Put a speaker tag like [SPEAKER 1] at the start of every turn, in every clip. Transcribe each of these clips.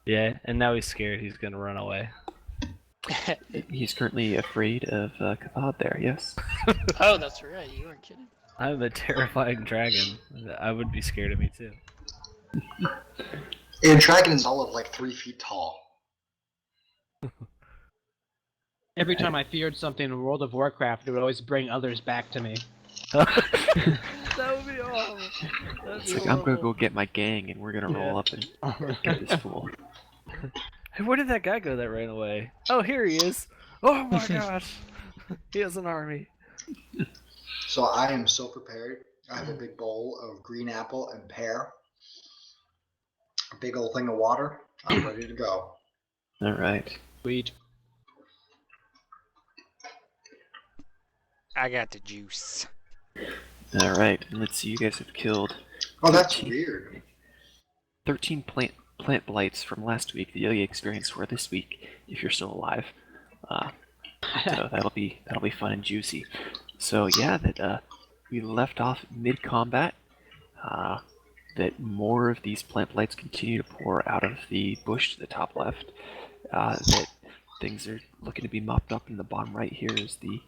[SPEAKER 1] Yeah, and now he's scared. He's gonna run away.
[SPEAKER 2] He's currently afraid of Cathod there, yes.
[SPEAKER 3] Oh, that's right. You weren't kidding.
[SPEAKER 1] I'm a terrifying dragon. I would be scared of me too.
[SPEAKER 4] A dragon is all of like 3 feet tall.
[SPEAKER 5] Every time I feared something in World of Warcraft, it would always bring others back to me.
[SPEAKER 1] That would be awful.
[SPEAKER 2] It's like, I'm gonna go get my gang and we're gonna roll up and get this fool.
[SPEAKER 1] Hey, where did that guy go that ran away? Oh, here he is. Oh my gosh. He has an army.
[SPEAKER 4] So I am so prepared. I have a big bowl of green apple and pear. A big old thing of water. I'm ready to go.
[SPEAKER 2] Alright.
[SPEAKER 5] Sweet.
[SPEAKER 6] I got the juice.
[SPEAKER 2] Alright, and let's see, you guys have killed
[SPEAKER 4] Oh, that's weird.
[SPEAKER 2] 13 plant blights from last week that you'll experience for this week, if you're still alive. So that'll be fun and juicy. So yeah, that we left off mid-combat. That more of these plant blights continue to pour out of the bush to the top left. That things are looking to be mopped up in the bottom right here is the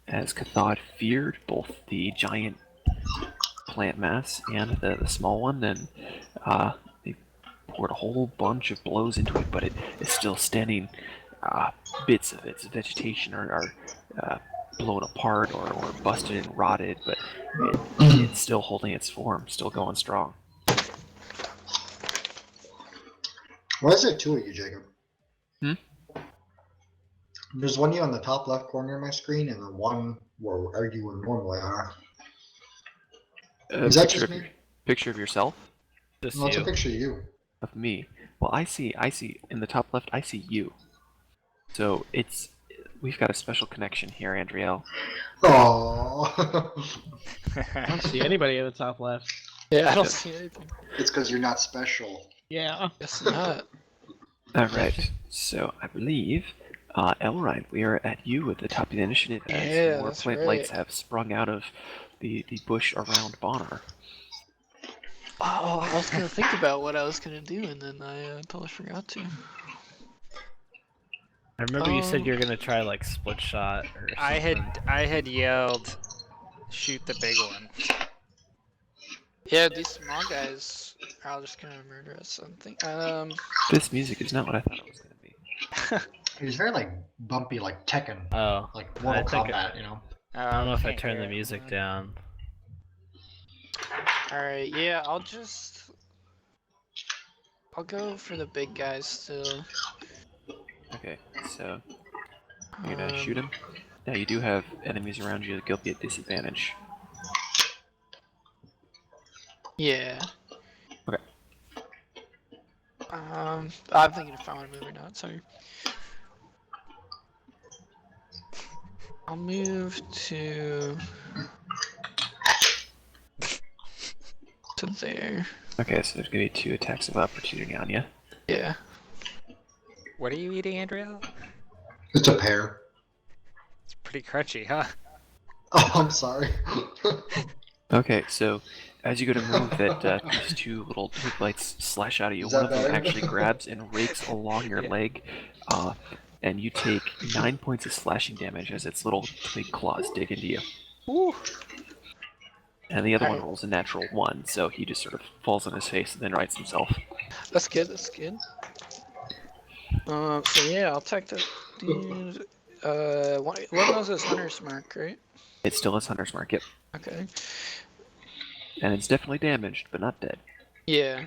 [SPEAKER 2] as Cathod feared both the giant plant mass and the small one, and they poured a whole bunch of blows into it, but it is still standing. Bits of its vegetation are blown apart or busted and rotted, but it's still holding its form, still going strong.
[SPEAKER 4] Why is there 2 of you, Jacob?
[SPEAKER 2] Hmm?
[SPEAKER 4] There's one of you on the top left corner of my screen, and then one where you would normally are. Is that just me?
[SPEAKER 2] Picture of yourself?
[SPEAKER 1] Just
[SPEAKER 4] No, it's a
[SPEAKER 1] you.
[SPEAKER 4] picture of you.
[SPEAKER 2] Of me. Well, I see in the top left, I see you. So we've got a special connection here, Andriel.
[SPEAKER 4] Oh.
[SPEAKER 5] I don't see anybody at the top left.
[SPEAKER 3] Yeah, I don't see anything.
[SPEAKER 4] It's because you're not special.
[SPEAKER 5] Yeah.
[SPEAKER 3] Guess not.
[SPEAKER 2] Alright, so I believe, Elrond, we are at you at the top of the initiative as
[SPEAKER 3] Yeah,
[SPEAKER 2] more
[SPEAKER 3] that's
[SPEAKER 2] plant
[SPEAKER 3] right.
[SPEAKER 2] blights have sprung out of the bush around Bonnar.
[SPEAKER 3] Oh, I was gonna think about what I was gonna do, and then I totally forgot to.
[SPEAKER 1] I remember you said you were gonna try like split shot or something.
[SPEAKER 6] I had yelled, shoot the big one.
[SPEAKER 3] Yeah, these small guys are all just gonna murder us. Something.
[SPEAKER 2] This music is not what I thought it was going to be.
[SPEAKER 4] He's very like bumpy, like Tekken,
[SPEAKER 1] Oh,
[SPEAKER 4] like Mortal
[SPEAKER 1] I think
[SPEAKER 4] Kombat, you know.
[SPEAKER 1] I don't know if I turned the music down.
[SPEAKER 3] Alright, yeah, I'll go for the big guys still.
[SPEAKER 2] Okay, so you're going to shoot him. Now you do have enemies around you that will be at disadvantage.
[SPEAKER 3] Yeah.
[SPEAKER 2] Okay.
[SPEAKER 3] I'm thinking if I want to move or not, sorry. I'll move to there.
[SPEAKER 2] Okay, so there's going to be 2 attacks of opportunity on you.
[SPEAKER 3] Yeah.
[SPEAKER 6] What are you eating, Andrea?
[SPEAKER 4] It's a pear.
[SPEAKER 6] It's pretty crunchy, huh?
[SPEAKER 4] Oh, I'm sorry.
[SPEAKER 2] Okay, so as you go to move, that these 2 little twig lights slash out at you.
[SPEAKER 4] Is
[SPEAKER 2] One
[SPEAKER 4] that
[SPEAKER 2] of them
[SPEAKER 4] better?
[SPEAKER 2] actually grabs and rakes along your leg, and you take 9 points of slashing damage as its little twig claws dig into you.
[SPEAKER 3] Ooh.
[SPEAKER 2] And the other one
[SPEAKER 3] Alright.
[SPEAKER 2] rolls a natural 1, so he just sort of falls on his face and then rights himself.
[SPEAKER 3] That's good, that's good. So yeah, I'll take the dude. One of those is Hunter's Mark, right?
[SPEAKER 2] It still has Hunter's Mark, yep.
[SPEAKER 3] Okay.
[SPEAKER 2] And it's definitely damaged, but not dead.
[SPEAKER 3] Yeah.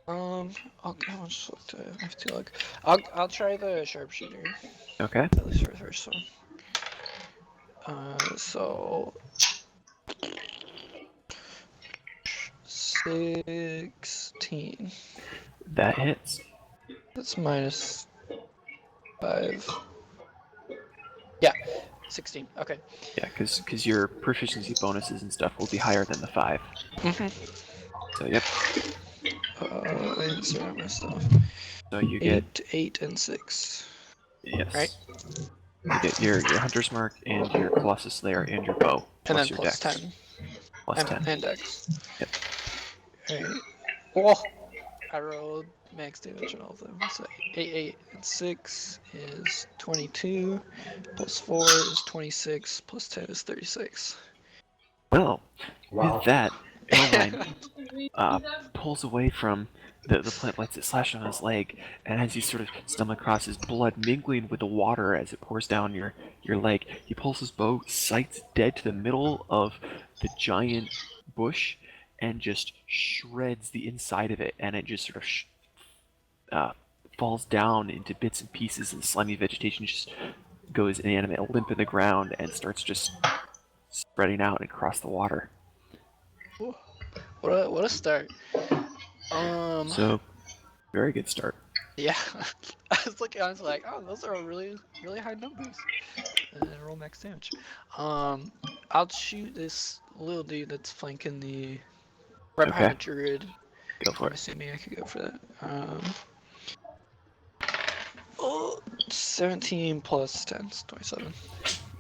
[SPEAKER 3] I'll just look to I have to look. I'll try the sharpshooter.
[SPEAKER 2] Okay.
[SPEAKER 3] At least for the first one. So 16.
[SPEAKER 2] That hits.
[SPEAKER 3] That's -5. Yeah, 16. Okay.
[SPEAKER 2] Yeah, because your proficiency bonuses and stuff will be higher than the 5. So, yep.
[SPEAKER 3] Insert my stuff.
[SPEAKER 2] So you get
[SPEAKER 3] 8 and 6.
[SPEAKER 2] yes.
[SPEAKER 3] Right.
[SPEAKER 2] You get your Hunter's Mark and your Colossus Slayer and your bow.
[SPEAKER 3] And then
[SPEAKER 2] your
[SPEAKER 3] plus
[SPEAKER 2] dex.
[SPEAKER 3] 10.
[SPEAKER 2] Plus 10.
[SPEAKER 3] And dex.
[SPEAKER 2] Yep.
[SPEAKER 3] Alright. Oh! I rolled max damage on all of them. So 8, 8, and 6 is 22. Plus 4 is 26. Plus 10 is 36.
[SPEAKER 2] Well,
[SPEAKER 4] Wow.
[SPEAKER 2] with that, Irvine pulls away from the plant blights that slash on his leg, and as you sort of stumble across his blood mingling with the water as it pours down your leg, he pulls his bow, sights dead to the middle of the giant bush, and just shreds the inside of it, and it just sort of falls down into bits and pieces, and slimy vegetation just goes inanimate, limp in the ground, and starts just spreading out across the water.
[SPEAKER 3] What a start.
[SPEAKER 2] So, very good start.
[SPEAKER 3] Yeah. I was like, oh, those are really high numbers. And then roll max damage. I'll shoot this little dude that's flanking the right behind
[SPEAKER 2] Okay.
[SPEAKER 3] the druid.
[SPEAKER 2] Go for
[SPEAKER 3] I'm
[SPEAKER 2] it.
[SPEAKER 3] assuming I could go for that. 17 plus 10 is 27.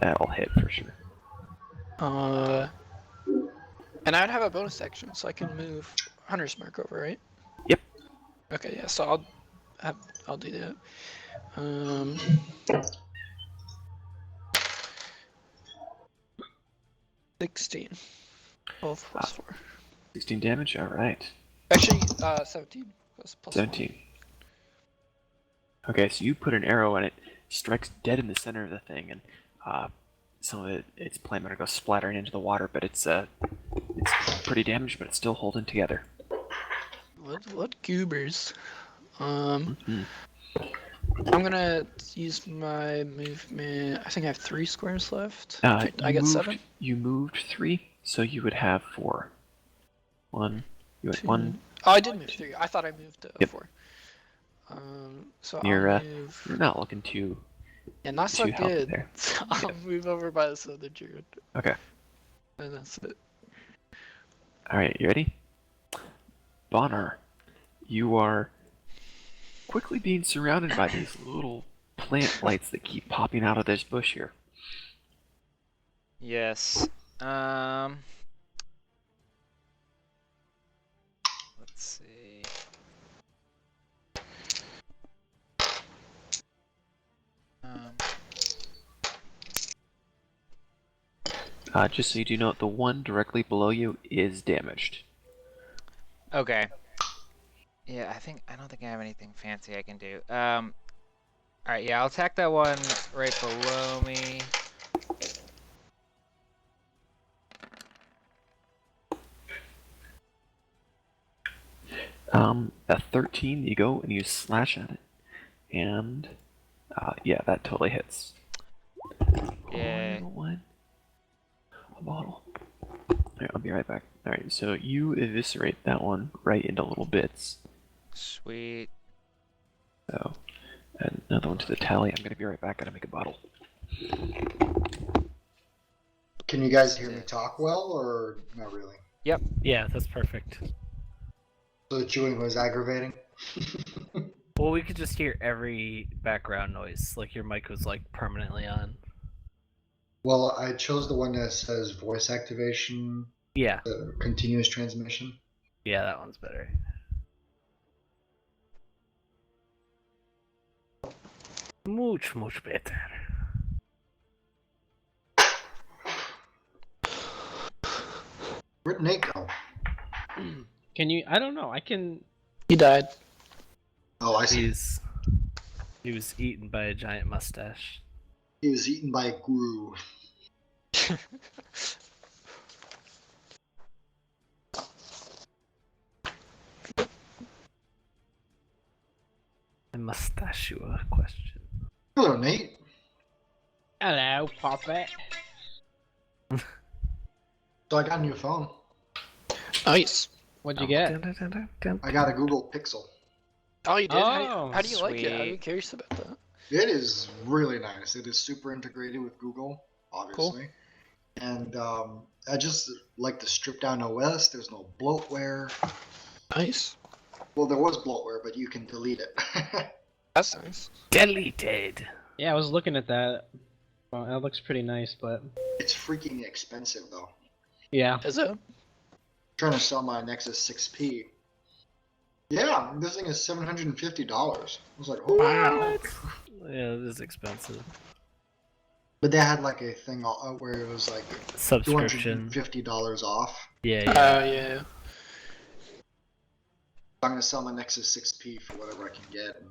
[SPEAKER 2] That'll hit for sure.
[SPEAKER 3] And I'd have a bonus action, so I can move Hunter's Mark over, right?
[SPEAKER 2] Yep.
[SPEAKER 3] Okay, yeah. So I'll do that. 16. 12 plus 4.
[SPEAKER 2] 16 damage. All right.
[SPEAKER 3] Actually, 17 plus
[SPEAKER 2] 17. Okay, so you put an arrow in it, strikes dead in the center of the thing, and some of its plant matter goes splattering into the water, but it's pretty damaged, but it's still holding together.
[SPEAKER 3] What goobers?
[SPEAKER 2] Mhm.
[SPEAKER 3] I'm gonna use my movement. I think I have 3 squares left.
[SPEAKER 2] You
[SPEAKER 3] I get
[SPEAKER 2] moved,
[SPEAKER 3] 7.
[SPEAKER 2] You moved 3, so you would have 4. 1. You had 1.
[SPEAKER 3] Oh, I did move 3. I thought I moved
[SPEAKER 2] Yep.
[SPEAKER 3] 4. So
[SPEAKER 2] You're
[SPEAKER 3] I'll move.
[SPEAKER 2] you're not looking too.
[SPEAKER 3] Yeah, not so
[SPEAKER 2] too healthy
[SPEAKER 3] good.
[SPEAKER 2] there.
[SPEAKER 3] So I'll move over by the other druid.
[SPEAKER 2] Okay.
[SPEAKER 3] And that's it.
[SPEAKER 2] All right, you ready? Bonner, you are quickly being surrounded by these little plant blights that keep popping out of this bush here.
[SPEAKER 6] Yes. Let's see.
[SPEAKER 2] Just so you do know, the one directly below you is damaged.
[SPEAKER 6] Okay. Yeah, I don't think I have anything fancy I can do. Alright, yeah, I'll attack that one right below me.
[SPEAKER 2] A 13, you go and you slash at it. And, yeah, that totally hits.
[SPEAKER 6] Yeah.
[SPEAKER 2] One. A bottle. Alright, I'll be right back. Alright, so you eviscerate that one right into little bits.
[SPEAKER 6] Sweet.
[SPEAKER 2] So, add another one to the tally. I'm gonna be right back. Gotta make a bottle.
[SPEAKER 4] Can you guys hear me talk well, or not really?
[SPEAKER 1] Yeah, that's perfect.
[SPEAKER 4] So the chewing was aggravating?
[SPEAKER 1] Well, we could just hear every background noise, like your mic was like permanently on.
[SPEAKER 4] Well, I chose the one that says voice activation,
[SPEAKER 1] Yeah,
[SPEAKER 4] continuous transmission.
[SPEAKER 1] yeah, that one's better. Much better.
[SPEAKER 4] Where'd Nate go?
[SPEAKER 5] Can you? I don't know. I can.
[SPEAKER 3] He died.
[SPEAKER 4] Oh, I see.
[SPEAKER 1] He was eaten by a giant mustache.
[SPEAKER 4] He was eaten by a guru.
[SPEAKER 1] A mustachio question.
[SPEAKER 4] Hello, Nate.
[SPEAKER 5] Hello, Puppet.
[SPEAKER 4] So I got a new phone.
[SPEAKER 3] Nice.
[SPEAKER 5] What'd you get?
[SPEAKER 4] I got a Google Pixel.
[SPEAKER 3] Oh, you did?
[SPEAKER 5] Oh,
[SPEAKER 3] how do you like it? I'm
[SPEAKER 6] sweet.
[SPEAKER 3] curious about that.
[SPEAKER 4] It is really nice. It is super integrated with Google, obviously. And I just like the stripped down OS. There's no bloatware.
[SPEAKER 3] Nice.
[SPEAKER 4] Well, there was bloatware, but you can delete it.
[SPEAKER 3] That's nice.
[SPEAKER 1] Deleted.
[SPEAKER 5] Yeah, I was looking at that. Well, that looks pretty nice, but
[SPEAKER 4] It's freaking expensive, though.
[SPEAKER 5] yeah.
[SPEAKER 3] Is it?
[SPEAKER 4] I'm trying to sell my Nexus 6P. Yeah, this thing is $750. I was like, oh.
[SPEAKER 3] Wow.
[SPEAKER 1] Yeah, it is expensive.
[SPEAKER 4] But they had like a thing where it was like
[SPEAKER 1] Subscription.
[SPEAKER 4] $250 off.
[SPEAKER 1] Yeah,
[SPEAKER 3] Oh
[SPEAKER 1] yeah.
[SPEAKER 3] yeah.
[SPEAKER 4] I'm gonna sell my Nexus 6P for whatever I can get. And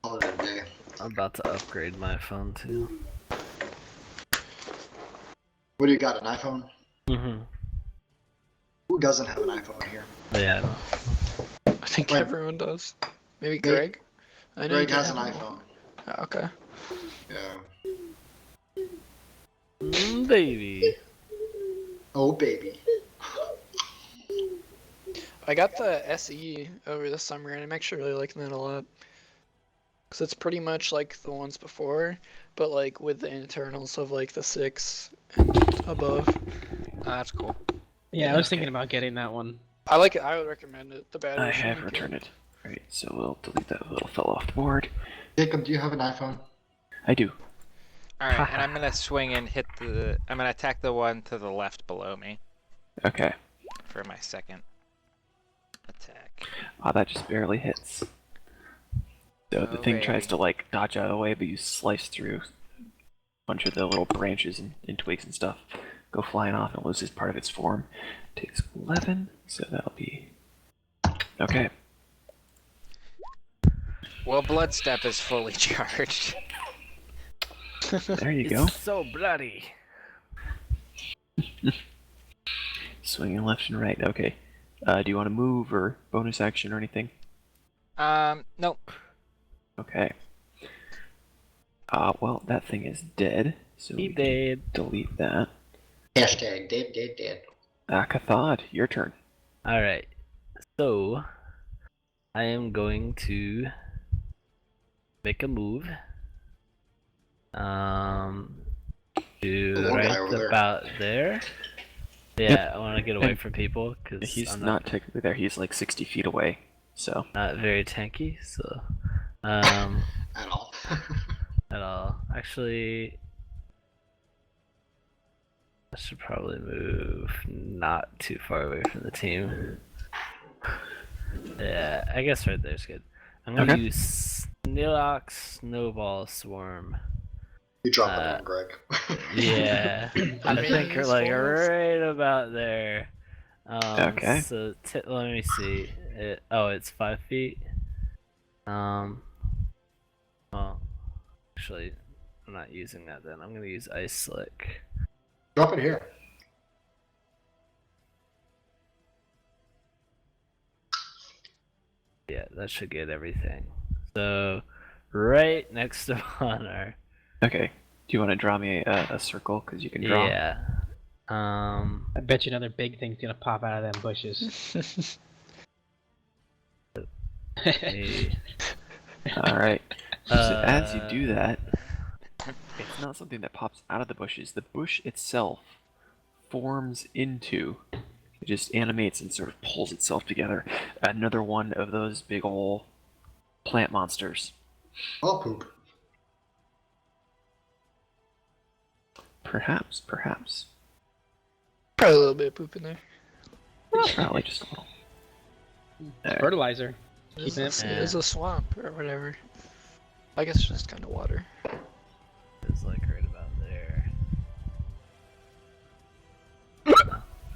[SPEAKER 4] call it a day.
[SPEAKER 1] I'm about to upgrade my phone too.
[SPEAKER 4] What do you got? An iPhone?
[SPEAKER 1] Mm-hmm.
[SPEAKER 4] Who doesn't have an iPhone here?
[SPEAKER 1] Yeah.
[SPEAKER 3] I think
[SPEAKER 4] Wait.
[SPEAKER 3] everyone does. Maybe
[SPEAKER 4] Greg-
[SPEAKER 3] Greg. I know
[SPEAKER 4] Greg
[SPEAKER 3] you
[SPEAKER 4] has an
[SPEAKER 3] have
[SPEAKER 4] iPhone.
[SPEAKER 3] Oh, okay.
[SPEAKER 4] Yeah.
[SPEAKER 1] Baby.
[SPEAKER 4] Oh baby.
[SPEAKER 3] I got the SE over the summer, and I'm actually really liking that a lot. Cause it's pretty much like the ones before, but like with the internals of like the 6 and above.
[SPEAKER 6] Oh, that's cool.
[SPEAKER 5] Yeah, I was thinking about getting that one.
[SPEAKER 3] I like it. I would recommend it. The battery.
[SPEAKER 2] I have returned it. Alright, so we'll delete that little fellow off the board.
[SPEAKER 4] Jacob, do you have an iPhone?
[SPEAKER 2] I do.
[SPEAKER 6] Alright, and I'm gonna swing and hit the. I'm gonna attack the one to the left below me
[SPEAKER 2] Okay.
[SPEAKER 6] for my second attack.
[SPEAKER 2] That just barely hits. So the
[SPEAKER 6] Oh,
[SPEAKER 2] thing tries
[SPEAKER 6] baby.
[SPEAKER 2] to like dodge out of the way, but you slice through a bunch of the little branches and twigs and stuff. Go flying off and loses part of its form. Takes 11, so that'll be okay.
[SPEAKER 6] Well, Blood Step is fully charged.
[SPEAKER 2] There you go.
[SPEAKER 1] It's so bloody.
[SPEAKER 2] Swinging left and right. Okay. Do you want to move or bonus action or anything?
[SPEAKER 6] Nope.
[SPEAKER 2] Okay. Well, that thing is dead, so
[SPEAKER 1] He
[SPEAKER 2] we can
[SPEAKER 1] did.
[SPEAKER 2] delete that.
[SPEAKER 4] Hashtag dead.
[SPEAKER 2] Cathod, your turn.
[SPEAKER 1] Alright. So, I am going to make a move. To
[SPEAKER 4] The little guy
[SPEAKER 1] right
[SPEAKER 4] over there.
[SPEAKER 1] about there. Yeah, I want to get away
[SPEAKER 2] And
[SPEAKER 1] from people because
[SPEAKER 2] He's
[SPEAKER 1] I'm
[SPEAKER 2] not technically there. He's like 60 feet away. So
[SPEAKER 1] not very tanky. So,
[SPEAKER 4] At all.
[SPEAKER 1] at all. Actually, I should probably move not too far away from the team. Yeah, I guess right there's good. I'm gonna
[SPEAKER 2] Okay.
[SPEAKER 1] use Snilox Snowball Swarm.
[SPEAKER 4] You dropped that one, Greg.
[SPEAKER 1] Yeah, I
[SPEAKER 3] mean,
[SPEAKER 1] think you're like
[SPEAKER 3] swarms.
[SPEAKER 1] right about there.
[SPEAKER 2] Okay.
[SPEAKER 1] So let me see. It's 5 feet. Well, actually, I'm not using that then. I'm gonna use Ice Slick.
[SPEAKER 4] Drop it here.
[SPEAKER 1] Yeah, that should get everything. So, right next to Honor.
[SPEAKER 2] okay. Do you want to draw me a circle? Because you can draw.
[SPEAKER 1] Yeah.
[SPEAKER 5] I bet you another big thing's gonna pop out of them bushes.
[SPEAKER 1] me-
[SPEAKER 2] All right. So as you
[SPEAKER 1] Uh,
[SPEAKER 2] do that, it's not something that pops out of the bushes. The bush itself forms into. It just animates and sort of pulls itself together. Another one of those big ol' plant monsters.
[SPEAKER 4] I'll poop.
[SPEAKER 2] Perhaps.
[SPEAKER 3] Probably a little bit of poop in there.
[SPEAKER 2] Probably just a little. There.
[SPEAKER 5] Fertilizer.
[SPEAKER 3] It's,
[SPEAKER 5] Keeping
[SPEAKER 3] it's,
[SPEAKER 5] it.
[SPEAKER 3] it's a swamp or whatever. I guess it's just kind of water.
[SPEAKER 1] It's like right about there.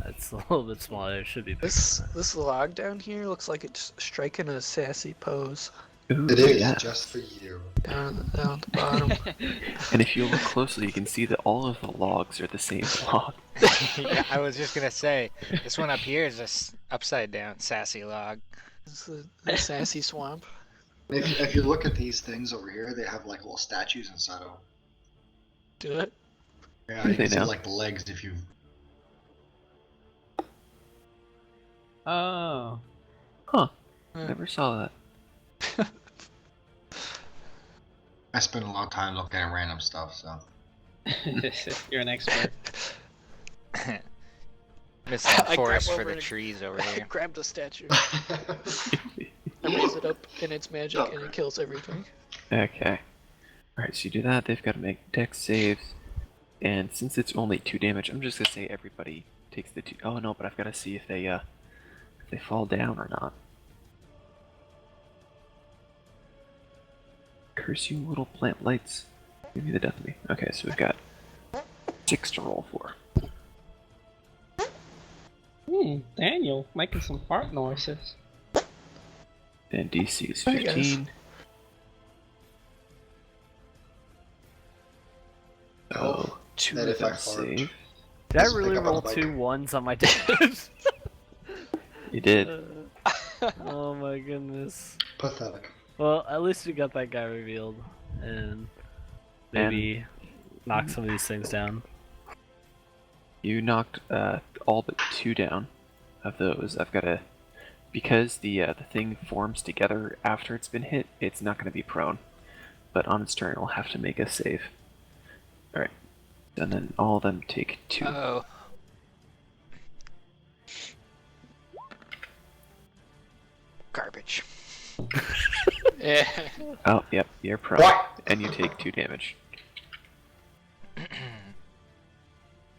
[SPEAKER 1] It's a little bit smaller. It should be bigger.
[SPEAKER 3] This
[SPEAKER 1] than that.
[SPEAKER 3] this log down here looks like it's striking a sassy pose
[SPEAKER 2] Ooh,
[SPEAKER 4] It is
[SPEAKER 2] yeah.
[SPEAKER 4] just for you.
[SPEAKER 3] down at the bottom.
[SPEAKER 2] And if you look closely, you can see that all of the logs are the same log.
[SPEAKER 6] Yeah, I was just gonna say, this one up here is just upside down, sassy log.
[SPEAKER 3] It's the sassy swamp.
[SPEAKER 4] If you look at these things over here, they have like little statues inside of them.
[SPEAKER 3] Do it.
[SPEAKER 4] Yeah,
[SPEAKER 2] Do
[SPEAKER 4] you
[SPEAKER 2] they
[SPEAKER 4] can see
[SPEAKER 2] now?
[SPEAKER 4] like the legs if you.
[SPEAKER 5] Oh.
[SPEAKER 2] Huh.
[SPEAKER 3] Yeah.
[SPEAKER 2] Never saw that.
[SPEAKER 4] I spend a lot of time looking at random stuff, so.
[SPEAKER 5] You're an expert.
[SPEAKER 6] Missing
[SPEAKER 3] I
[SPEAKER 6] forest
[SPEAKER 3] grab
[SPEAKER 6] for
[SPEAKER 3] over
[SPEAKER 6] the
[SPEAKER 3] and-
[SPEAKER 6] trees over
[SPEAKER 3] I
[SPEAKER 6] here.
[SPEAKER 3] grabbed the statue. I raise it up and it's magic and it kills everything.
[SPEAKER 2] Okay. Alright, so you do that, they've got to make dex saves. And since it's only 2 damage, I'm just gonna say everybody takes the 2. Oh no, but I've got to see if they if they fall down or not. Curse you, little plant lights. Give me the death of me. Okay, so we've got 6 to roll for.
[SPEAKER 5] Daniel, making some fart noises.
[SPEAKER 2] And DC is
[SPEAKER 3] Hey, guys.
[SPEAKER 2] 15. Oh, 2
[SPEAKER 4] that
[SPEAKER 2] of
[SPEAKER 4] if I
[SPEAKER 2] them
[SPEAKER 4] fart.
[SPEAKER 2] save.
[SPEAKER 1] Did I
[SPEAKER 4] Just
[SPEAKER 1] really
[SPEAKER 4] pick up on
[SPEAKER 1] roll
[SPEAKER 4] the bike.
[SPEAKER 1] 2 ones on my damage?
[SPEAKER 2] You did.
[SPEAKER 1] Oh my goodness.
[SPEAKER 4] Pathetic.
[SPEAKER 1] Well, at least we got that guy revealed, and maybe knock some of these things down.
[SPEAKER 2] You knocked all but 2 down of those. I've got to, because the thing forms together after it's been hit. It's not going to be prone, but on its turn it'll have to make a save. All right, and then all of them take 2.
[SPEAKER 6] Oh. Garbage.
[SPEAKER 3] Yeah.
[SPEAKER 2] Oh, yep, you're prone,
[SPEAKER 4] What?
[SPEAKER 2] and you take 2 damage.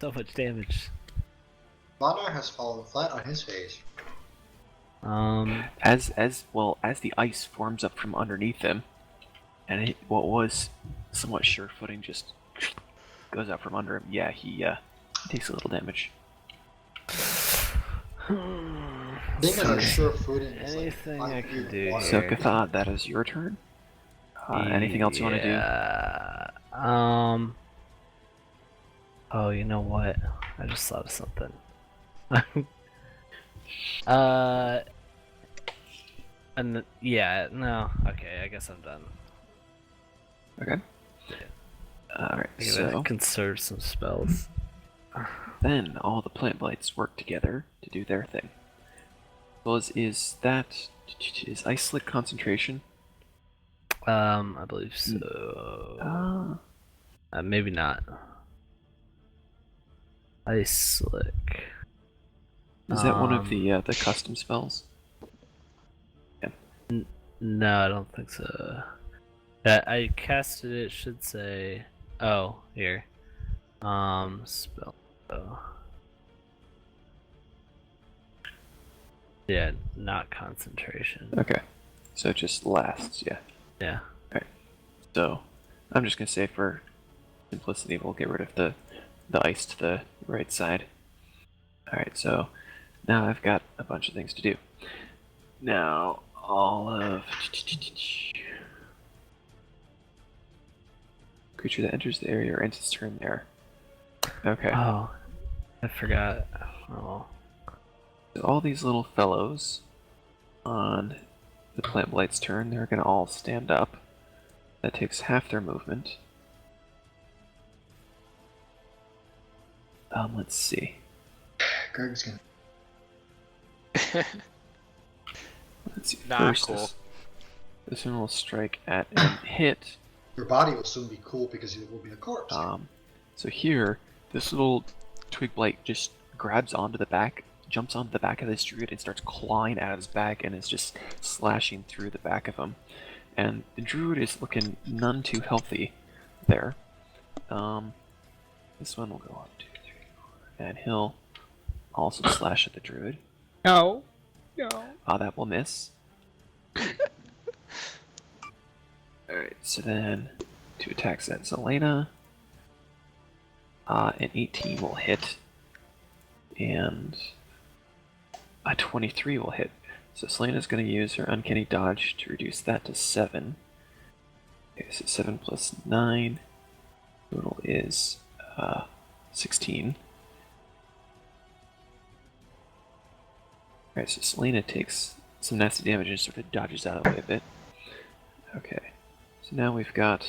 [SPEAKER 1] So much damage.
[SPEAKER 4] Lana has fallen flat on his face.
[SPEAKER 2] As well as the ice forms up from underneath him, and what was somewhat sure footing just goes out from under him. Yeah, he takes a little damage.
[SPEAKER 4] Being on a sure footing is like
[SPEAKER 1] anything I
[SPEAKER 4] 5
[SPEAKER 1] can
[SPEAKER 4] feet of
[SPEAKER 1] do
[SPEAKER 4] water.
[SPEAKER 2] So
[SPEAKER 1] here.
[SPEAKER 2] Kathad, that is your turn. Anything else you want to do?
[SPEAKER 1] Yeah. Oh, you know what? I just thought of something. And yeah, no. Okay, I guess I'm done.
[SPEAKER 2] Okay. Alright,
[SPEAKER 1] I gotta
[SPEAKER 2] so
[SPEAKER 1] conserve some spells.
[SPEAKER 2] then all the plant blights work together to do their thing. Well, is Ice Slick concentration?
[SPEAKER 1] I believe so. Maybe not. Ice Slick.
[SPEAKER 2] Is that one of the custom spells?
[SPEAKER 1] No, I don't think so. I casted it. Should say. Oh, here. Spell. Oh. Yeah, not concentration.
[SPEAKER 2] Okay, so it just lasts, yeah.
[SPEAKER 1] Yeah.
[SPEAKER 2] So I'm just gonna say for simplicity, we'll get rid of the ice to the right side. All right, so now I've got a bunch of things to do. Now all of creature that enters the area or ends its turn there. Okay.
[SPEAKER 1] Oh, I forgot. Oh.
[SPEAKER 2] So all these little fellows on the plant blight's turn, they're gonna all stand up. That takes half their movement. Let's see.
[SPEAKER 4] Greg's gonna.
[SPEAKER 2] Let's see.
[SPEAKER 6] Not
[SPEAKER 2] First,
[SPEAKER 6] cool.
[SPEAKER 2] this one will strike at and hit.
[SPEAKER 4] Your body will soon be cool because you will be a corpse.
[SPEAKER 2] So here, this little twig blight just grabs onto the back, jumps onto the back of this druid and starts clawing at his back and is just slashing through the back of him. And the druid is looking none too healthy there. This one will go 1, 2, 3, 4, and he'll also slash at the druid.
[SPEAKER 5] No. No.
[SPEAKER 2] That will miss. Alright, so then 2 attacks at Zelena. An 18 will hit. And a 23 will hit. So Selena's going to use her Uncanny Dodge to reduce that to 7. Okay, so 7 plus 9. Total is 16. Alright, so Selena takes some nasty damage and sort of dodges out of the way a bit. Okay, so now we've got...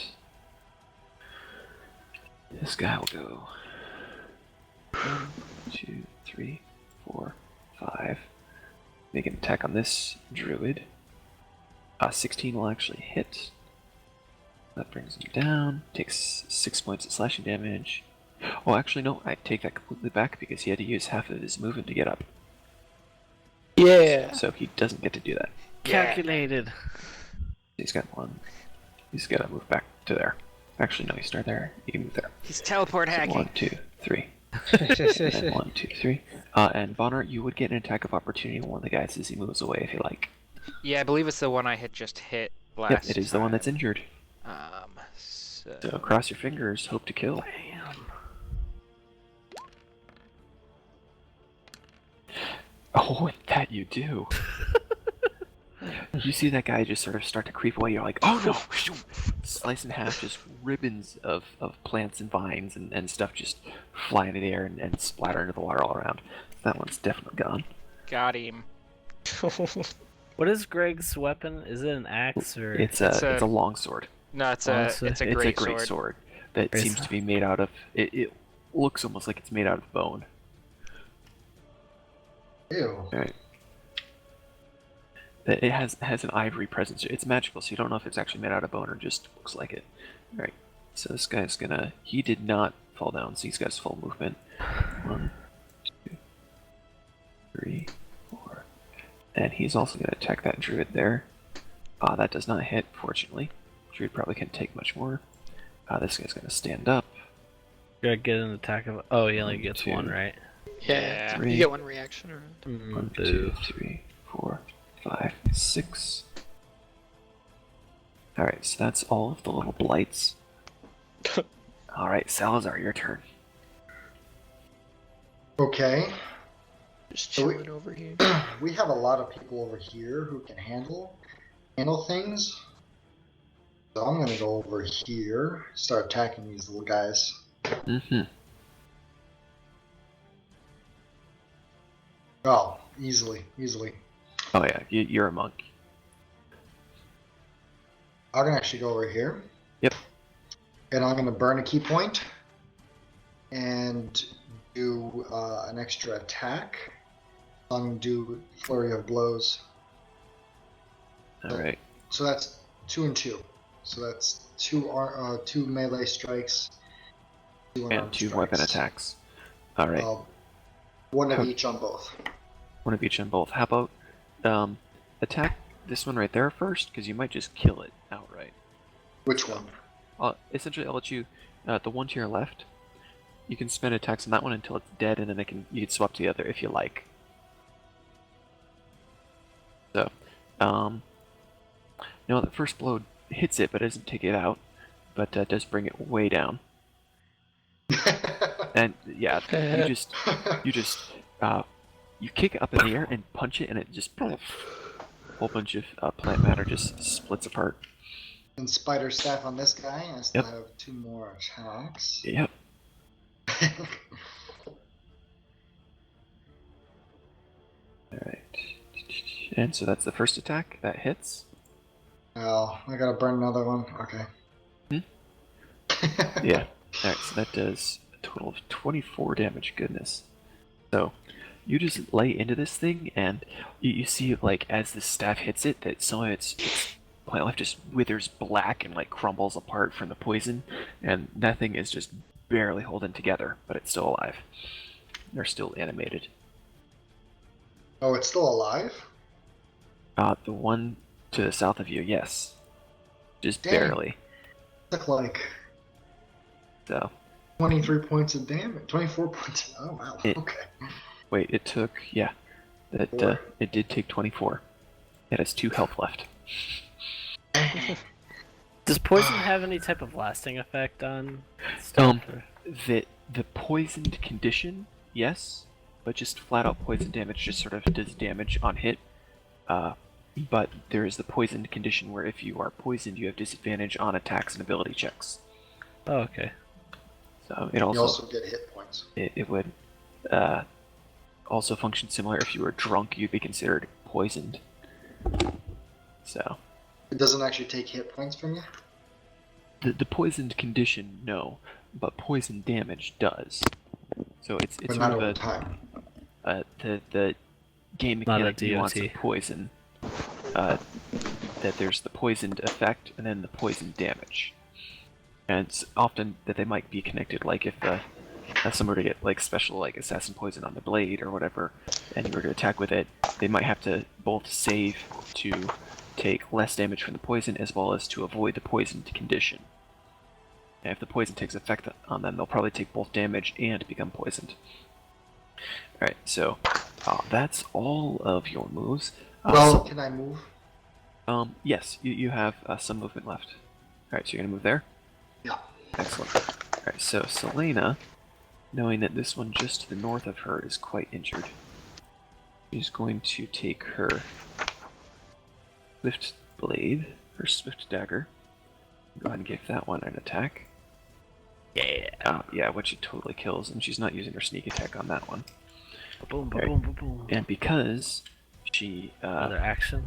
[SPEAKER 2] This guy will go 1, 2, 3, 4, 5. Make an attack on this druid. 16 will actually hit. That brings him down. Takes 6 points of slashing damage. Oh, actually no, I take that completely back because he had to use half of his movement to get up.
[SPEAKER 3] Yeah.
[SPEAKER 2] So he doesn't get to do that.
[SPEAKER 1] Calculated.
[SPEAKER 2] He's got one. He's got to move back to there. Actually, no, you start there. You can move there.
[SPEAKER 6] He's teleport
[SPEAKER 2] So
[SPEAKER 6] hacking.
[SPEAKER 2] 1, 2, 3, And 1, 2, 3. And Bonner, you would get an attack of opportunity on one of the guys as he moves away if you like.
[SPEAKER 6] Yeah, I believe it's the one I had just hit last
[SPEAKER 2] Yep, it is the one that's
[SPEAKER 6] time.
[SPEAKER 2] injured.
[SPEAKER 6] So
[SPEAKER 2] So cross your fingers, hope to kill.
[SPEAKER 1] Bam.
[SPEAKER 2] Oh, and that you do. You see that guy just sort of start to creep away. You're like, oh no! Slice in half, just ribbons of plants and vines and stuff just fly into the air and splatter into the water all around. That one's definitely gone.
[SPEAKER 6] got him.
[SPEAKER 1] What is Greg's weapon? Is it an axe or?
[SPEAKER 2] It's
[SPEAKER 6] It's
[SPEAKER 2] a
[SPEAKER 6] a-
[SPEAKER 2] long sword.
[SPEAKER 6] No, it's
[SPEAKER 1] Honestly,
[SPEAKER 6] a
[SPEAKER 2] It's a
[SPEAKER 6] great
[SPEAKER 2] great
[SPEAKER 6] sword.
[SPEAKER 2] sword that
[SPEAKER 1] Great
[SPEAKER 2] seems
[SPEAKER 1] sword.
[SPEAKER 2] to be made out of. It looks almost like it's made out of bone.
[SPEAKER 4] Ew.
[SPEAKER 2] Right. It has an ivory presence. It's magical, so you don't know if it's actually made out of bone or just looks like it. All right. So this guy's gonna. He did not fall down, so he's got his full movement. 1, 2, 3, 4, and he's also gonna attack that druid there. That does not hit, fortunately. Druid probably can't take much more. This guy's gonna stand up.
[SPEAKER 1] You're gonna get an attack of. Oh, he only gets
[SPEAKER 2] Two.
[SPEAKER 1] one, right?
[SPEAKER 3] Yeah,
[SPEAKER 2] Three.
[SPEAKER 3] you get one reaction around.
[SPEAKER 2] 1,
[SPEAKER 1] Boo.
[SPEAKER 2] 2, 3, 4, 5, 6. Alright, so that's all of the little blights. Alright, Salazar, your turn.
[SPEAKER 4] Okay.
[SPEAKER 3] Just
[SPEAKER 4] So we-
[SPEAKER 3] chilling over here.
[SPEAKER 4] We have a lot of people over here who can handle things. So I'm gonna go over here, start attacking these little guys.
[SPEAKER 2] Mm-hmm.
[SPEAKER 4] Oh, easily.
[SPEAKER 2] Oh yeah, you're a monk.
[SPEAKER 4] I'm gonna actually go over here.
[SPEAKER 2] Yep.
[SPEAKER 4] And I'm gonna burn a key point and do an extra attack. I'm gonna do flurry of blows.
[SPEAKER 2] Alright.
[SPEAKER 4] So that's 2 and 2. So that's two melee strikes, 2
[SPEAKER 2] And
[SPEAKER 4] unarmed
[SPEAKER 2] 2 weapon
[SPEAKER 4] strikes.
[SPEAKER 2] attacks. Alright.
[SPEAKER 4] One of
[SPEAKER 2] How-
[SPEAKER 4] each on both.
[SPEAKER 2] One of each on both. How about attack this one right there first, because you might just kill it outright.
[SPEAKER 4] Which one?
[SPEAKER 2] Essentially, I'll let you. The one to your left, you can spend attacks on that one until it's dead, and then you can swap to the other if you like. So, no, the first blow hits it, but doesn't take it out, but does bring it way down. And yeah, you just you kick it up in the air and punch it, and it just a whole bunch of plant matter just splits apart.
[SPEAKER 4] And spider staff on this guy. I still
[SPEAKER 2] Yep.
[SPEAKER 4] have 2 more attacks.
[SPEAKER 2] Yep. Alright. And so that's the first attack. That hits.
[SPEAKER 4] Oh, I gotta burn another one. Okay.
[SPEAKER 2] Yeah. Alright, so that does a total of 24 damage. Goodness. So, you just lay into this thing, and you see, like, as the staff hits it, that some of its plant life just withers black and, like, crumbles apart from the poison, and that thing is just barely holding together, but it's still alive. They're still animated.
[SPEAKER 4] Oh, it's still alive?
[SPEAKER 2] The one to the south of you, yes. Just
[SPEAKER 4] Dang.
[SPEAKER 2] barely.
[SPEAKER 4] Took like
[SPEAKER 2] So,
[SPEAKER 4] 23 points of damage. 24 points. Oh, wow.
[SPEAKER 2] It-
[SPEAKER 4] Okay.
[SPEAKER 2] wait, it took, yeah. That,
[SPEAKER 4] Four.
[SPEAKER 2] it did take 24. It has 2 health left.
[SPEAKER 1] Does poison have any type of lasting effect on stuff? or-
[SPEAKER 2] The poisoned condition, yes, but just flat out poison damage just sort of does damage on hit. But there is the poisoned condition where if you are poisoned, you have disadvantage on attacks and ability checks.
[SPEAKER 1] Oh, okay.
[SPEAKER 2] So it
[SPEAKER 4] You
[SPEAKER 2] also,
[SPEAKER 4] also get hit points.
[SPEAKER 2] it would also function similar. If you were drunk, you'd be considered poisoned. So
[SPEAKER 4] It doesn't actually take hit points from you?
[SPEAKER 2] the poisoned condition, no, but poison damage does. So it's
[SPEAKER 4] But
[SPEAKER 2] sort
[SPEAKER 4] not
[SPEAKER 2] of
[SPEAKER 4] over
[SPEAKER 2] a
[SPEAKER 4] time.
[SPEAKER 2] the game
[SPEAKER 1] Not a
[SPEAKER 2] mechanic nuance of
[SPEAKER 1] DOT.
[SPEAKER 2] poison. That there's the poisoned effect and then the poison damage, and it's often that they might be connected. Like if someone were to get like special like assassin poison on the blade or whatever, and you were to attack with it, they might have to both save to take less damage from the poison as well as to avoid the poisoned condition. And if the poison takes effect on them, they'll probably take both damage and become poisoned. Alright, so that's all of your moves.
[SPEAKER 4] Well, can I move?
[SPEAKER 2] Yes, you have some movement left. Alright, so you're gonna move there?
[SPEAKER 4] Yeah.
[SPEAKER 2] Excellent. Alright, so Selena, knowing that this one just to the north of her is quite injured, she's going to take her Swift Blade, her Swift Dagger. Go ahead and give that one an attack.
[SPEAKER 1] Yeah.
[SPEAKER 2] Yeah, which it totally kills, and she's not using her sneak attack on that one.
[SPEAKER 1] Boom,
[SPEAKER 2] Right.
[SPEAKER 1] boom, boom, boom.
[SPEAKER 2] And because she,
[SPEAKER 1] Another action.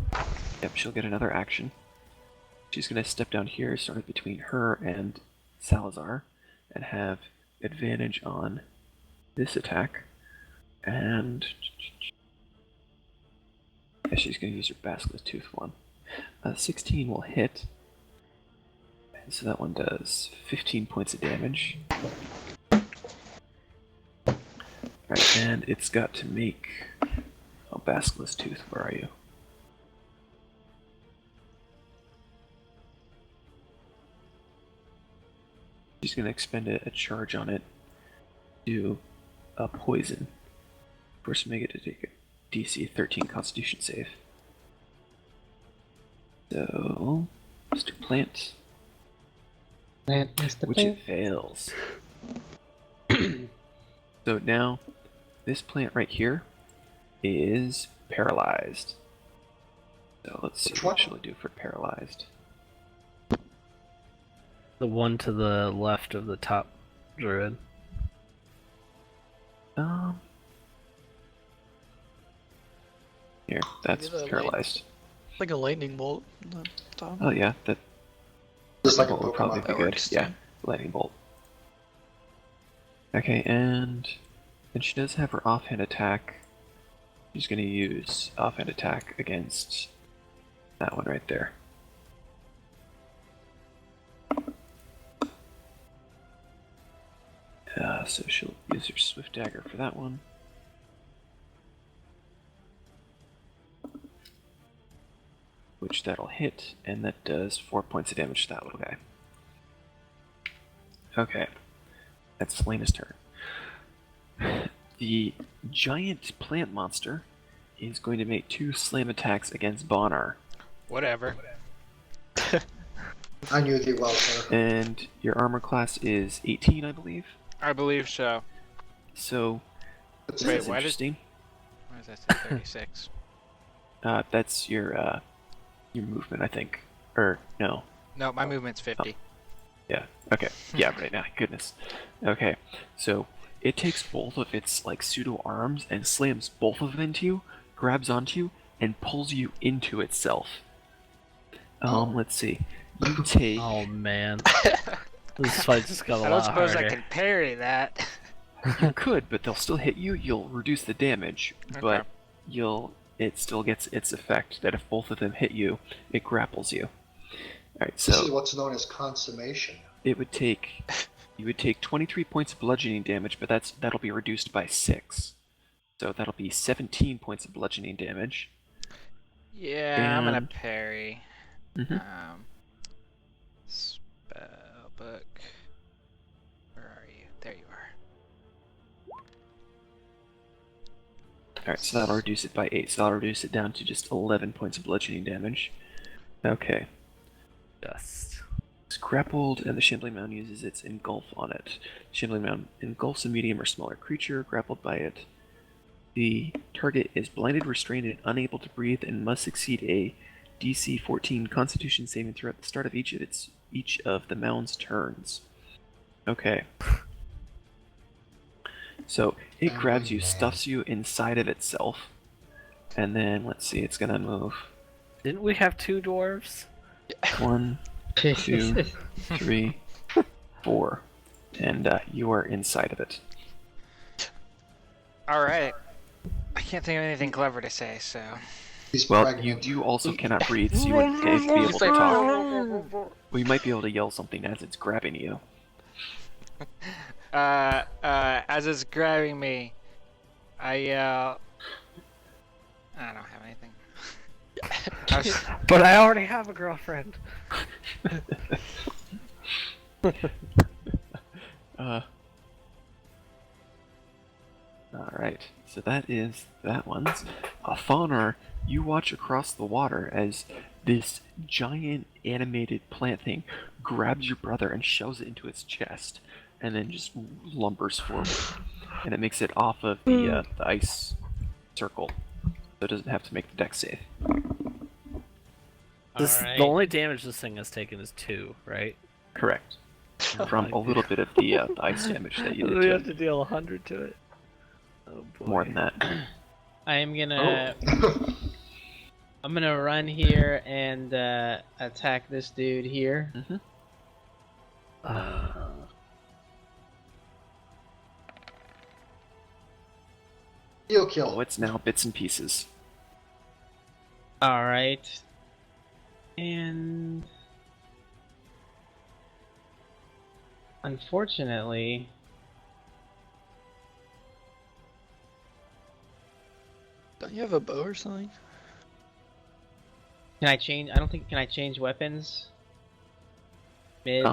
[SPEAKER 2] yep, she'll get another action. She's gonna step down here, sort of between her and Salazar, and have advantage on this attack. And yeah, she's gonna use her Basilisk Tooth one. 16 will hit. And so that one does 15 points of damage. Right, and it's got to make... Oh, Basilisk Tooth, where are you? She's going to expend a charge on it to poison. First, make it to take a DC 13 Constitution save. So, Mr. Plant,
[SPEAKER 5] Plant, Mr.
[SPEAKER 2] which
[SPEAKER 5] Plant.
[SPEAKER 2] it fails. So now, this plant right here is paralyzed. So let's see,
[SPEAKER 4] Which
[SPEAKER 2] what
[SPEAKER 4] one?
[SPEAKER 2] shall I do for paralyzed?
[SPEAKER 1] The one to the left of the top druid.
[SPEAKER 2] Here, that's
[SPEAKER 3] Give it a
[SPEAKER 2] paralyzed.
[SPEAKER 3] It's like a lightning bolt. on the top.
[SPEAKER 2] Oh yeah, that
[SPEAKER 4] Just like a
[SPEAKER 2] would probably
[SPEAKER 4] Pokemon.
[SPEAKER 2] be
[SPEAKER 3] That
[SPEAKER 2] good.
[SPEAKER 3] works,
[SPEAKER 2] Yeah,
[SPEAKER 3] too.
[SPEAKER 2] lightning bolt. Okay, and she does have her offhand attack. She's going to use offhand attack against that one right there. So she'll use her Swift Dagger for that one. Which that'll hit, and that does 4 points of damage to that little guy. Okay, that's Selena's turn. The giant plant monster is going to make 2 slam attacks against Bonar.
[SPEAKER 6] Whatever.
[SPEAKER 4] I knew thee well, sir.
[SPEAKER 2] And your armor class is 18, I believe.
[SPEAKER 6] I believe so.
[SPEAKER 2] So,
[SPEAKER 4] That's
[SPEAKER 6] Wait,
[SPEAKER 2] that's
[SPEAKER 6] why did-
[SPEAKER 2] interesting.
[SPEAKER 6] Why is that say 36?
[SPEAKER 2] That's your movement, I think. Or, no.
[SPEAKER 6] No, my movement's 50.
[SPEAKER 2] Yeah, okay. Yeah, right now. Goodness. Okay, so it takes both of its, like, pseudo arms and slams both of them into you, grabs onto you, and pulls you into itself. Let's see. You take...
[SPEAKER 1] Oh man. This fight just got a
[SPEAKER 6] I
[SPEAKER 1] lot
[SPEAKER 6] don't suppose
[SPEAKER 1] harder.
[SPEAKER 6] I can parry that.
[SPEAKER 2] You could, but they'll still hit you. You'll reduce the damage, but
[SPEAKER 6] Okay.
[SPEAKER 2] it still gets its effect that if both of them hit you, it grapples you. Alright,
[SPEAKER 4] This is
[SPEAKER 2] so
[SPEAKER 4] what's known as consummation.
[SPEAKER 2] you would take 23 points of bludgeoning damage, but that'll be reduced by 6. So that'll be 17 points of bludgeoning damage.
[SPEAKER 6] Yeah, I'm gonna
[SPEAKER 2] And-
[SPEAKER 6] parry.
[SPEAKER 2] Mhm.
[SPEAKER 6] Spellbook. Where are you? There you are.
[SPEAKER 2] Alright, so that'll reduce it by 8. So that'll reduce it down to just 11 points of bludgeoning damage. Okay.
[SPEAKER 1] Just.
[SPEAKER 2] It's grappled, and the Shambling Mound uses its Engulf on it. Shambling Mound engulfs a medium or smaller creature grappled by it. The target is blinded, restrained, and unable to breathe, and must succeed a DC 14 Constitution saving throw at the start of each of the mound's turns. Okay. So it grabs you, stuffs you inside of itself, and then let's see, it's gonna move.
[SPEAKER 1] Didn't we have 2 dwarves?
[SPEAKER 2] 1, 2, 3, 4, and you are inside of it.
[SPEAKER 6] Alright. I can't think of anything clever to say, so.
[SPEAKER 4] He's
[SPEAKER 2] Well,
[SPEAKER 4] pregnant.
[SPEAKER 2] you also cannot breathe, so you wouldn't be able to talk. Well, you might be able to yell something as it's grabbing you.
[SPEAKER 6] As it's grabbing me, I yell. I don't have anything.
[SPEAKER 1] But I already have a girlfriend.
[SPEAKER 2] Alright, so that is that one's. Faunar, you watch across the water as this giant animated plant thing grabs your brother and shoves it into its chest, and then just lumbers forward. And it makes it off of the ice circle, so it doesn't have to make the deck save.
[SPEAKER 5] Alright.
[SPEAKER 1] The only damage this thing has taken is 2, right?
[SPEAKER 2] Correct. From a little bit of the ice damage that you did
[SPEAKER 1] We
[SPEAKER 2] to
[SPEAKER 1] have
[SPEAKER 2] it.
[SPEAKER 1] to deal 100 to it. Oh boy.
[SPEAKER 2] More than that.
[SPEAKER 5] I am gonna
[SPEAKER 4] Oh.
[SPEAKER 5] I'm gonna run here and attack this dude here.
[SPEAKER 4] Heal
[SPEAKER 2] Oh,
[SPEAKER 4] kill.
[SPEAKER 2] it's now bits and pieces.
[SPEAKER 5] All right. And unfortunately,
[SPEAKER 3] Don't you have a bow or something?
[SPEAKER 5] can I change? I don't think can I change weapons? Mid.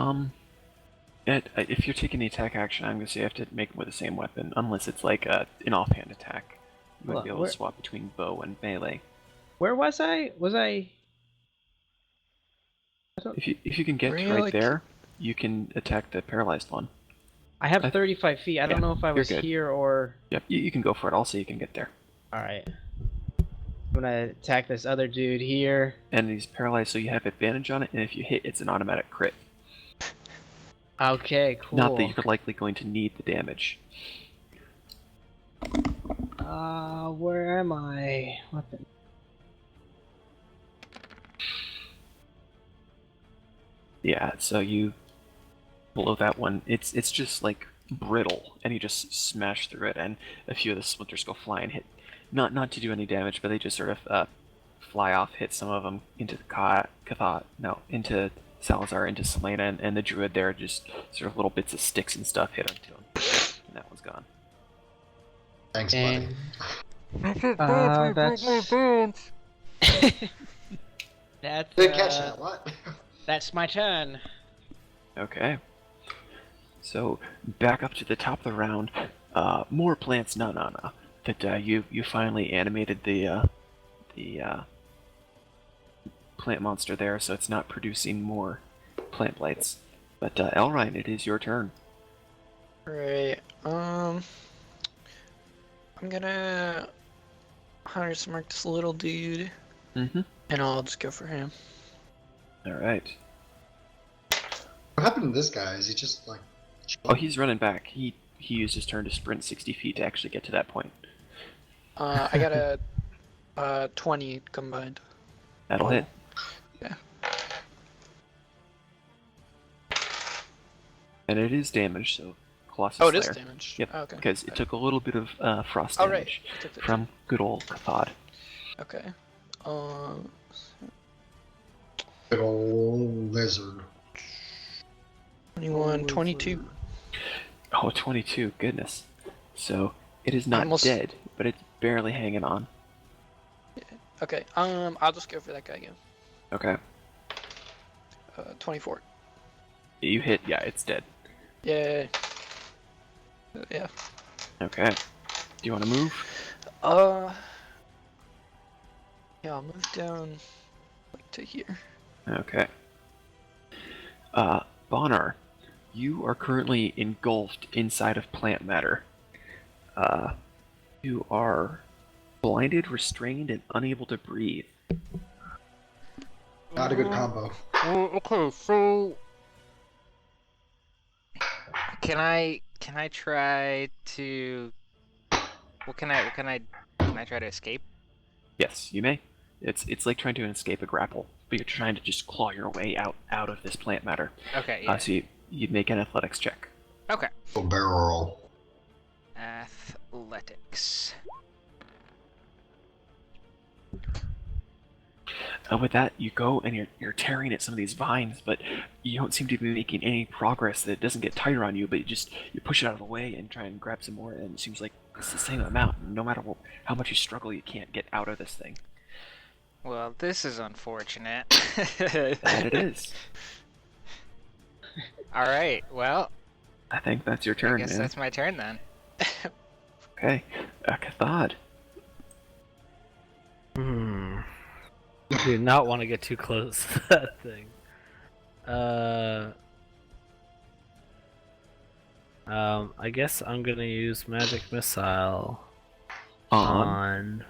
[SPEAKER 2] If you're taking the attack action, I'm gonna say you have to make them with the same weapon, unless it's like an offhand attack. You wouldn't be able
[SPEAKER 5] Where-
[SPEAKER 2] to swap between bow and melee.
[SPEAKER 5] Where was I? Was I?
[SPEAKER 2] If you can get to
[SPEAKER 3] Really?
[SPEAKER 2] right there, you can attack the paralyzed one.
[SPEAKER 5] I have
[SPEAKER 2] I-
[SPEAKER 5] 35 feet. I don't
[SPEAKER 2] yeah,
[SPEAKER 5] know if I
[SPEAKER 2] you're
[SPEAKER 5] was
[SPEAKER 2] good.
[SPEAKER 5] here or.
[SPEAKER 2] Yep, you can go for it. I'll say you can get there.
[SPEAKER 5] All right. I'm gonna attack this other dude here.
[SPEAKER 2] And he's paralyzed, so you have advantage on it. And if you hit, it's an automatic crit.
[SPEAKER 5] Okay, cool.
[SPEAKER 2] Not that you're likely going to need the damage.
[SPEAKER 5] Where am I? Weapon.
[SPEAKER 2] Yeah, so you below that one, it's just like brittle, and you just smash through it, and a few of the splinters go fly and hit. Not to do any damage, but they just sort of fly off, hit some of them into the into Salazar, into Selena, and the druid there, just sort of little bits of sticks and stuff hit onto him, and that one's gone.
[SPEAKER 4] Thanks, buddy.
[SPEAKER 5] That's
[SPEAKER 4] Didn't catch that. What?
[SPEAKER 5] that's my turn.
[SPEAKER 2] Okay. So back up to the top of the round. More plants, no. That you finally animated the plant monster there, so it's not producing more plant blights. But Elrine, it is your turn.
[SPEAKER 3] Right. I'm gonna Hunter's Mark this little dude,
[SPEAKER 2] Mm-hmm.
[SPEAKER 3] and I'll just go for him.
[SPEAKER 2] All right.
[SPEAKER 4] What happened to this guy? Is he just like?
[SPEAKER 2] Oh, he's running back. He used his turn to sprint 60 feet to actually get to that point.
[SPEAKER 3] I got a 20 combined.
[SPEAKER 2] That'll hit.
[SPEAKER 3] Yeah.
[SPEAKER 2] And it is damaged, so Colossus
[SPEAKER 3] Oh, it is
[SPEAKER 2] Slayer.
[SPEAKER 3] damage.
[SPEAKER 2] Yep,
[SPEAKER 3] Oh, okay.
[SPEAKER 2] because it took a little bit of frost
[SPEAKER 3] Oh,
[SPEAKER 2] damage
[SPEAKER 3] right. Took the-
[SPEAKER 2] from good old Cathod.
[SPEAKER 3] Okay.
[SPEAKER 4] Big old lizard.
[SPEAKER 3] 21, 22.
[SPEAKER 2] Oh, 22, goodness. So, it is not
[SPEAKER 3] Almost-
[SPEAKER 2] dead, but it's barely hanging on.
[SPEAKER 3] Okay. I'll just go for that guy again.
[SPEAKER 2] Okay.
[SPEAKER 3] 24.
[SPEAKER 2] You hit, yeah, it's dead.
[SPEAKER 3] Yeah. Yeah.
[SPEAKER 2] Okay. Do you want to move?
[SPEAKER 3] Yeah, I'll move down like to here.
[SPEAKER 2] Okay. Bonar, you are currently engulfed inside of plant matter. You are blinded, restrained, and unable to breathe.
[SPEAKER 4] Not a good combo.
[SPEAKER 6] Okay, so can I try to can I try to escape?
[SPEAKER 2] Yes, you may. It's like trying to escape a grapple, but you're trying to just claw your way out of this plant matter.
[SPEAKER 6] Okay, yeah.
[SPEAKER 2] So you'd make an athletics check.
[SPEAKER 6] Okay.
[SPEAKER 4] A barrel roll.
[SPEAKER 6] Athletics.
[SPEAKER 2] With that, you go and you're tearing at some of these vines, but you don't seem to be making any progress. That it doesn't get tighter on you, but you push it out of the way and try and grab some more, and it seems like it's the same amount. No matter how much you struggle, you can't get out of this thing.
[SPEAKER 6] Well, this is unfortunate.
[SPEAKER 2] That it is.
[SPEAKER 6] All right. Well,
[SPEAKER 2] I think that's your
[SPEAKER 6] I
[SPEAKER 2] turn,
[SPEAKER 6] guess
[SPEAKER 2] man.
[SPEAKER 6] that's my turn then.
[SPEAKER 2] Okay. Cathod.
[SPEAKER 1] Do not want to get too close to that thing. I guess I'm gonna use magic missile
[SPEAKER 2] On.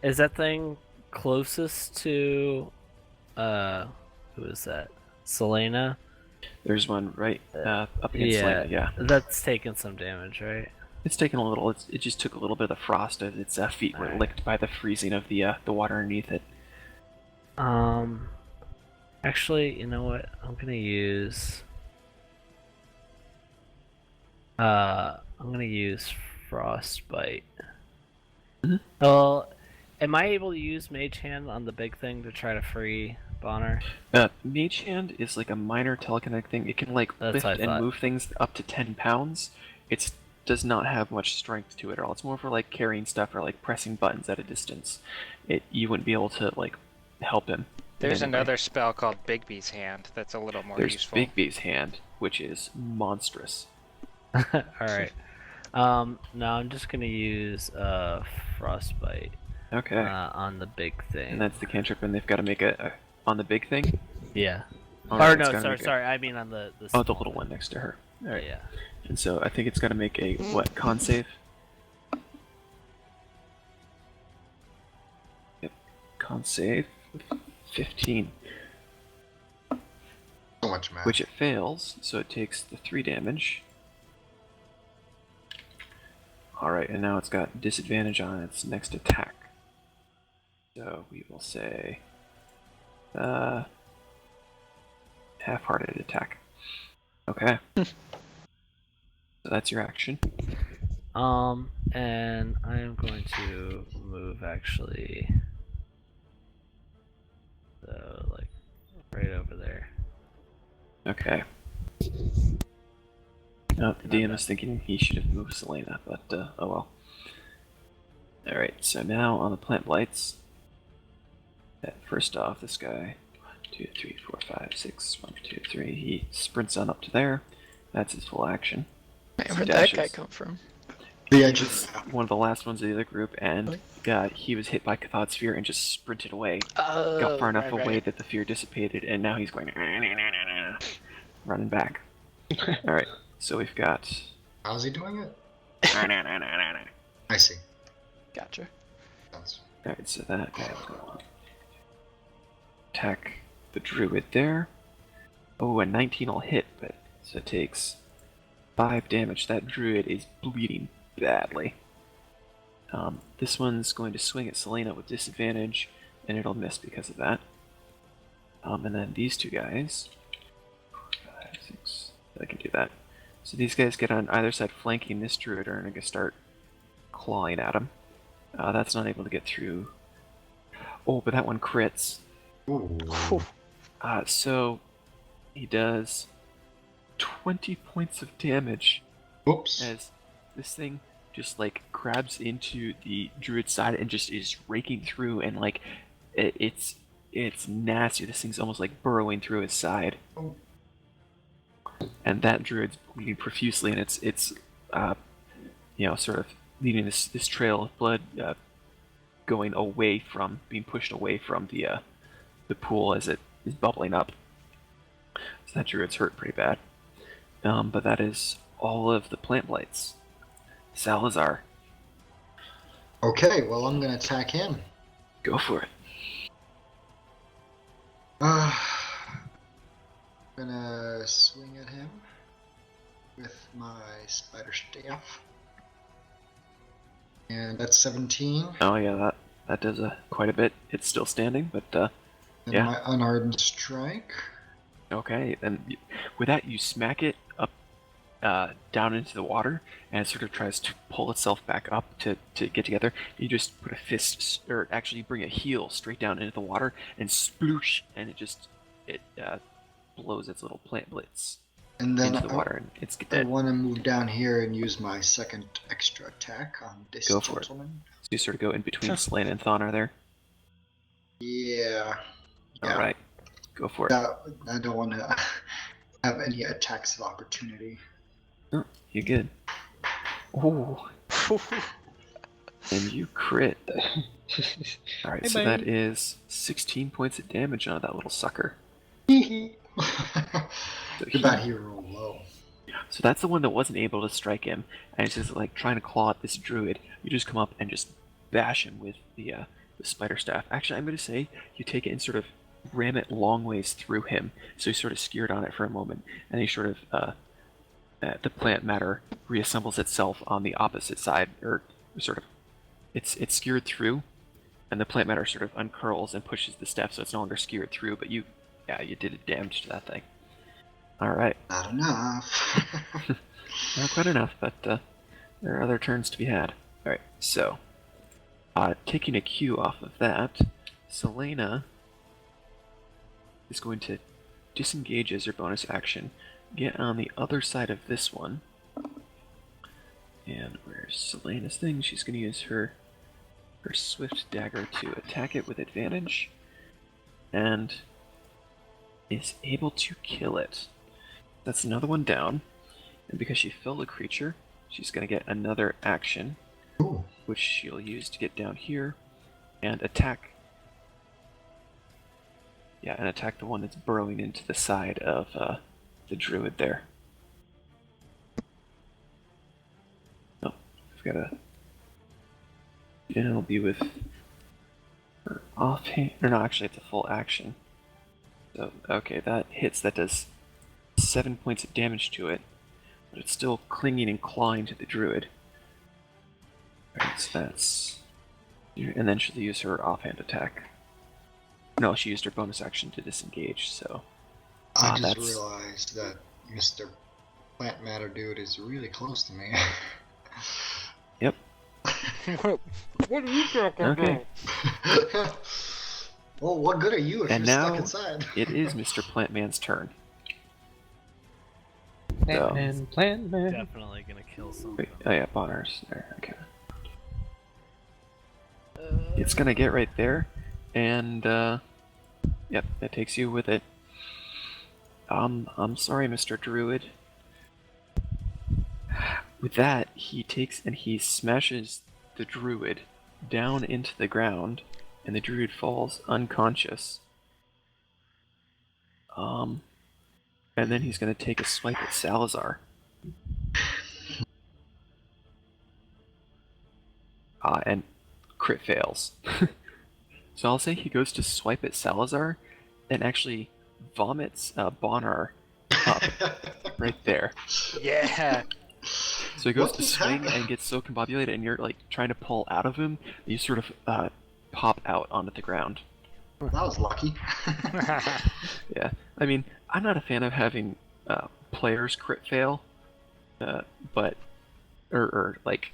[SPEAKER 1] Is that thing closest to who is that? Selena?
[SPEAKER 2] There's one right up against
[SPEAKER 1] yeah.
[SPEAKER 2] Selena, yeah.
[SPEAKER 1] That's taking some damage, right?
[SPEAKER 2] It's taken a little, it just took a little bit of the frost as its feet were
[SPEAKER 1] Alright.
[SPEAKER 2] licked by the freezing of the water underneath it.
[SPEAKER 1] Actually, you know what? I'm gonna use Frostbite.
[SPEAKER 2] Mhm.
[SPEAKER 1] Well, am I able to use Mage Hand on the big thing to try to free Bonner?
[SPEAKER 2] Mage Hand is like a minor telekinetic thing. It can like
[SPEAKER 1] That's
[SPEAKER 2] lift
[SPEAKER 1] what I
[SPEAKER 2] and
[SPEAKER 1] thought.
[SPEAKER 2] move things up to 10 pounds. It does not have much strength to it at all. It's more for like carrying stuff or like pressing buttons at a distance. You wouldn't be able to like help him. in
[SPEAKER 6] There's
[SPEAKER 2] any way.
[SPEAKER 6] another spell called Bigby's Hand that's a little more
[SPEAKER 2] There's
[SPEAKER 6] useful.
[SPEAKER 2] Bigby's Hand, which is monstrous.
[SPEAKER 1] Alright. No, I'm just gonna use Frostbite
[SPEAKER 2] Okay.
[SPEAKER 1] on the big thing.
[SPEAKER 2] And that's the cantrip, and they've got to make a on the big thing.
[SPEAKER 1] Yeah.
[SPEAKER 2] Alright,
[SPEAKER 1] Or
[SPEAKER 2] it's
[SPEAKER 1] no,
[SPEAKER 2] gotta
[SPEAKER 1] sorry,
[SPEAKER 2] make a-
[SPEAKER 1] sorry. I mean on the
[SPEAKER 2] Oh, the
[SPEAKER 1] small
[SPEAKER 2] little
[SPEAKER 1] thing.
[SPEAKER 2] one next to her. All right.
[SPEAKER 1] Yeah.
[SPEAKER 2] And so I think it's got to make a what con save? Yep, con save 15,
[SPEAKER 4] So much math.
[SPEAKER 2] which it fails, so it takes the 3 damage. All right, and now it's got disadvantage on its next attack. So we will say, half-hearted attack. Okay. So that's your action.
[SPEAKER 1] And I am going to move actually. So like right over there.
[SPEAKER 2] Okay. Oh, the DM is thinking he should have moved Selena, but oh well. Alright, so now on the plant blights. First off, this guy, 1, 2, 3, 4, 5, 6, 1, 2, 3, he sprints on up to there. That's his full action.
[SPEAKER 3] Man,
[SPEAKER 2] So
[SPEAKER 3] where'd that guy
[SPEAKER 2] dashes.
[SPEAKER 3] come from?
[SPEAKER 4] The edge
[SPEAKER 2] He's
[SPEAKER 4] of the
[SPEAKER 2] one of the last ones of the other group, and he was hit by Cathod's Sphere and just sprinted away. Got far enough away that the fear dissipated, and now he's going running back. Alright, so we've got.
[SPEAKER 4] How's he doing it? I see.
[SPEAKER 3] Gotcha.
[SPEAKER 4] Sounds-
[SPEAKER 2] Alright, so that guy will go on. Attack the druid there. Oh, a 19 will hit, but so it takes 5 damage. That druid is bleeding badly. This one's going to swing at Selena with disadvantage, and it'll miss because of that. And then these two guys. 4, 5, 6. I can do that. So these guys get on either side flanking this druid, and are going to start clawing at him. That's not able to get through. Oh, but that one crits.
[SPEAKER 4] Ooh.
[SPEAKER 2] So he does 20 points of damage
[SPEAKER 4] Whoops.
[SPEAKER 2] as this thing just like grabs into the druid's side and just is raking through, and like it's nasty. This thing's almost like burrowing through his side.
[SPEAKER 4] Oh.
[SPEAKER 2] And that druid's bleeding profusely, and it's sort of leaving this trail of blood going away from, being pushed away from the pool as it is bubbling up. So that druid's hurt pretty bad. But that is all of the plant blights. Salazar,
[SPEAKER 4] Okay, well, I'm gonna attack him.
[SPEAKER 2] go for it.
[SPEAKER 4] I'm gonna swing at him with my spider staff. And that's 17.
[SPEAKER 2] Oh yeah, that does quite a bit. It's still standing, but
[SPEAKER 4] And
[SPEAKER 2] Yeah.
[SPEAKER 4] my unarmed strike.
[SPEAKER 2] okay. Then with that, you smack it up down into the water, and it sort of tries to pull itself back up to get together. You just put a fist, or actually bring a heel straight down into the water, and sploosh, and it blows its little plant blitz
[SPEAKER 4] And then
[SPEAKER 2] into the water, and it's
[SPEAKER 4] I
[SPEAKER 2] dead.
[SPEAKER 4] want to move down here and use my second extra attack on this
[SPEAKER 2] Go for it.
[SPEAKER 4] gentleman.
[SPEAKER 2] So you sort of go in between Selena and Thonar there.
[SPEAKER 4] Yeah. Yeah.
[SPEAKER 2] Alright, go for it.
[SPEAKER 4] I don't want to have any attacks of opportunity.
[SPEAKER 2] Oh, you good. Ooh, and you crit. Alright, so that is 16 points of damage on that little sucker.
[SPEAKER 4] Too
[SPEAKER 2] So
[SPEAKER 4] bad he rolled low.
[SPEAKER 2] So that's the one that wasn't able to strike him, and it's just like trying to claw at this druid. You just come up and just bash him with the spider staff. Actually, I'm going to say you take it and sort of ram it long ways through him, so he's sort of skewered on it for a moment, and he sort of the plant matter reassembles itself on the opposite side, or sort of it's skewered through, and the plant matter sort of uncurls and pushes the staff, so it's no longer skewered through. But you did damage to that thing. All right.
[SPEAKER 4] Not enough.
[SPEAKER 2] Not quite enough, but there are other turns to be had. Alright, so, taking a cue off of that, Selena is going to disengage as her bonus action, get on the other side of this one, and where's Selena's thing? She's going to use her swift dagger to attack it with advantage, and is able to kill it. That's another one down. And because she felled a creature, she's going to get another action,
[SPEAKER 4] Ooh.
[SPEAKER 2] which she'll use to get down here and attack. Yeah, and attack the one that's burrowing into the side of the druid there. Oh, I've got to. And it'll be with her offhand. Or no, actually, it's a full action. So, okay, that hits. That does 7 points of damage to it, but it's still clinging and clawing to the druid. Alright, so that's... And then she'll use her offhand attack. No, she used her bonus action to disengage, so...
[SPEAKER 4] I just
[SPEAKER 2] that's...
[SPEAKER 4] realized that Mr. Plant Matter Dude is really close to me.
[SPEAKER 2] Yep.
[SPEAKER 6] What are you talking
[SPEAKER 2] Okay.
[SPEAKER 6] about?
[SPEAKER 4] Well, what good are you if
[SPEAKER 2] And
[SPEAKER 4] you're
[SPEAKER 2] now
[SPEAKER 4] stuck inside?
[SPEAKER 2] it is Mr. Plantman's turn.
[SPEAKER 5] Plant man.
[SPEAKER 1] Definitely gonna kill something.
[SPEAKER 2] Wait, oh yeah, Bonner's there, okay. It's gonna get right there, and yep, that takes you with it. I'm sorry, Mr. Druid. With that, he takes and he smashes the druid down into the ground, and the druid falls unconscious. And then he's gonna take a swipe at Salazar. And crit fails. So I'll say he goes to swipe at Salazar, and actually vomits Bonnar up right there.
[SPEAKER 6] Yeah.
[SPEAKER 2] So he goes
[SPEAKER 4] What
[SPEAKER 2] to
[SPEAKER 4] just
[SPEAKER 2] swing
[SPEAKER 4] happened?
[SPEAKER 2] and gets so combobulated, and you're like trying to pull out of him, you sort of pop out onto the ground.
[SPEAKER 4] That was lucky.
[SPEAKER 2] Yeah, I mean, I'm not a fan of having players crit fail, but or like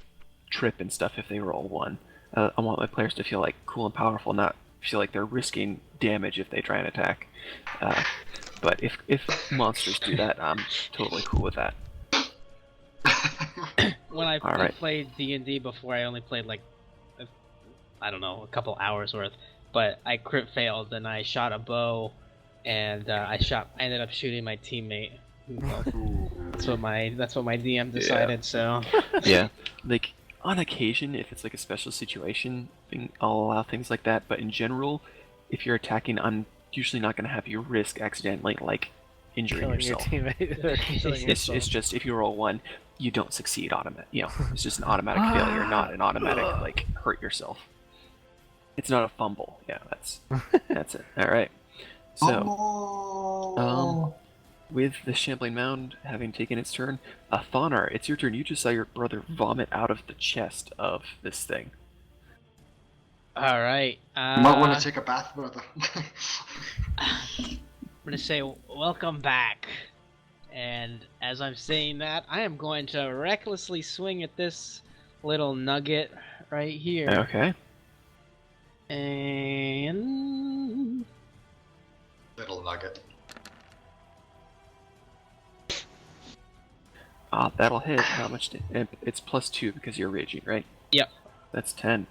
[SPEAKER 2] trip and stuff if they roll one. I want my players to feel like cool and powerful, not feel like they're risking damage if they try and attack. But if monsters do that, I'm totally cool with that.
[SPEAKER 5] When I
[SPEAKER 2] All right.
[SPEAKER 5] played D&D before, I only played like, I don't know, a couple hours worth. But I crit failed, and I shot a bow, and I ended up shooting my teammate. That's what my DM decided. So
[SPEAKER 2] Yeah, like on occasion, if it's like a special situation, I'll allow things like that. But in general, if you're attacking, I'm usually not going to have you risk accidentally like injuring
[SPEAKER 1] Killing your
[SPEAKER 2] yourself.
[SPEAKER 1] teammate. Or killing
[SPEAKER 2] It's
[SPEAKER 1] yourself.
[SPEAKER 2] just if you roll one, you don't succeed automatic. You know, it's just an automatic failure, not an automatic like hurt yourself. It's not a fumble. Yeah, that's it. All right. So.
[SPEAKER 4] Oh.
[SPEAKER 2] With the Shambling Mound having taken its turn, Thonar, it's your turn. You just saw your brother vomit out of the chest of this thing.
[SPEAKER 5] all right,
[SPEAKER 4] You might want to take a bath, brother.
[SPEAKER 5] I'm gonna say welcome back. And as I'm saying that, I am going to recklessly swing at this little nugget right here.
[SPEAKER 2] Okay.
[SPEAKER 5] And
[SPEAKER 4] Little nugget.
[SPEAKER 2] That'll hit. How much? It's +2 because you're raging, right?
[SPEAKER 5] Yep.
[SPEAKER 2] That's 10.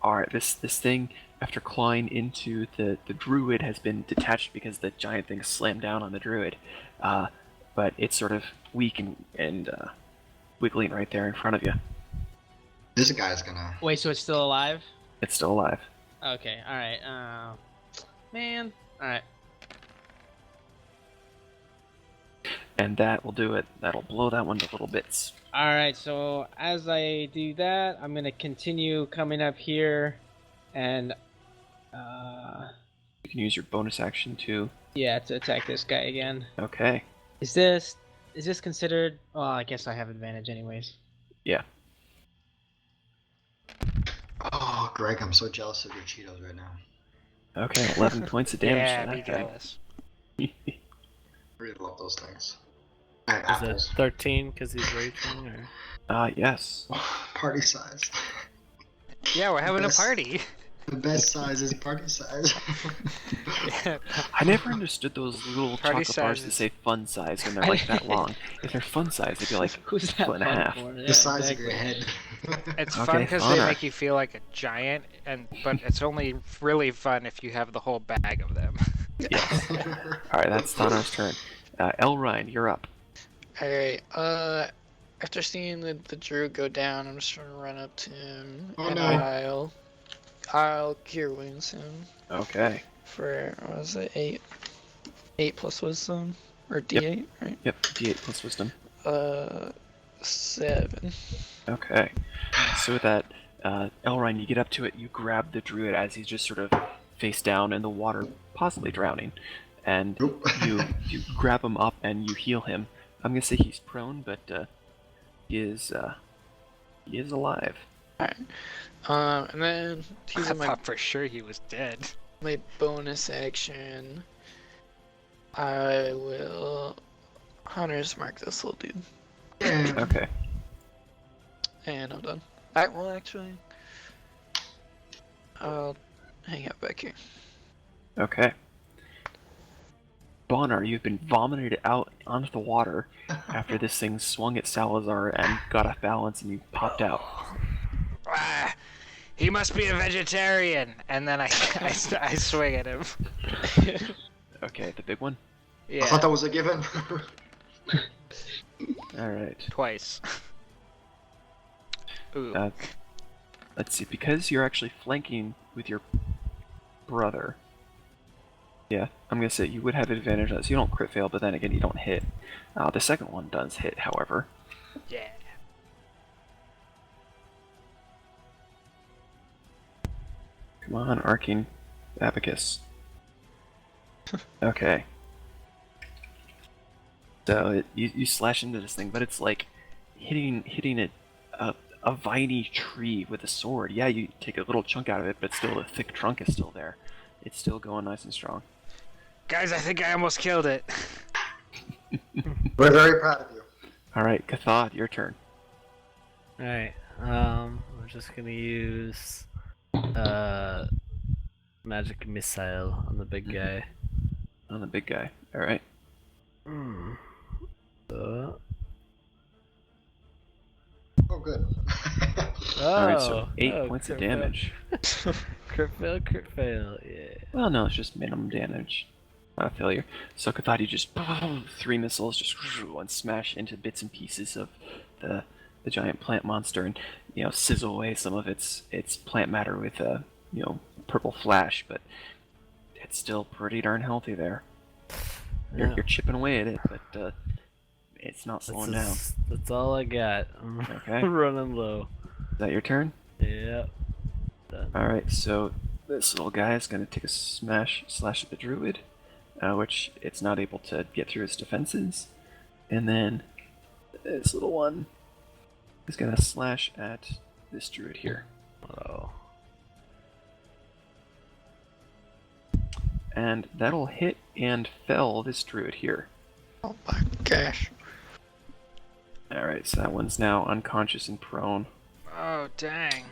[SPEAKER 2] All right. This thing after clawing into the druid has been detached because the giant thing slammed down on the druid, but it's sort of weak and wiggling right there in front of you.
[SPEAKER 4] This guy's gonna.
[SPEAKER 5] Wait, so it's still alive?
[SPEAKER 2] It's still alive.
[SPEAKER 5] Okay, alright. Man. Alright.
[SPEAKER 2] And that will do it. That'll blow that one to little bits.
[SPEAKER 5] Alright, so as I do that, I'm gonna continue coming up here and
[SPEAKER 2] You can use your bonus action to.
[SPEAKER 5] yeah, to attack this guy again.
[SPEAKER 2] Okay.
[SPEAKER 5] Is this considered? Well, I guess I have advantage anyways.
[SPEAKER 2] Yeah.
[SPEAKER 4] Oh, Greg, I'm so jealous of your Cheetos right now.
[SPEAKER 2] Okay. 11 points of damage
[SPEAKER 6] Yeah,
[SPEAKER 2] to
[SPEAKER 6] be
[SPEAKER 2] that guy.
[SPEAKER 6] jealous.
[SPEAKER 4] I really love those things. And
[SPEAKER 1] Is it
[SPEAKER 4] apples.
[SPEAKER 1] 13 because he's raging, or?
[SPEAKER 2] Yes.
[SPEAKER 4] Party size.
[SPEAKER 6] Yeah, we're having a
[SPEAKER 4] Best-
[SPEAKER 6] party.
[SPEAKER 4] The best size is party size.
[SPEAKER 6] Yeah.
[SPEAKER 2] I never understood those little
[SPEAKER 6] Party
[SPEAKER 2] chocolate bars that
[SPEAKER 6] sizes.
[SPEAKER 2] say fun size when they're like that long. If they're fun size, they'd be like
[SPEAKER 5] Who's that
[SPEAKER 2] foot and a
[SPEAKER 5] fun
[SPEAKER 2] half.
[SPEAKER 5] for? Yeah,
[SPEAKER 4] The size
[SPEAKER 5] exactly.
[SPEAKER 4] of your head.
[SPEAKER 6] It's
[SPEAKER 2] Okay,
[SPEAKER 6] fun because they
[SPEAKER 2] Honor.
[SPEAKER 6] make you feel like a giant, but it's only really fun if you have the whole bag of them.
[SPEAKER 2] Alright, that's Thana's turn. Elrine, you're up.
[SPEAKER 3] Alright, after seeing the druid go down, I'm just trying to run up to him,
[SPEAKER 4] Oh,
[SPEAKER 3] and
[SPEAKER 4] no.
[SPEAKER 3] I'll cure wounds him
[SPEAKER 2] Okay.
[SPEAKER 3] for, what was it, 8? 8 plus wisdom? Or D8, right?
[SPEAKER 2] Yep, D8 plus wisdom.
[SPEAKER 3] 7.
[SPEAKER 2] Okay. So with that, Elrine, you get up to it, you grab the druid as he's just sort of face down in the water, possibly drowning, and
[SPEAKER 4] Nope.
[SPEAKER 2] you grab him up and you heal him. I'm gonna say he's prone, but he is alive.
[SPEAKER 3] And then
[SPEAKER 6] I
[SPEAKER 3] using my
[SPEAKER 6] thought for sure he was dead.
[SPEAKER 3] my bonus action, I will Hunter's Mark this little dude.
[SPEAKER 4] Yeah.
[SPEAKER 2] Okay.
[SPEAKER 3] And I'm done. Alright, well actually, I'll hang out back here.
[SPEAKER 2] Okay. Bonner, you've been vomited out onto the water after this thing swung at Salazar and got off balance and you popped out.
[SPEAKER 6] Ah, he must be a vegetarian. And then I swing at him.
[SPEAKER 2] Okay, the big one?
[SPEAKER 4] I
[SPEAKER 6] Yeah,
[SPEAKER 4] thought that was a given.
[SPEAKER 2] Alright.
[SPEAKER 6] twice. Ooh.
[SPEAKER 2] Let's see, because you're actually flanking with your brother. Yeah, I'm gonna say you would have advantage on this. You don't crit fail, but then again, you don't hit. The second one does hit, however.
[SPEAKER 6] Yeah.
[SPEAKER 2] Come on, Arcane Abacus. Okay. So you slash into this thing, but it's like hitting a viney tree with a sword. Yeah, you take a little chunk out of it, but still the thick trunk is still there. It's still going nice and strong.
[SPEAKER 6] Guys, I think I almost killed it.
[SPEAKER 4] We're very proud of you.
[SPEAKER 2] Alright, Cathod, your turn.
[SPEAKER 1] Alright, we're just gonna use magic missile on the big guy.
[SPEAKER 2] On the big guy. Alright.
[SPEAKER 1] So,
[SPEAKER 4] Oh, good.
[SPEAKER 2] Alright, so
[SPEAKER 1] oh,
[SPEAKER 2] 8 points of
[SPEAKER 1] crit fail.
[SPEAKER 2] damage.
[SPEAKER 1] Crit fail, yeah.
[SPEAKER 2] Well, no, it's just minimum damage. Not a failure. So Cathod, you just 3 missiles just and smash into bits and pieces of the giant plant monster, and sizzle away some of its plant matter with a purple flash, but it's still pretty darn healthy there.
[SPEAKER 1] Yeah.
[SPEAKER 2] You're chipping away at it, but it's not slowing down.
[SPEAKER 1] That's all I got. I'm
[SPEAKER 2] Okay.
[SPEAKER 1] running low.
[SPEAKER 2] Is that your turn?
[SPEAKER 1] Yep. Done.
[SPEAKER 2] Alright, so this little guy is going to take a slash at the druid, which it's not able to get through its defenses. And then this little one is going to slash at this druid here.
[SPEAKER 1] Oh.
[SPEAKER 2] And that'll hit and fell this druid here.
[SPEAKER 3] Oh my gosh.
[SPEAKER 2] Alright, so that one's now unconscious and prone.
[SPEAKER 6] Oh, dang.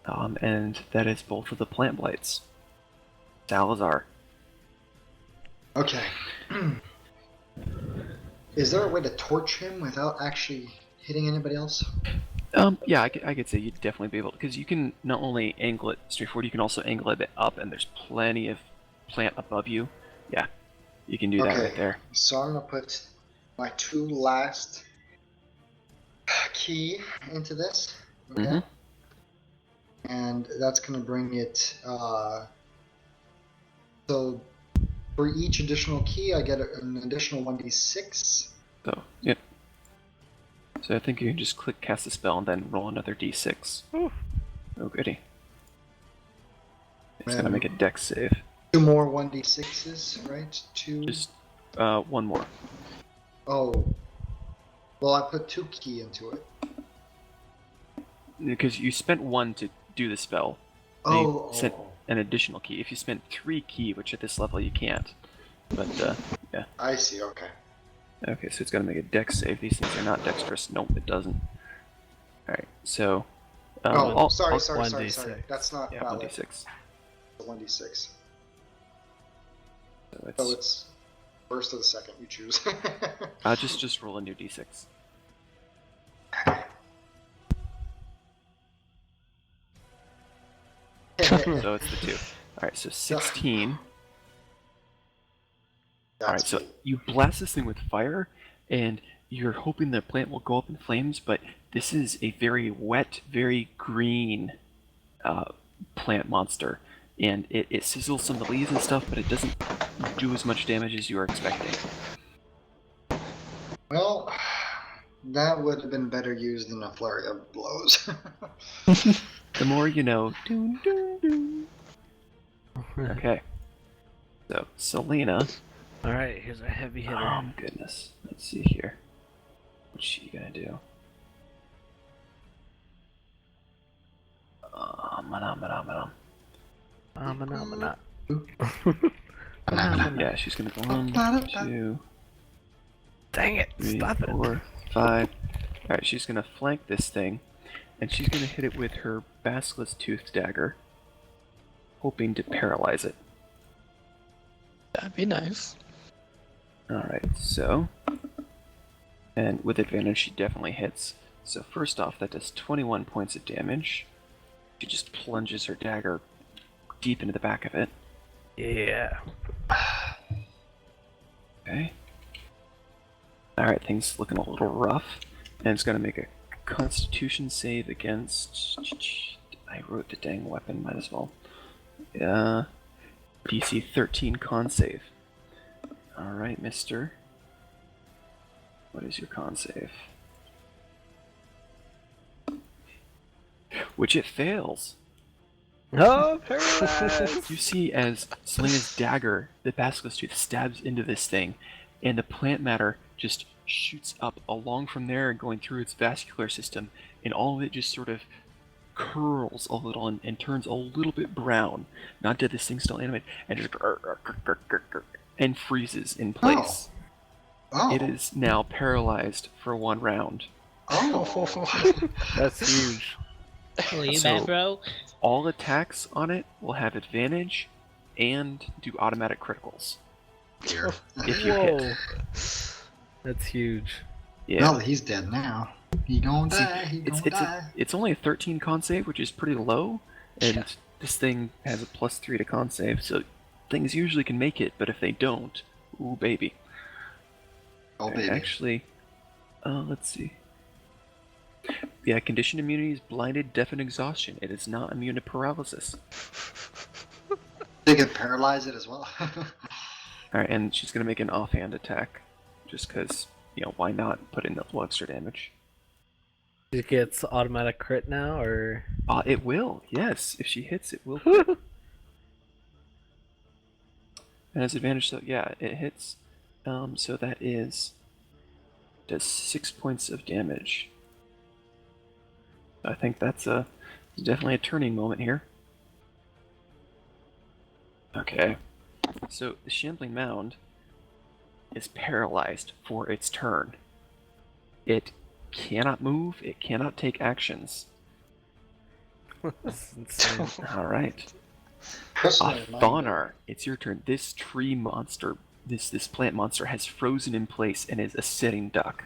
[SPEAKER 2] And that is both of the plant blights. Salazar.
[SPEAKER 4] Okay. Is there a way to torch him without actually hitting anybody else?
[SPEAKER 2] Yeah, I could say you'd definitely be able to, because you can not only angle it straight forward, you can also angle it a bit up, and there's plenty of plant above you. Yeah, you can do that right there.
[SPEAKER 4] So I'm gonna put my 2 last key into this. Okay.
[SPEAKER 2] Mhm.
[SPEAKER 4] And that's gonna bring it. So for each additional key, I get an additional 1d6.
[SPEAKER 2] So, yep. So I think you can just click cast a spell and then roll another d6.
[SPEAKER 1] Ooh.
[SPEAKER 2] Oh goody. It's
[SPEAKER 4] Man.
[SPEAKER 2] gonna make a dex save.
[SPEAKER 4] 2 more 1d6s, right? 2.
[SPEAKER 2] Just one more.
[SPEAKER 4] Oh. Well, I put 2 key into it.
[SPEAKER 2] Because you spent 1 to do the spell. and you
[SPEAKER 4] Oh.
[SPEAKER 2] sent an additional key. If you spent 3 key, which at this level you can't. But yeah.
[SPEAKER 4] I see. Okay.
[SPEAKER 2] Okay, so it's got to make a dex save. These things are not dexterous. Nope, it doesn't. Alright, so...
[SPEAKER 4] Oh, sorry.
[SPEAKER 1] 1d6.
[SPEAKER 4] That's not
[SPEAKER 2] Yeah,
[SPEAKER 4] valid.
[SPEAKER 2] 1d6.
[SPEAKER 4] 1d6.
[SPEAKER 2] So
[SPEAKER 4] So it's first or the second, you choose.
[SPEAKER 2] just roll a new d6. So it's the 2. Alright, so 16. Alright, so you blast this thing with fire, and you're hoping the plant will go up in flames, but this is a very wet, very green plant monster. And it sizzles some of the leaves and stuff, but it doesn't do as much damage as you were expecting.
[SPEAKER 4] Well, that would have been better used than a flurry of blows.
[SPEAKER 2] The more you know. Doon, doon, doon. Okay. So, Selena.
[SPEAKER 1] Alright, here's a heavy hitter.
[SPEAKER 2] Oh, goodness. Let's see here. What's she gonna do? Yeah, she's gonna go 1, 2,
[SPEAKER 1] Dang it,
[SPEAKER 2] 3,
[SPEAKER 1] stop it.
[SPEAKER 2] 4, 5. Alright, she's gonna flank this thing, and she's gonna hit it with her Basilisk Tooth Dagger, hoping to paralyze it.
[SPEAKER 3] That'd be nice.
[SPEAKER 2] Alright, so... And with advantage, she definitely hits. So first off, that does 21 points of damage. She just plunges her dagger deep into the back of it.
[SPEAKER 1] Yeah.
[SPEAKER 2] Okay. Alright, things looking a little rough. And it's gonna make a Constitution save against... I wrote the dang weapon, might as well. DC 13 con save. Alright, mister. What is your con save? Which it fails.
[SPEAKER 1] Oh, paralyzed!
[SPEAKER 2] You see as Selena's dagger, the Basilisk Tooth, stabs into this thing, and the plant matter just shoots up along from there, going through its vascular system, and all of it just sort of curls a little and turns a little bit brown. Not dead, this thing's still animated, and just and freezes in place.
[SPEAKER 4] Oh.
[SPEAKER 2] It is now paralyzed for 1 round.
[SPEAKER 4] Oh.
[SPEAKER 1] That's huge.
[SPEAKER 5] Well, you
[SPEAKER 2] So-
[SPEAKER 5] bad, bro.
[SPEAKER 2] All attacks on it will have advantage and do automatic criticals
[SPEAKER 4] Dear.
[SPEAKER 2] if you hit.
[SPEAKER 1] Whoa. That's huge.
[SPEAKER 2] Yeah.
[SPEAKER 4] Now that he's dead now. He gonna die. He gonna die.
[SPEAKER 2] It's only a 13 con save, which is pretty low, and this thing has a +3 to con save, so things usually can make it, but if they don't, ooh baby.
[SPEAKER 4] Oh,
[SPEAKER 2] Alright,
[SPEAKER 4] baby.
[SPEAKER 2] actually, let's see. Yeah, condition immunity is blinded, deaf, and exhaustion. It is not immune to paralysis.
[SPEAKER 4] They could paralyze it as well.
[SPEAKER 2] Alright, and she's gonna make an offhand attack, just because, why not put in a little extra damage?
[SPEAKER 1] It gets automatic crit now, or?
[SPEAKER 2] It will, yes. If she hits, it will crit. And has advantage, so yeah, it hits. So that does 6 points of damage. I think that's definitely a turning moment here. Okay. So the Shambling Mound is paralyzed for its turn. It cannot move, it cannot take actions.
[SPEAKER 1] That's insane.
[SPEAKER 2] Alright.
[SPEAKER 4] Personally, my-
[SPEAKER 2] Thonar, it's your turn. This tree monster, this plant monster has frozen in place and is a sitting duck.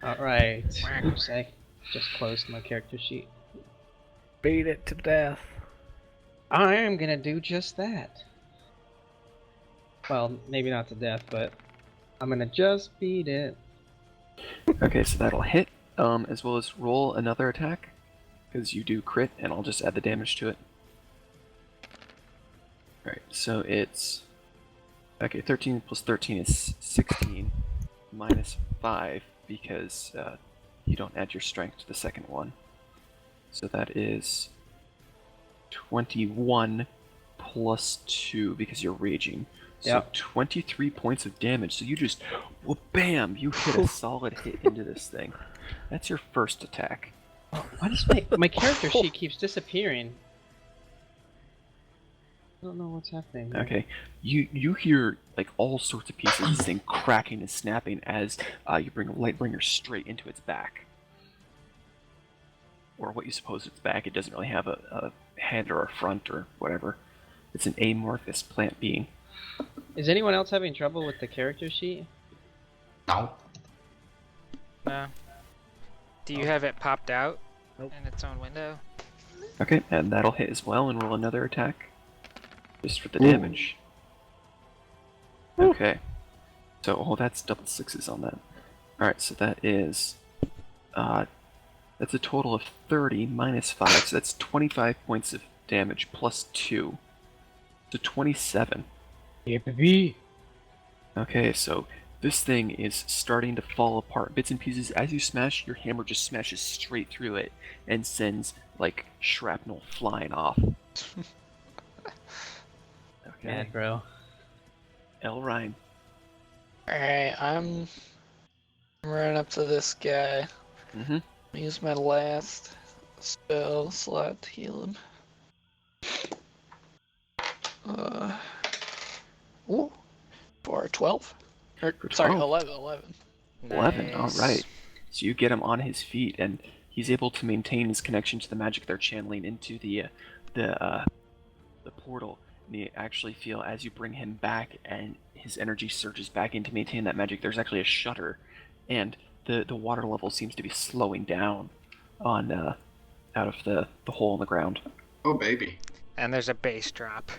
[SPEAKER 5] Alright. Oops, I just closed my character sheet.
[SPEAKER 1] Beat it to death.
[SPEAKER 5] I am gonna do just that. Well, maybe not to death, but I'm gonna just beat it.
[SPEAKER 2] Okay, so that'll hit, as well as roll another attack, because you do crit, and I'll just add the damage to it. Alright, so it's... Okay, 13 plus 13 is 16, minus 5, because you don't add your strength to the second one. So that is 21 plus 2, because you're raging. So
[SPEAKER 5] Yep.
[SPEAKER 2] 23 points of damage. So you just, well, bam, you hit a solid hit into this thing. That's your first attack.
[SPEAKER 5] Why does my character sheet keeps disappearing? I don't know what's happening. here.
[SPEAKER 2] Okay, you hear like all sorts of pieces of this thing cracking and snapping as you bring a Lightbringer straight into its back. Or what you suppose its back. It doesn't really have a head or a front or whatever. It's an amorphous plant being.
[SPEAKER 5] Is anyone else having trouble with the character sheet?
[SPEAKER 4] No.
[SPEAKER 6] No. Do you have it popped out
[SPEAKER 1] Nope.
[SPEAKER 6] in its own window?
[SPEAKER 2] Okay, and that'll hit as well, and roll another attack. Just for the damage. Okay. So, oh, that's double sixes on that. Alright, so that is... that's a total of 30 minus 5, so that's 25 points of damage plus 2. So 27.
[SPEAKER 5] Yeah, baby.
[SPEAKER 2] Okay, so this thing is starting to fall apart bits and pieces. As you smash, your hammer just smashes straight through it and sends, like, shrapnel flying off. Okay.
[SPEAKER 5] Mad, bro.
[SPEAKER 2] L. Ryan.
[SPEAKER 3] Alright, I'm running up to this guy.
[SPEAKER 2] Mm-hmm.
[SPEAKER 3] Use my last spell slot to heal him. Ooh, for 12? Or,
[SPEAKER 2] For
[SPEAKER 3] sorry,
[SPEAKER 2] 12?
[SPEAKER 3] 11.
[SPEAKER 2] 11,
[SPEAKER 6] Nice.
[SPEAKER 2] alright. So you get him on his feet, and he's able to maintain his connection to the magic they're channeling into the portal. And you actually feel, as you bring him back and his energy surges back in to maintain that magic, there's actually a shudder, and the water level seems to be slowing down on out of the hole in the ground.
[SPEAKER 4] Oh, baby.
[SPEAKER 6] And there's a bass drop.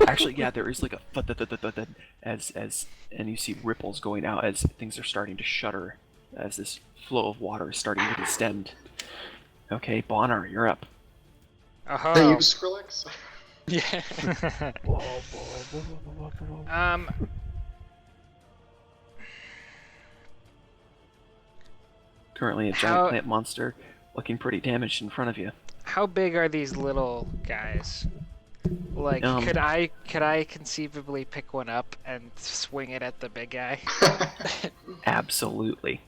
[SPEAKER 2] Actually, yeah, there is like a thud as and you see ripples going out as things are starting to shudder as this flow of water is starting to descend. Okay, Bonner, you're up.
[SPEAKER 6] Oh.
[SPEAKER 4] Hey, you Skrillex?
[SPEAKER 6] Yeah.
[SPEAKER 2] Currently a giant
[SPEAKER 6] How-
[SPEAKER 2] plant monster looking pretty damaged in front of you.
[SPEAKER 6] How big are these little guys? Like,
[SPEAKER 2] Um,
[SPEAKER 6] could I conceivably pick one up and swing it at the big guy?
[SPEAKER 2] Absolutely.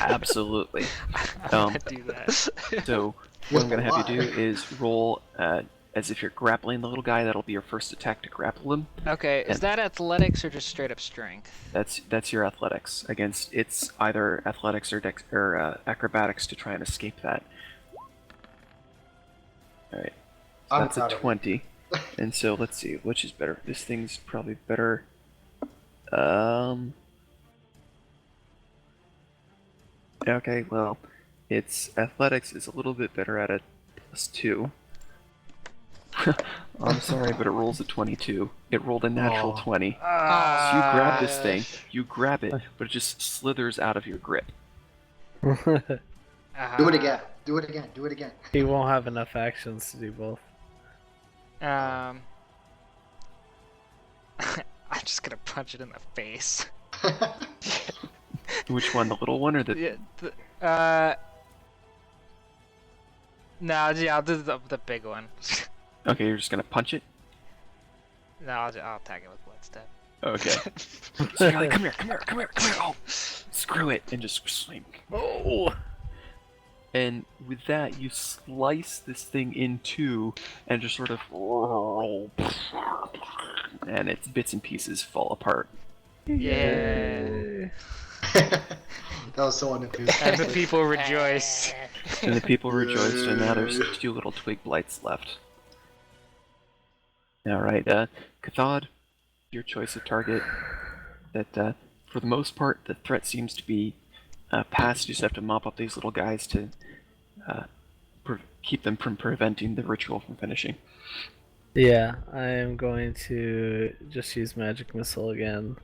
[SPEAKER 2] Absolutely.
[SPEAKER 6] I'm gonna do that.
[SPEAKER 2] So what I'm going to have you do is roll as if you're grappling the little guy. That'll be your first attack to grapple him.
[SPEAKER 6] Okay, is that athletics or just straight up strength?
[SPEAKER 2] That's your athletics against its either athletics or acrobatics to try and escape that. All right. So
[SPEAKER 4] I'm
[SPEAKER 2] that's a
[SPEAKER 4] proud of you.
[SPEAKER 2] 20. And so let's see, which is better? This thing's probably better. Okay, well, its athletics is a little bit better at a +2. I'm sorry, but it rolls a 22. It rolled a natural
[SPEAKER 1] Aw.
[SPEAKER 2] 20. So you
[SPEAKER 6] Ah,
[SPEAKER 2] grab this thing, you grab it, but it just slithers out of your grip.
[SPEAKER 4] Do it again. Do it again. Do it again.
[SPEAKER 1] He won't have enough actions to do both.
[SPEAKER 6] I'm just gonna punch it in the face.
[SPEAKER 2] Which one, the little one or the...
[SPEAKER 6] Yeah. No, yeah, I'll do the big one.
[SPEAKER 2] Okay, you're just gonna punch it?
[SPEAKER 6] No, I'll tag it with Bloodstep.
[SPEAKER 2] Okay. So you're like, come here. Oh, screw it, and just swing.
[SPEAKER 1] Oh!
[SPEAKER 2] And with that, you slice this thing in two, and just sort of roll, and its bits and pieces fall apart.
[SPEAKER 6] Yeah.
[SPEAKER 4] That was so
[SPEAKER 6] And the
[SPEAKER 4] unenthusiastic.
[SPEAKER 6] people rejoice.
[SPEAKER 2] And the people rejoiced, and now there's 2 little twig blights left. Alright, Cathod, your choice of target that for the most part, the threat seems to be past. You just have to mop up these little guys to keep them from preventing the ritual from finishing.
[SPEAKER 1] Yeah, I am going to just use magic missile again.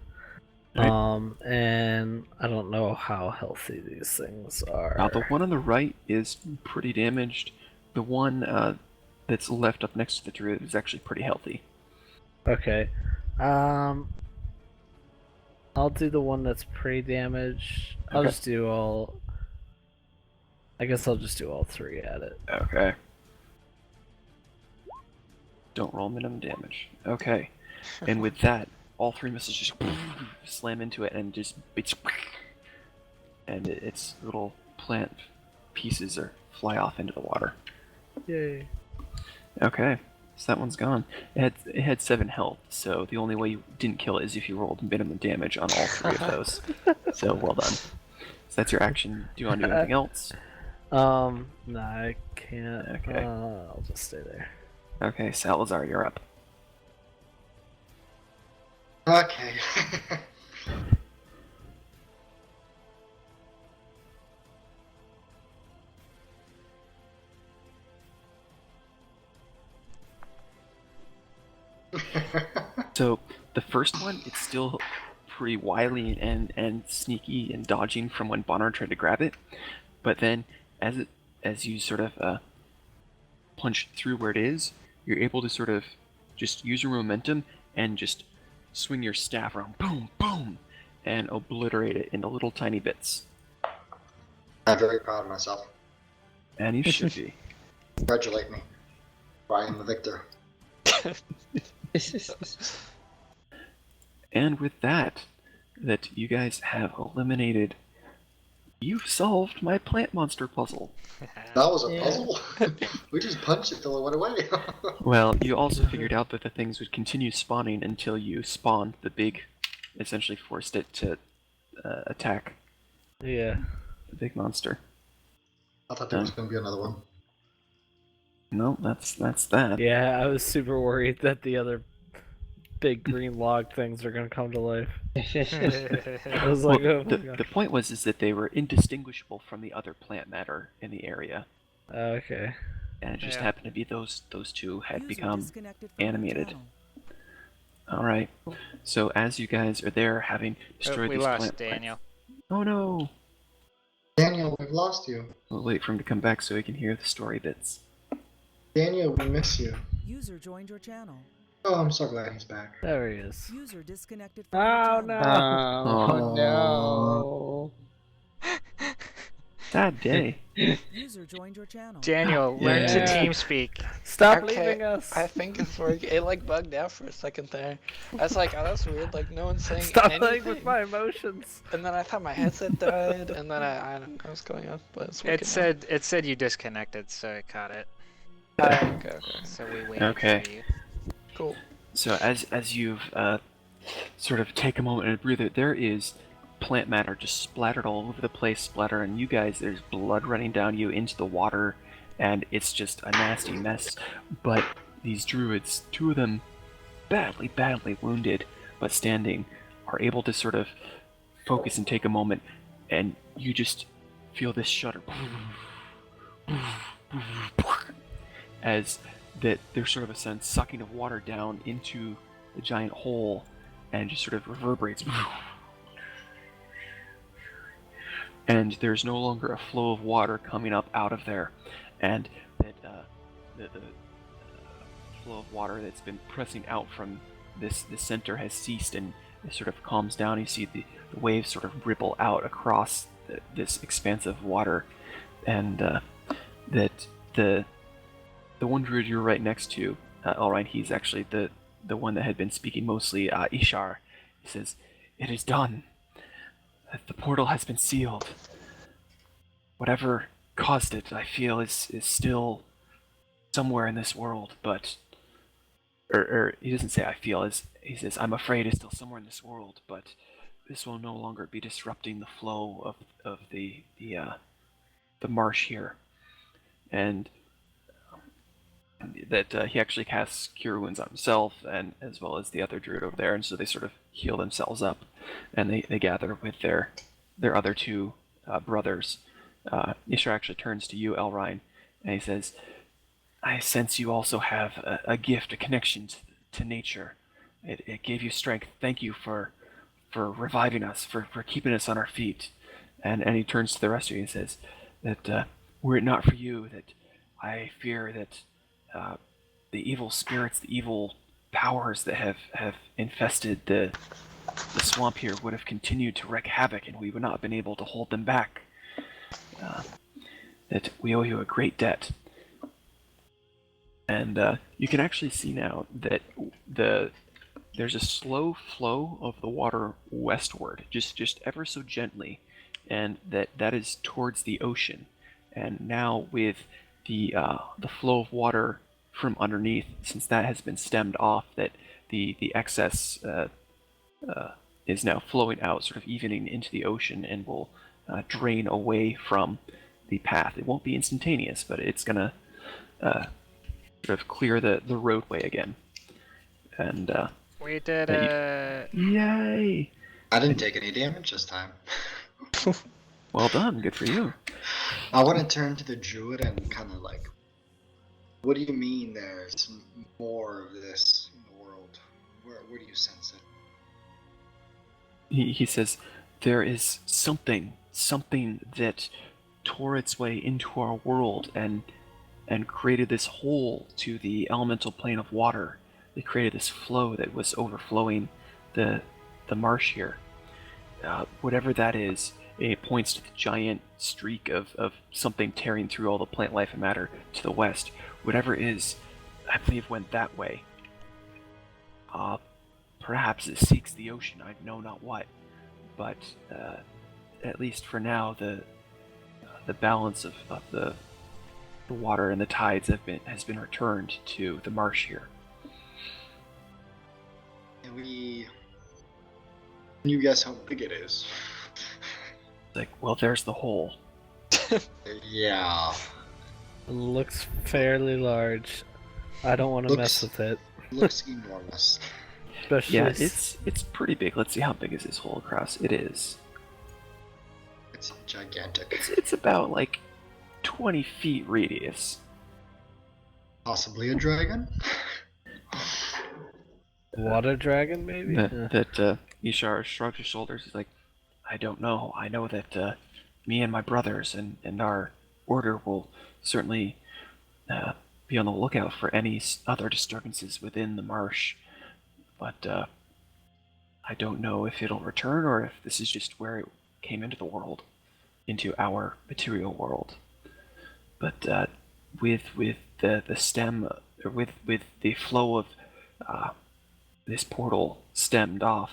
[SPEAKER 2] Right.
[SPEAKER 1] And I don't know how healthy these things are.
[SPEAKER 2] Now, the one on the right is pretty damaged. The one that's left up next to the druid is actually pretty healthy.
[SPEAKER 1] Okay. I'll do the one that's pretty damaged. I'll
[SPEAKER 2] Okay.
[SPEAKER 1] just do all. I guess I'll just do all 3 at it.
[SPEAKER 2] Okay. Don't roll minimum damage. Okay. And with that, all 3 missiles just slam into it and just and its little plant pieces fly off into the water.
[SPEAKER 1] Yay.
[SPEAKER 2] Okay. So that one's gone. It had 7 health, so the only way you didn't kill it is if you rolled minimum damage on all 3 of those. So well done. So that's your action. Do you want to do anything else?
[SPEAKER 1] No, I can't.
[SPEAKER 2] Okay.
[SPEAKER 1] I'll just stay there.
[SPEAKER 2] Okay, Salazar, you're up.
[SPEAKER 4] Okay.
[SPEAKER 2] So the first one, it's still pretty wily and sneaky and dodging from when Bonner tried to grab it, but then as you sort of punch through where it is, you're able to sort of just use your momentum and just swing your staff around, boom, boom, and obliterate it into little tiny bits.
[SPEAKER 4] I'm very proud of myself.
[SPEAKER 2] And you should be.
[SPEAKER 4] Congratulate me. I am the victor.
[SPEAKER 2] And with that you guys have eliminated. You've solved my plant monster puzzle.
[SPEAKER 4] That was a puzzle? We just punched it till it went away.
[SPEAKER 2] Well, you also figured out that the things would continue spawning until you spawned the big, essentially forced it to attack
[SPEAKER 1] Yeah.
[SPEAKER 2] the big monster.
[SPEAKER 4] I thought there was going to be another one.
[SPEAKER 2] No, that's that.
[SPEAKER 1] Yeah, I was super worried that the other big green log things are gonna come to life. I was like,
[SPEAKER 2] Well,
[SPEAKER 1] oh my
[SPEAKER 2] the
[SPEAKER 1] god.
[SPEAKER 2] point was that they were indistinguishable from the other plant matter in the area,
[SPEAKER 1] Okay.
[SPEAKER 2] and it just
[SPEAKER 6] Yeah.
[SPEAKER 2] happened to be those 2 had
[SPEAKER 7] User
[SPEAKER 2] become
[SPEAKER 7] disconnected from your
[SPEAKER 2] animated.
[SPEAKER 7] channel.
[SPEAKER 2] All right. So as you guys are there having destroyed
[SPEAKER 6] we
[SPEAKER 2] these
[SPEAKER 6] lost
[SPEAKER 2] plant
[SPEAKER 6] Daniel.
[SPEAKER 2] plants- Oh no!
[SPEAKER 4] Daniel, we've lost you.
[SPEAKER 2] We'll wait for him to come back so he can hear the story bits.
[SPEAKER 4] Daniel, we miss you.
[SPEAKER 7] User joined your channel.
[SPEAKER 4] Oh, I'm so glad he's back.
[SPEAKER 1] There he is.
[SPEAKER 7] User disconnected from
[SPEAKER 1] Oh
[SPEAKER 7] your channel.
[SPEAKER 1] no.
[SPEAKER 6] no.
[SPEAKER 2] Sad day.
[SPEAKER 7] User joined your channel.
[SPEAKER 6] Daniel, learn to
[SPEAKER 1] Yeah.
[SPEAKER 6] TeamSpeak.
[SPEAKER 1] Stop
[SPEAKER 3] Okay,
[SPEAKER 1] leaving us.
[SPEAKER 3] I think it's working. It like bugged out for a second there. I was like, oh, that's weird. Like no one's saying
[SPEAKER 1] Stop
[SPEAKER 3] anything.
[SPEAKER 1] playing with my emotions.
[SPEAKER 3] And then I thought my headset died, and then I don't know what was going on, but it's working.
[SPEAKER 6] It said you disconnected, so it caught it.
[SPEAKER 3] now. Okay.
[SPEAKER 6] So we waited
[SPEAKER 2] Okay.
[SPEAKER 6] for you.
[SPEAKER 3] Cool.
[SPEAKER 2] So as you've sort of take a moment and breathe it, there is plant matter just splattered all over the place, splatter, and you guys, there's blood running down you into the water, and it's just a nasty mess. But these druids, 2 of them badly wounded, but standing, are able to sort of focus and take a moment, and you just feel this shudder as that there's sort of a sense sucking of water down into the giant hole and just sort of reverberates. And there's no longer a flow of water coming up out of there, and that the flow of water that's been pressing out from this center has ceased, and it sort of calms down. You see the waves sort of ripple out across this expanse of water, and that the one druid you're right next to, Alright, he's actually the one that had been speaking mostly, Ishar. He says, "It is done. The portal has been sealed. Whatever caused it, I feel, is still somewhere in this world, but..." Or he doesn't say I feel, he says, "I'm afraid it's still somewhere in this world, but this will no longer be disrupting the flow of the marsh here." And that he actually casts Cure Wounds on himself, and as well as the other druid over there, and so they sort of heal themselves up. and they gather with their other two brothers. Ishar actually turns to you, Elrine, and he says, "I sense you also have a gift, a connection to nature. It gave you strength. Thank you for reviving us, for keeping us on our feet." And he turns to the rest of you and says that were it not for you, that I fear that the evil spirits, the evil powers that have infested the swamp here would have continued to wreak havoc, and we would not have been able to hold them back. That we owe you a great debt. And you can actually see now that there's a slow flow of the water westward, just ever so gently, and that is towards the ocean. And now with the flow of water from underneath, since that has been stemmed off, that the excess is now flowing out, sort of evening into the ocean, and will drain away from the path. It won't be instantaneous, but it's gonna sort of clear the roadway again. And
[SPEAKER 6] We did it.
[SPEAKER 2] yay!
[SPEAKER 4] I didn't take any damage this time.
[SPEAKER 2] Well done, good for you.
[SPEAKER 4] I want to turn to the druid and kind of like, what do you mean there's more of this in the world? Where do you sense it?
[SPEAKER 2] He says, there is something that tore its way into our world and created this hole to the elemental plane of water. It created this flow that was overflowing the marsh here. Whatever that is, it points to the giant streak of something tearing through all the plant life and matter to the west. Whatever it is, I believe went that way. Perhaps it seeks the ocean, I know not what. But at least for now, the balance of the water and the tides has been returned to the marsh here.
[SPEAKER 4] And can you guess how big it is?
[SPEAKER 2] Like, well, there's the hole.
[SPEAKER 4] Yeah.
[SPEAKER 1] Looks fairly large. I don't want to mess with it.
[SPEAKER 4] Looks enormous.
[SPEAKER 1] Especially
[SPEAKER 2] Yeah, it's pretty big. Let's see, how big is this hole across? It is.
[SPEAKER 4] It's gigantic.
[SPEAKER 2] It's about like 20 feet radius.
[SPEAKER 4] Possibly a dragon?
[SPEAKER 1] water dragon, maybe.
[SPEAKER 2] That Ishar shrugs his shoulders. He's like, I don't know. I know that me and my brothers and our order will certainly be on the lookout for any other disturbances within the marsh. But I don't know if it'll return or if this is just where it came into the world, into our material world. But with the stem, or with the flow of this portal stemmed off,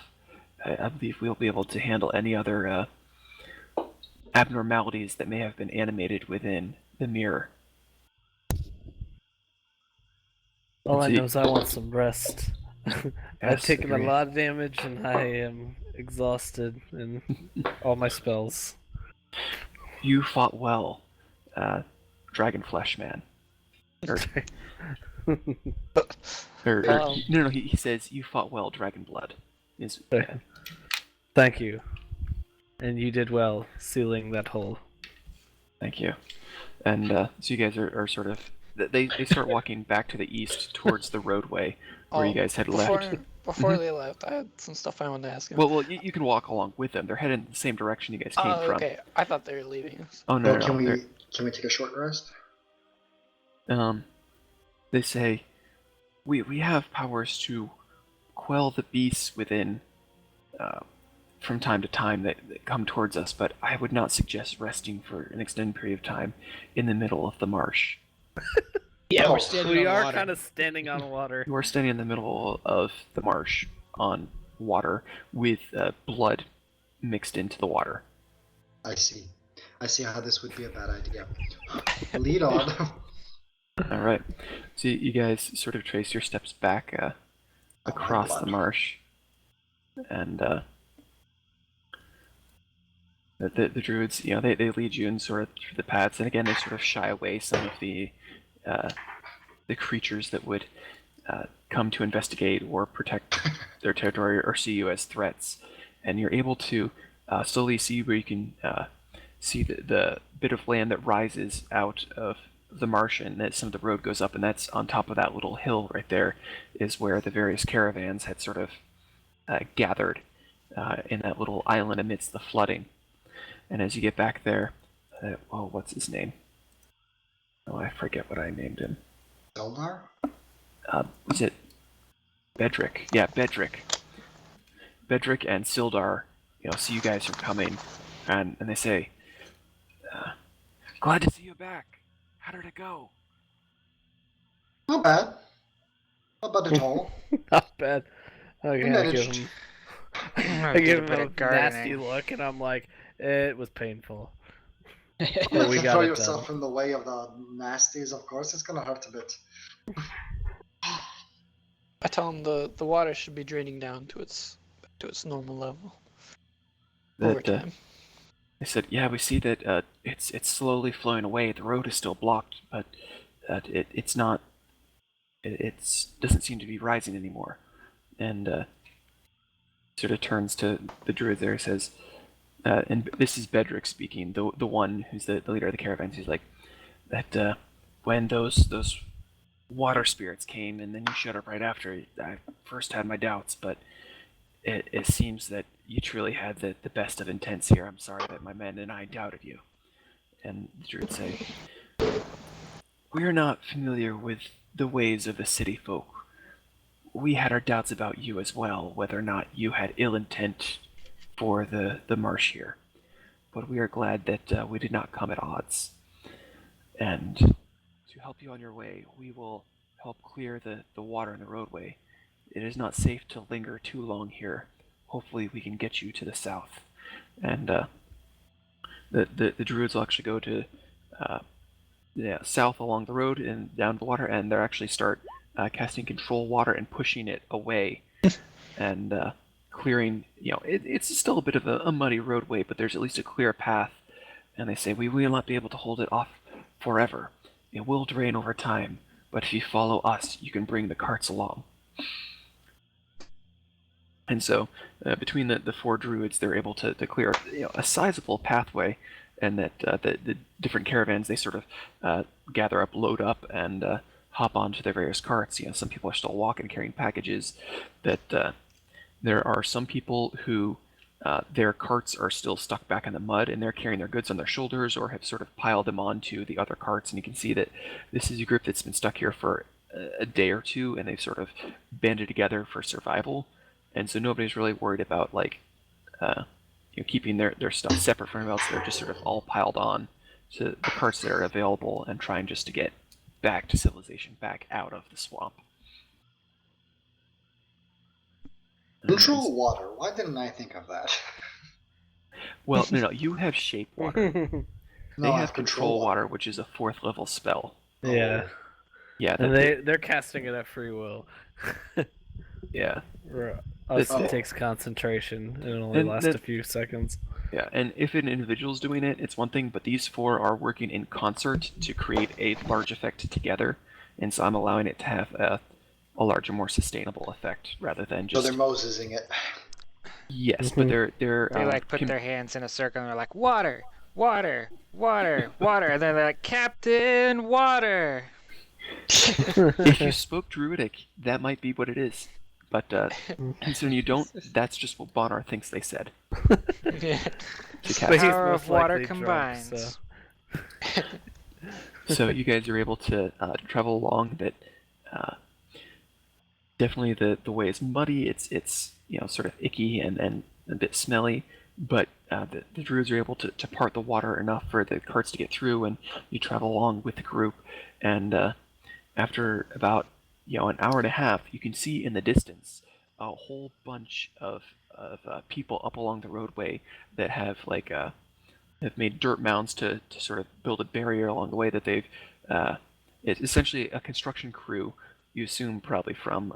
[SPEAKER 2] I believe we'll be able to handle any other abnormalities that may have been animated within the mirror.
[SPEAKER 1] All I
[SPEAKER 2] See-
[SPEAKER 1] know is I want some rest. I've
[SPEAKER 2] Yes,
[SPEAKER 1] taken
[SPEAKER 2] agree.
[SPEAKER 1] a lot of damage and I am exhausted in all my spells.
[SPEAKER 2] You fought well, Dragon Flesh Man. No, he says you fought well, Dragon Blood.
[SPEAKER 1] Thank you. And you did well sealing that hole.
[SPEAKER 2] Thank you. And so you guys are sort of... They start walking back to the east towards the roadway where you guys had left.
[SPEAKER 3] Before they left, I had some stuff I wanted to ask him.
[SPEAKER 2] Well, you can walk along with them. They're heading in the same direction you guys came
[SPEAKER 3] Oh,
[SPEAKER 2] from.
[SPEAKER 3] okay. I thought they were leaving us.
[SPEAKER 2] Oh, no,
[SPEAKER 4] Well,
[SPEAKER 2] no, no.
[SPEAKER 4] can we take a short rest?
[SPEAKER 2] They say, we have powers to quell the beasts within from time to time that come towards us, but I would not suggest resting for an extended period of time in the middle of the marsh.
[SPEAKER 5] Yeah,
[SPEAKER 4] Oh,
[SPEAKER 5] we're standing
[SPEAKER 1] We
[SPEAKER 5] on
[SPEAKER 1] are
[SPEAKER 5] water.
[SPEAKER 1] kind of standing on water.
[SPEAKER 2] You are standing in the middle of the marsh on water with blood mixed into the water.
[SPEAKER 4] I see. I see how this would be a bad idea. Lead on.
[SPEAKER 2] All right. So you guys sort of trace your steps back across the marsh, and the druids, they lead you in sort of through the paths, and again they sort of shy away some of the creatures that would come to investigate or protect their territory or see you as threats. and you're able to slowly see where you can see the bit of land that rises out of the marsh, and that some of the road goes up, and that's on top of that little hill right there is where the various caravans had sort of gathered in that little island amidst the flooding. And as you get back there, what's his name? Oh, I forget what I named him.
[SPEAKER 4] Sildar?
[SPEAKER 2] Was it Bedrick? Yeah, Bedrick. Bedrick and Sildar, see you guys are coming, and they say, "Glad to see you back. How did it go?"
[SPEAKER 4] Not bad. Not bad at all.
[SPEAKER 1] Not bad. Okay, I give
[SPEAKER 4] managed.
[SPEAKER 1] him,
[SPEAKER 6] I
[SPEAKER 1] I give
[SPEAKER 6] did a
[SPEAKER 1] him
[SPEAKER 6] bit
[SPEAKER 1] a
[SPEAKER 6] of
[SPEAKER 1] nasty
[SPEAKER 6] gardening.
[SPEAKER 1] look, and I'm like, it was painful.
[SPEAKER 4] If
[SPEAKER 1] we
[SPEAKER 4] you
[SPEAKER 1] got
[SPEAKER 4] throw
[SPEAKER 1] it
[SPEAKER 4] yourself
[SPEAKER 1] done.
[SPEAKER 4] in the way of the nasties, of course, it's gonna hurt a bit.
[SPEAKER 3] I tell him the water should be draining down to its normal level over
[SPEAKER 2] That
[SPEAKER 3] time.
[SPEAKER 2] they said, "Yeah, we see that it's slowly flowing away. The road is still blocked, but it's not. It doesn't seem to be rising anymore." And sort of turns to the druid there, says, and this is Bedrick speaking, the one who's the leader of the caravans. He's like, that when those water spirits came, and then you showed up right after, I first had my doubts, but it seems that you truly had the best of intents here. I'm sorry that my men and I doubted you. And the druid say, "We're not familiar with the ways of the city folk. We had our doubts about you as well, whether or not you had ill intent for the marsh here. But we are glad that we did not come at odds. And to help you on your way, we will help clear the water in the roadway. It is not safe to linger too long here. Hopefully we can get you to the south." And the druids will actually go to south along the road and down the water, and they'll actually start casting control water and pushing it away and clearing. It's still a bit of a muddy roadway, but there's at least a clear path. And they say, "We will not be able to hold it off forever. It will drain over time, but if you follow us, you can bring the carts along." And so, between the four druids, they're able to clear a sizable pathway, and that the different caravans, they sort of gather up, load up, and hop onto their various carts. Some people are still walking, carrying packages. That there are some people who their carts are still stuck back in the mud, and they're carrying their goods on their shoulders, or have sort of piled them onto the other carts. And you can see that this is a group that's been stuck here for a day or two, and they've sort of banded together for survival. And so nobody's really worried about keeping their stuff separate from everyone else. They're just sort of all piled on to the carts that are available and trying just to get back to civilization, back out of the swamp.
[SPEAKER 4] Control water. Why didn't I think of that?
[SPEAKER 2] Well, no, you have shape water. They
[SPEAKER 4] No, I
[SPEAKER 2] have control water, which is a 4th level spell.
[SPEAKER 1] Yeah.
[SPEAKER 2] Yeah,
[SPEAKER 1] And they're casting it at free will.
[SPEAKER 2] yeah.
[SPEAKER 1] For us,
[SPEAKER 2] That's-
[SPEAKER 1] it takes concentration, and it only
[SPEAKER 2] And
[SPEAKER 1] lasts
[SPEAKER 2] that-
[SPEAKER 1] a few seconds.
[SPEAKER 2] Yeah, and if an individual's doing it, it's one thing, but these four are working in concert to create a large effect together, and so I'm allowing it to have a larger, more sustainable effect rather than
[SPEAKER 4] So
[SPEAKER 2] just.
[SPEAKER 4] they're Mosesing it.
[SPEAKER 2] Yes, but they're
[SPEAKER 6] They like put their hands in a circle and they're like, water, water, water, water, and then they're like, Captain Water.
[SPEAKER 2] If you spoke Druidic, that might be what it is. But considering you don't, that's just what Bonar thinks they said.
[SPEAKER 3] Yeah.
[SPEAKER 2] To
[SPEAKER 1] But
[SPEAKER 2] cast.
[SPEAKER 1] he's
[SPEAKER 6] Power
[SPEAKER 1] most
[SPEAKER 6] of water
[SPEAKER 1] likely drunk,
[SPEAKER 6] combines.
[SPEAKER 1] so-
[SPEAKER 2] So you guys are able to travel along. That definitely the way is muddy. It's sort of icky and a bit smelly. But the druids are able to part the water enough for the carts to get through, and you travel along with the group. And after about an hour and a half, you can see in the distance a whole bunch of people up along the roadway that have have made dirt mounds to sort of build a barrier along the way. That they've it's essentially a construction crew, you assume probably from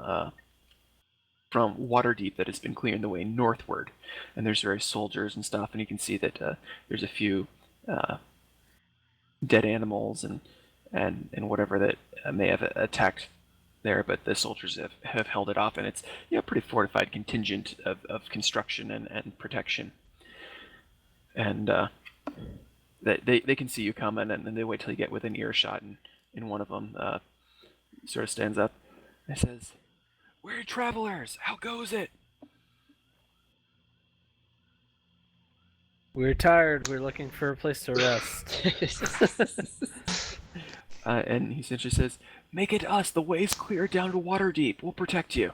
[SPEAKER 2] Waterdeep, that has been clearing the way northward. And there's various soldiers and stuff, and you can see that there's a few dead animals and whatever that may have attacked there, but the soldiers have held it off, and it's a pretty fortified contingent of construction and protection. And they can see you coming, and then they wait till you get within earshot, and one of them sort of stands up and says, "We're travelers. How goes it?"
[SPEAKER 1] We're tired. We're looking for a place to rest.
[SPEAKER 2] And he essentially says, "Make it us. The way's clear down to Waterdeep. We'll protect you."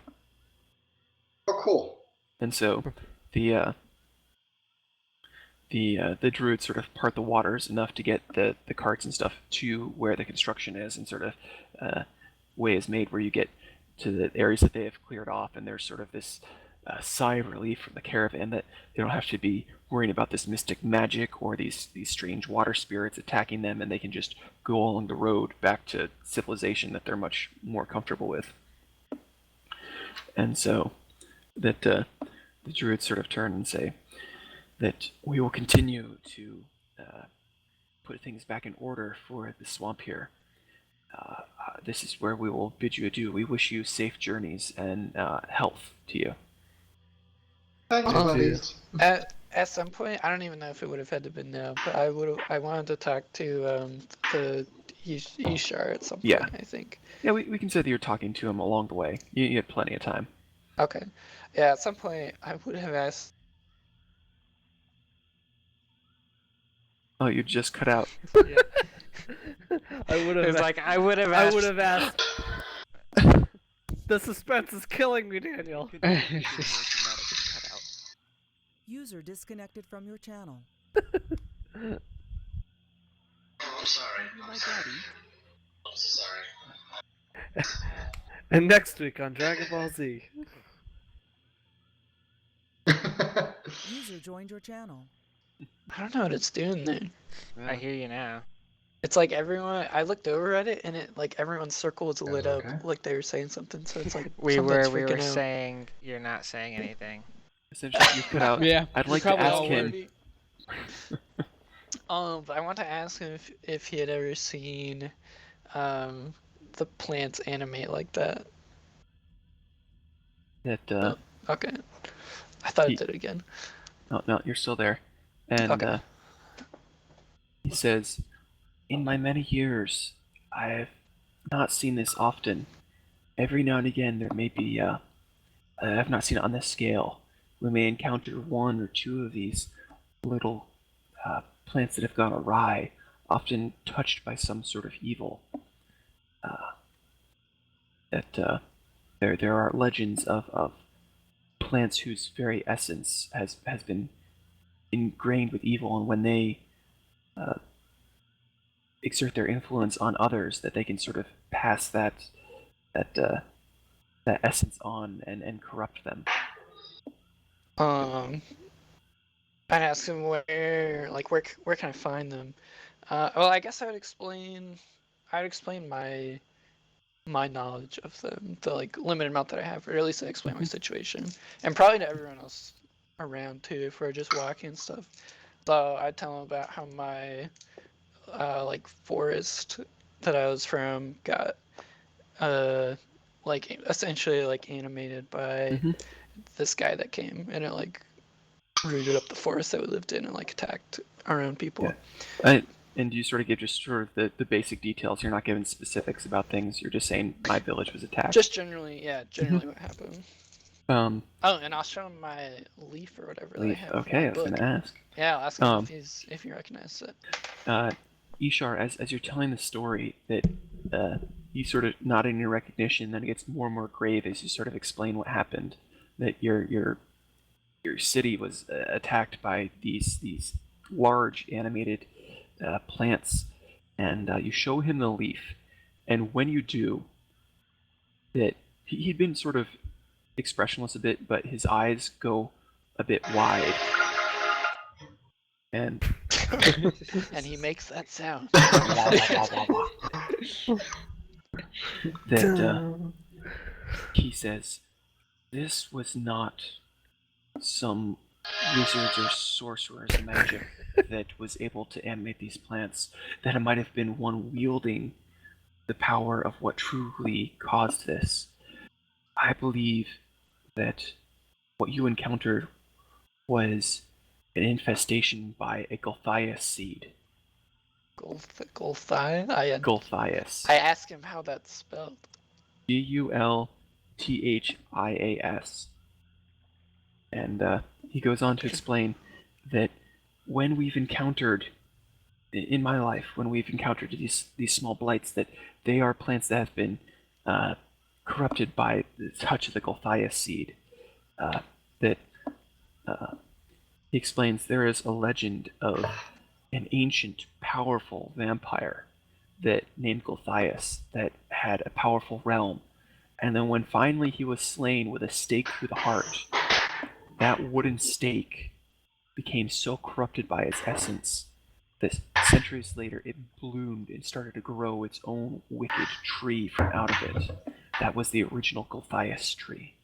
[SPEAKER 4] Oh, cool.
[SPEAKER 2] And so the druids sort of part the waters enough to get the carts and stuff to where the construction is, and sort of way is made where you get to the areas that they have cleared off, and there's sort of this sigh of relief from the caravan that they don't have to be worrying about this mystic magic or these strange water spirits attacking them, and they can just go along the road back to civilization that they're much more comfortable with. And so that the druids sort of turn and say that we will continue to put things back in order for the swamp here. This is where we will bid you adieu. We wish you safe journeys and health to you.
[SPEAKER 4] Thank you, buddies.
[SPEAKER 3] At some point, I don't even know if it would have had to been now, but I wanted to talk to the Ishar at some point.
[SPEAKER 2] Yeah.
[SPEAKER 3] I think.
[SPEAKER 2] Yeah, we can say that you're talking to him along the way. You had plenty of time.
[SPEAKER 3] Okay. Yeah, at some point I would have asked.
[SPEAKER 2] Oh, you just cut out.
[SPEAKER 1] I would have.
[SPEAKER 6] It's like I would have
[SPEAKER 1] I
[SPEAKER 6] asked.
[SPEAKER 1] would have asked. The suspense is killing me, Daniel.
[SPEAKER 7] User disconnected from your channel.
[SPEAKER 4] I'm sorry. I'm so sorry.
[SPEAKER 1] And next week on Dragon Ball Z.
[SPEAKER 7] User joined your channel.
[SPEAKER 3] I don't know what it's doing there.
[SPEAKER 6] I hear you now.
[SPEAKER 3] It's like everyone. I looked over at it, and it like everyone's circle was lit up,
[SPEAKER 4] okay?
[SPEAKER 3] like they were saying something. So it's like
[SPEAKER 6] We
[SPEAKER 3] something's
[SPEAKER 6] were
[SPEAKER 3] freaking out.
[SPEAKER 6] saying you're not saying anything.
[SPEAKER 2] Essentially, you cut out.
[SPEAKER 5] Yeah.
[SPEAKER 2] I'd
[SPEAKER 5] we
[SPEAKER 2] like to
[SPEAKER 5] probably
[SPEAKER 2] ask
[SPEAKER 5] all
[SPEAKER 2] him.
[SPEAKER 5] were.
[SPEAKER 3] But I want to ask him if he had ever seen, the plants animate like that.
[SPEAKER 2] That
[SPEAKER 3] Okay. I thought
[SPEAKER 2] He-
[SPEAKER 3] it did again.
[SPEAKER 2] no, you're still there. And
[SPEAKER 3] Okay.
[SPEAKER 2] he says, "In my many years, I've not seen this often. Every now and again, there may be, I've not seen it on this scale. We may encounter one or two of these little plants that have gone awry, often touched by some sort of evil. There are legends of plants whose very essence has been ingrained with evil, and when they exert their influence on others, that they can sort of pass that essence on and corrupt them."
[SPEAKER 3] I'd ask him where can I find them? Well, I guess I'd explain my knowledge of them, the like limited amount that I have, or at least I explain my situation, and probably to everyone else around too, if we're just walking and stuff. So I'd tell them about how my like forest that I was from got like essentially like animated by
[SPEAKER 2] Mhm.
[SPEAKER 3] this guy that came, and it like rooted up the forest that we lived in and like attacked our own people.
[SPEAKER 2] Yeah. And you sort of give just sort of the basic details. You're not giving specifics about things. You're just saying my village was attacked.
[SPEAKER 3] Just generally what happened.
[SPEAKER 2] um,
[SPEAKER 3] Oh, and I'll show him my leaf or whatever that I
[SPEAKER 2] leaf.
[SPEAKER 3] have. from
[SPEAKER 2] Okay,
[SPEAKER 3] my
[SPEAKER 2] I was
[SPEAKER 3] book.
[SPEAKER 2] gonna ask.
[SPEAKER 3] Yeah, I'll ask him
[SPEAKER 2] Um,
[SPEAKER 3] if he recognizes it.
[SPEAKER 2] Ishar, as you're telling the story, that you sort of nodding in recognition, then it gets more and more grave as you sort of explain what happened. That your city was attacked by these large animated plants, and you show him the leaf, and when you do, that he'd been sort of expressionless a bit, but his eyes go a bit wide, and
[SPEAKER 3] And he makes that sound.
[SPEAKER 2] that he says, "This was not some wizards or sorcerers magic that was able to animate these plants. That it might have been one wielding the power of what truly caused this. I believe that what you encountered was an infestation by a Gulthias seed.
[SPEAKER 3] Gulthias?
[SPEAKER 2] Gulthias.
[SPEAKER 3] I asked him how that's spelled.
[SPEAKER 2] Gulthias. And he goes on to explain that when we've encountered, in my life, when we've encountered these small blights, that they are plants that have been corrupted by the touch of the Gulthias seed. He explains there is a legend of an ancient, powerful vampire that named Gulthias that had a powerful realm, and then when finally he was slain with a stake through the heart, that wooden stake became so corrupted by its essence that centuries later it bloomed and started to grow its own wicked tree from out of it. That was the original Gulthias tree.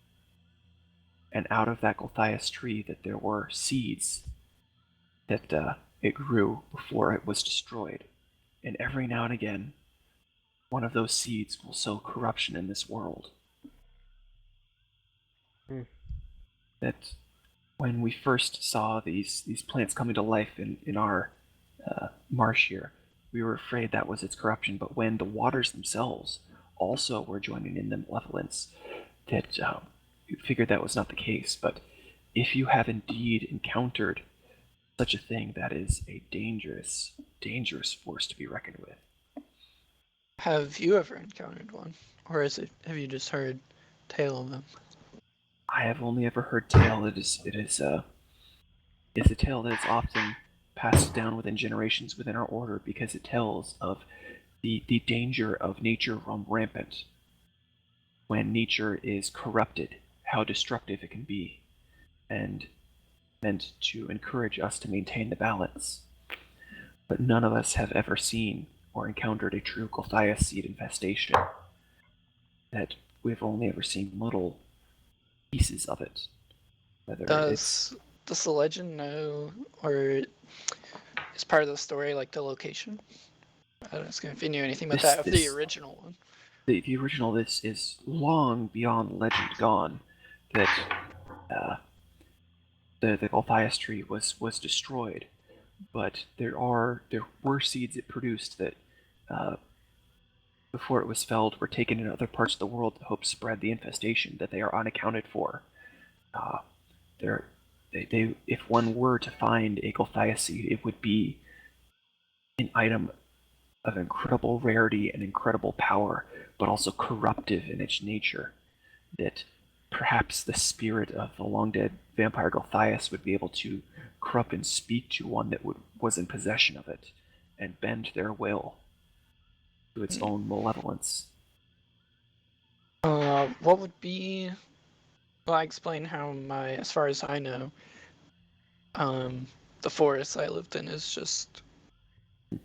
[SPEAKER 2] And out of that Gulthias tree that there were seeds that it grew before it was destroyed. And every now and again, one of those seeds will sow corruption in this world. That when we first saw these plants coming to life in our marsh here, we were afraid that was its corruption. But when the waters themselves also were joining in the malevolence, that we figured that was not the case. But if you have indeed encountered such a thing, that is a dangerous, dangerous force to be reckoned with.
[SPEAKER 3] Have you ever encountered one? Or have you just heard tale of them?
[SPEAKER 2] I have only ever heard tale. It's a tale that is often passed down within generations within our order, because it tells of the danger of nature run rampant. When nature is corrupted, how destructive it can be, and meant to encourage us to maintain the balance. But none of us have ever seen or encountered a true Gulthias seed infestation. That we've only ever seen little pieces of it. Whether
[SPEAKER 3] Does the legend know, or is part of the story like the location? I don't know if you knew anything about that of the original one.
[SPEAKER 2] The original, this is long beyond legend gone. That the Gulthias tree was destroyed, but there were seeds it produced that before it was felled were taken in other parts of the world to help spread the infestation, that they are unaccounted for. If one were to find a Gulthias seed, it would be an item of incredible rarity and incredible power, but also corruptive in its nature, that perhaps the spirit of the long-dead vampire Gulthias would be able to corrupt and speak to one that was in possession of it, and bend their will to its own malevolence.
[SPEAKER 3] What would be... Well, I explain how as far as I know, the forest I lived in is just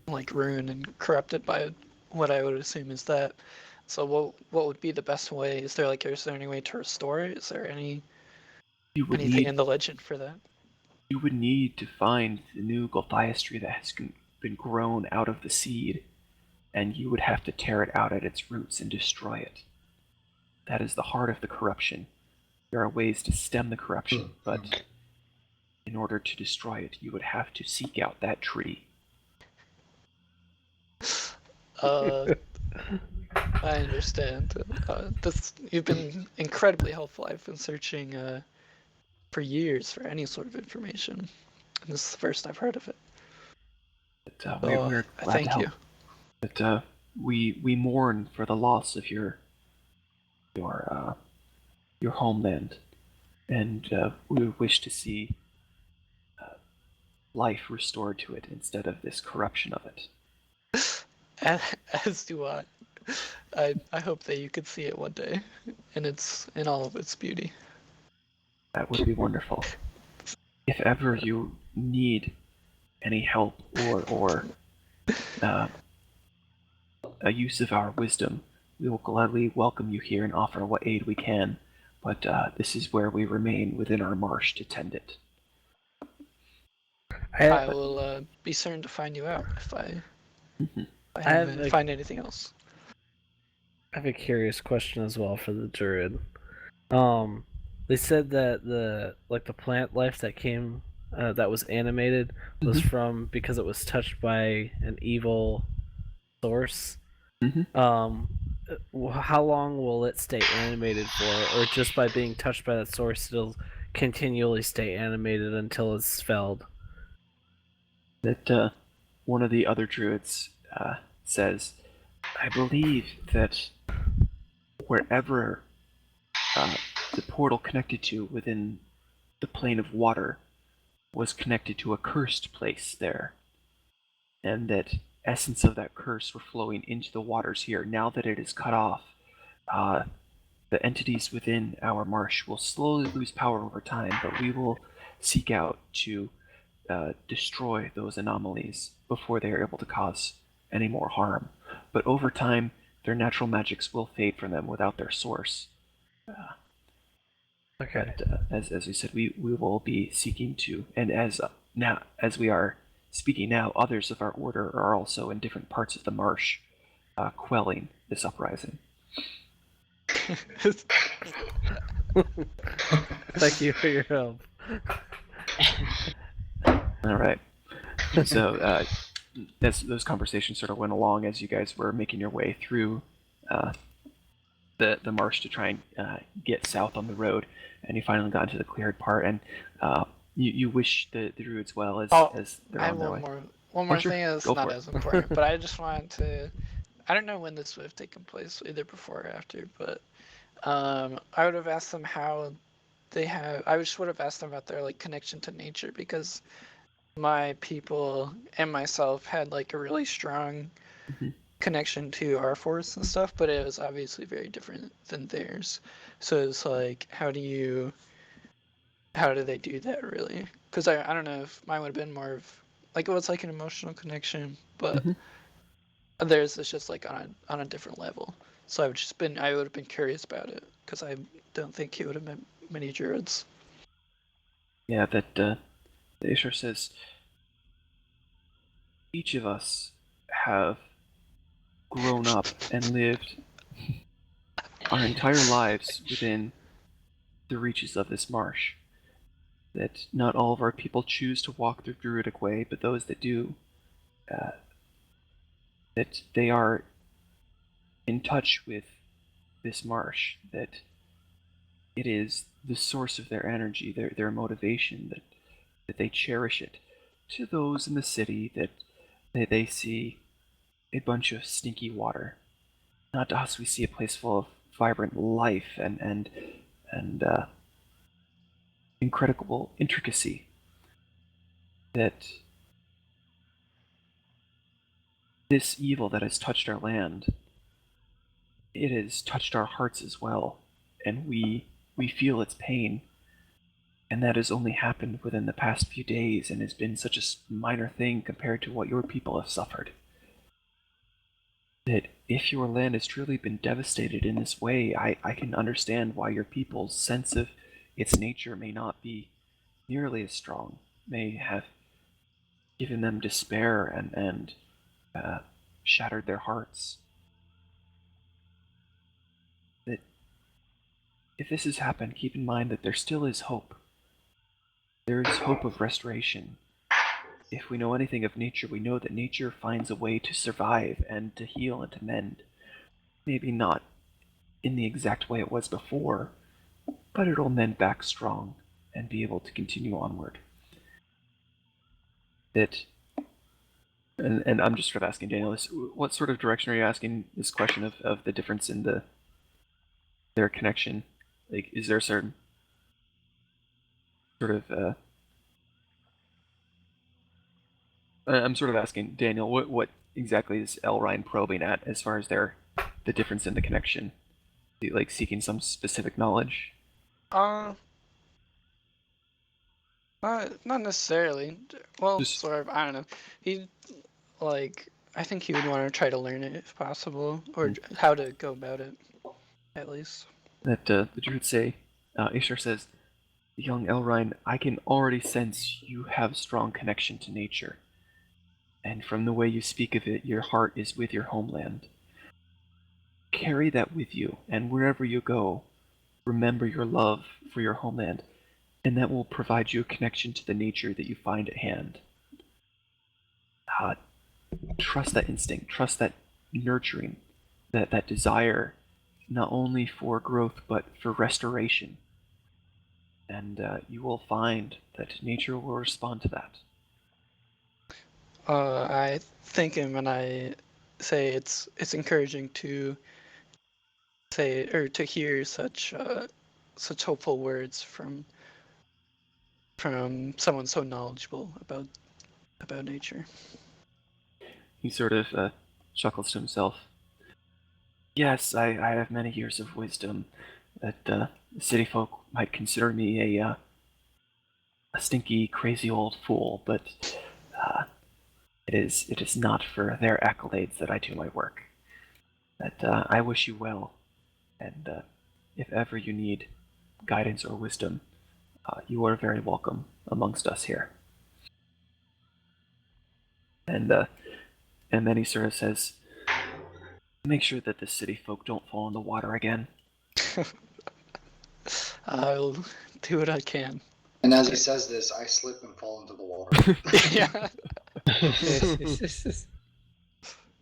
[SPEAKER 3] like ruined and corrupted by what I would assume is that. So what would be the best way? Is there any way to restore it? Is there anything in the legend for that?
[SPEAKER 2] You would need to find the new Gulthias tree that has been grown out of the seed, and you would have to tear it out at its roots and destroy it. That is the heart of the corruption. There are ways to stem the corruption, but in order to destroy it, you would have to seek out that tree.
[SPEAKER 3] I understand. You've been incredibly helpful. I've been searching for years for any sort of information, and this is the first I've heard of it.
[SPEAKER 2] But, we're glad
[SPEAKER 3] thank
[SPEAKER 2] to help.
[SPEAKER 3] you.
[SPEAKER 2] But we mourn for the loss of your homeland, and we wish to see life restored to it instead of this corruption of it.
[SPEAKER 3] As do I. I hope that you could see it one day, in all of its beauty.
[SPEAKER 2] That would be wonderful. If ever you need any help or a use of our wisdom, we will gladly welcome you here and offer what aid we can. But this is where we remain within our marsh to tend it.
[SPEAKER 3] I will be certain to find you out if I find anything else.
[SPEAKER 1] I have a curious question as well for the druid. They said that the plant life that came that was animated was from because it was touched by an evil source. How long will it stay animated for, or just by being touched by that source, it'll continually stay animated until it's felled?
[SPEAKER 2] That one of the other druids says, I believe that wherever the portal connected to within the plane of water was connected to a cursed place there, and that essence of that curse were flowing into the waters here. Now that it is cut off, the entities within our marsh will slowly lose power over time, but we will seek out to destroy those anomalies before they are able to cause any more harm. But over time, their natural magics will fade from them without their source.
[SPEAKER 1] Okay.
[SPEAKER 2] But, as we said, we will be seeking to, and as we are speaking now, others of our order are also in different parts of the marsh, quelling this uprising.
[SPEAKER 1] Thank you for your help.
[SPEAKER 2] All right. So as those conversations sort of went along, as you guys were making your way through the marsh to try and get south on the road, and you finally got into the cleared part, and you wish the druids well as they're
[SPEAKER 3] I
[SPEAKER 2] on
[SPEAKER 3] have
[SPEAKER 2] their way.
[SPEAKER 3] one more
[SPEAKER 2] sure.
[SPEAKER 3] thing that's
[SPEAKER 2] Go
[SPEAKER 3] not
[SPEAKER 2] for it.
[SPEAKER 3] as important, but I just wanted to. I don't know when this would have taken place, either before or after, but I would have asked them how they have. I just would have asked them about their like connection to nature, because my people and myself had like a really strong connection to our forest and stuff, but it was obviously very different than theirs. So it's like, how do they do that really? Because I don't know if mine would have been more of like it was like an emotional connection, but theirs is just like on a different level. So I would have been curious about it, because I don't think he would have met many druids.
[SPEAKER 2] Yeah, that the Ishar says, each of us have grown up and lived our entire lives within the reaches of this marsh. That not all of our people choose to walk the druidic way, but those that do, that they are in touch with this marsh, that it is the source of their energy, their motivation, that they cherish it. To those in the city, that they see a bunch of stinky water. Not to us, we see a place full of vibrant life and incredible intricacy. That this evil that has touched our land, it has touched our hearts as well, and we feel its pain. And that has only happened within the past few days and has been such a minor thing compared to what your people have suffered. That if your land has truly been devastated in this way, I can understand why your people's sense of its nature may not be nearly as strong, may have given them despair and shattered their hearts. That if this has happened, keep in mind that there still is hope. There is hope of restoration. If we know anything of nature, we know that nature finds a way to survive and to heal and to mend. Maybe not in the exact way it was before, but it'll mend back strong and be able to continue onward. And I'm just sort of asking Daniel, what sort of direction are you asking this question of the difference in their connection? Like, is there a certain sort of I'm sort of asking Daniel, what exactly is Elrine probing at as far as the difference in the connection? Like seeking some specific knowledge?
[SPEAKER 3] Not necessarily. Well,
[SPEAKER 2] Just-
[SPEAKER 3] sort of. I don't know. He like I think he would want to try to learn it if possible, or how to go about it, at least.
[SPEAKER 2] That the druids say, Ishar says, young Elrine, I can already sense you have a strong connection to nature. And from the way you speak of it, your heart is with your homeland. carry that with you, and wherever you go, remember your love for your homeland, and that will provide you a connection to the nature that you find at hand. Trust that instinct, trust that nurturing, that desire, not only for growth, but for restoration. And you will find that nature will respond to that.
[SPEAKER 3] I think, and when I say it's encouraging to say or to hear such hopeful words from someone so knowledgeable about nature.
[SPEAKER 2] He sort of chuckles to himself. Yes, I have many years of wisdom that the city folk might consider me a stinky, crazy old fool, but it is not for their accolades that I do my work. That I wish you well, and if ever you need guidance or wisdom, you are very welcome amongst us here. And then he sort of says, make sure that the city folk don't fall in the water again.
[SPEAKER 3] I'll do what I can.
[SPEAKER 4] And as he says this, I slip and fall into the water.
[SPEAKER 3] Yeah.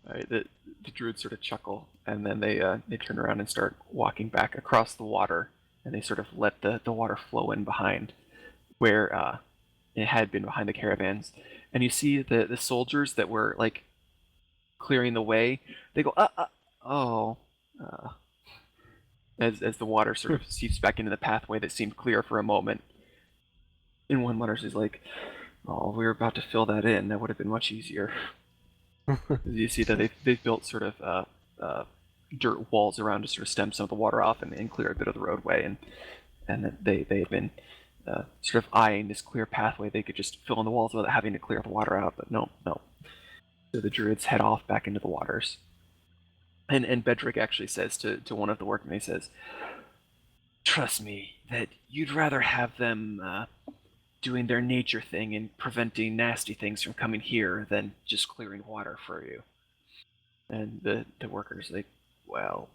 [SPEAKER 2] Alright, the druids sort of chuckle, and then they turn around and start walking back across the water, and they sort of let the water flow in behind where it had been behind the caravans. And you see the soldiers that were like clearing the way, they go, as the water sort of seeps back into the pathway that seemed clear for a moment. And one mutters, is like, oh, we were about to fill that in. That would have been much easier. You see that they've built sort of dirt walls around to sort of stem some of the water off and clear a bit of the roadway, and that they had been sort of eyeing this clear pathway they could just fill in the walls without having to clear the water out, but no. So the druids head off back into the waters. And Bedrick actually says to one of the workmen, he says, trust me, that you'd rather have them doing their nature thing and preventing nasty things from coming here than just clearing water for you. And the workers like, well,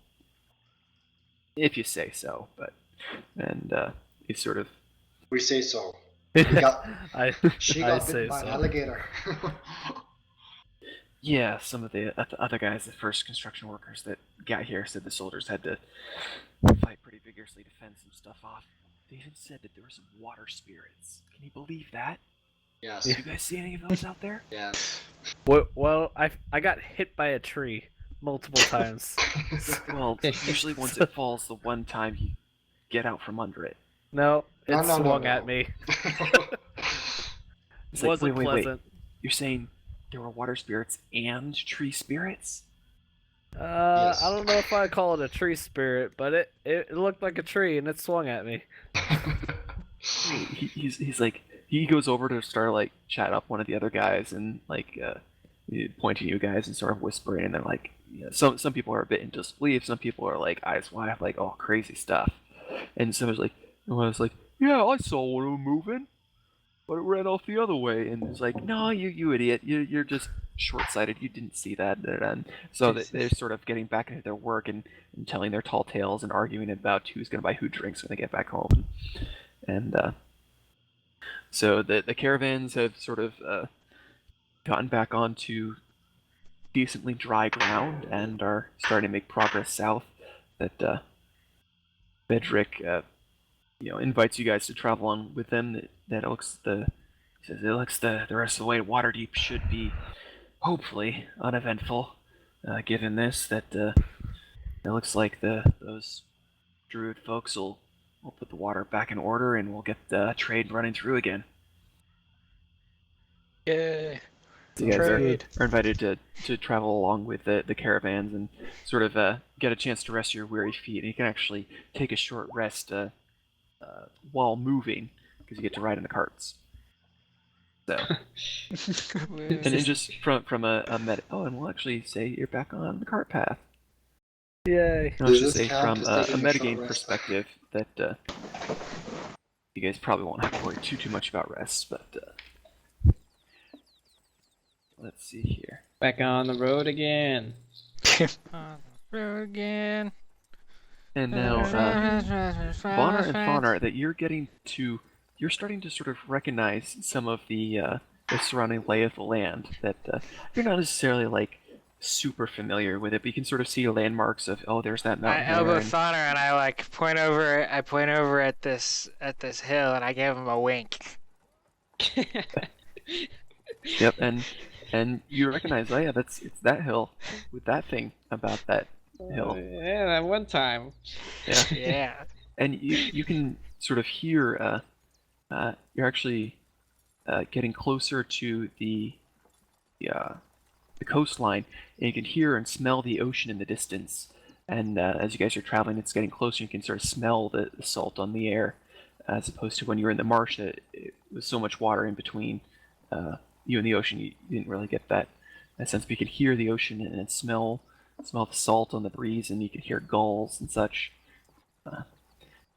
[SPEAKER 2] if you say so, but he sort of,
[SPEAKER 4] We say so. She got
[SPEAKER 1] say
[SPEAKER 4] bitten by an alligator.
[SPEAKER 2] yeah, some of the other guys, the first construction workers that got here, said the soldiers had to fight pretty vigorously to fend some stuff off. They even said that there were some water spirits. Can you believe that?
[SPEAKER 4] Yes.
[SPEAKER 2] Do you guys see any of those out there?
[SPEAKER 4] Yes.
[SPEAKER 1] Well, I got hit by a tree multiple times.
[SPEAKER 2] Well, usually once it falls, the one time you get out from under it.
[SPEAKER 1] No, it
[SPEAKER 4] No.
[SPEAKER 1] swung at me.
[SPEAKER 2] It's
[SPEAKER 1] It wasn't
[SPEAKER 2] wait.
[SPEAKER 1] pleasant.
[SPEAKER 2] You're saying there were water spirits and tree spirits?
[SPEAKER 4] Yes.
[SPEAKER 1] I don't know if I call it a tree spirit, but it looked like a tree and it swung at me.
[SPEAKER 2] He's like, he goes over to start like chat up one of the other guys and like pointing at you guys and sort of whispering, and then like, you know, some people are a bit in disbelief, some people are like eyes wide, like, oh, crazy stuff, and someone's like, yeah, I saw one of them moving, but it ran off the other way, and it's like, no, you idiot, you're just short-sighted, you didn't see that. And so they're sort of getting back into their work and telling their tall tales and arguing about who's going to buy who drinks when they get back home. And so the caravans have sort of gotten back onto decently dry ground and are starting to make progress south. That Bedrick invites you guys to travel on with them. He says it looks the rest of the way to Waterdeep should be hopefully uneventful, given this, that it looks like those druid folks will put the water back in order and we'll get the trade running through again.
[SPEAKER 3] Yay.
[SPEAKER 2] So you guys
[SPEAKER 3] Trade.
[SPEAKER 2] are invited to travel along with the caravans and sort of get a chance to rest your weary feet, and you can actually take a short rest while moving, because you get to ride in the carts. So, and then just from a and we'll actually say you're back on the cart path.
[SPEAKER 1] Yay!
[SPEAKER 2] I'll just
[SPEAKER 4] This
[SPEAKER 2] say
[SPEAKER 4] camp
[SPEAKER 2] from
[SPEAKER 4] is
[SPEAKER 2] a
[SPEAKER 4] taking a
[SPEAKER 2] metagame
[SPEAKER 4] short rest.
[SPEAKER 2] perspective that you guys probably won't have to worry too much about rest, but let's see here.
[SPEAKER 5] Back on the road again.
[SPEAKER 6] through again.
[SPEAKER 2] And now, Bonner and Faunar, that you're starting to sort of recognize some of the surrounding lay of the land. That you're not necessarily like super familiar with it, but you can sort of see landmarks of, oh, there's that
[SPEAKER 6] I
[SPEAKER 2] mountain
[SPEAKER 6] elbow
[SPEAKER 2] there. And,
[SPEAKER 6] Thonner and I like point over. I point over at this hill and I give him a wink.
[SPEAKER 2] yep, and you recognize, oh yeah, it's that hill with that thing about that hill.
[SPEAKER 5] Yeah, that one time.
[SPEAKER 2] Yeah.
[SPEAKER 6] Yeah.
[SPEAKER 2] And you can sort of hear, you're actually getting closer to the coastline, and you can hear and smell the ocean in the distance. And as you guys are traveling, it's getting closer. You can sort of smell the salt on the air, as opposed to when you were in the marsh. That it was so much water in between you and the ocean, you didn't really get that sense. But you can hear the ocean and smell the salt on the breeze, and you can hear gulls and such.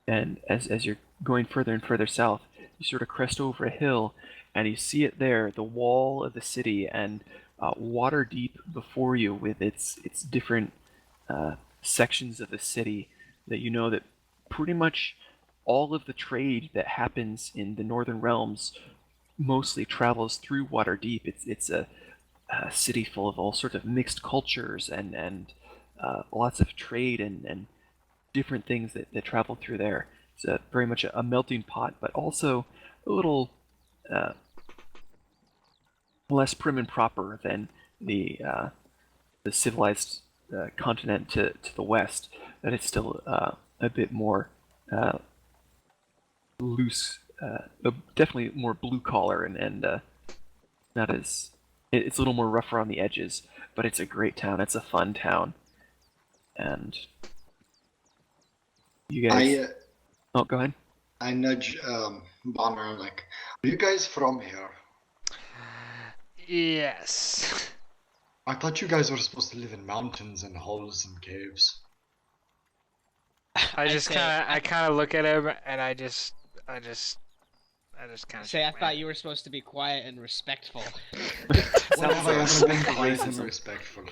[SPEAKER 2] And as you're going further and further south, you sort of crest over a hill, and you see it there, the wall of the city, and Waterdeep before you with its different sections of the city. That you know that pretty much all of the trade that happens in the Northern Realms mostly travels through Waterdeep. It's a city full of all sorts of mixed cultures and lots of trade and different things that travel through there. It's very much a melting pot, but also a little less prim and proper than the civilized continent to the west. That it's still a bit more loose, definitely more blue collar and not as. It's a little more rough around the edges, but it's a great town. It's a fun town, and you guys. Oh, go ahead.
[SPEAKER 4] I nudge Bonner like, are you guys from here?
[SPEAKER 6] Yes.
[SPEAKER 4] I thought you guys were supposed to live in mountains and holes and caves.
[SPEAKER 6] I just
[SPEAKER 5] say-
[SPEAKER 6] kind of look at him and I just kind of
[SPEAKER 5] Say, I thought you were supposed to be quiet and respectful.
[SPEAKER 4] When have I
[SPEAKER 2] Sounds
[SPEAKER 4] ever been
[SPEAKER 2] like
[SPEAKER 4] quiet and
[SPEAKER 2] racism.
[SPEAKER 4] respectful?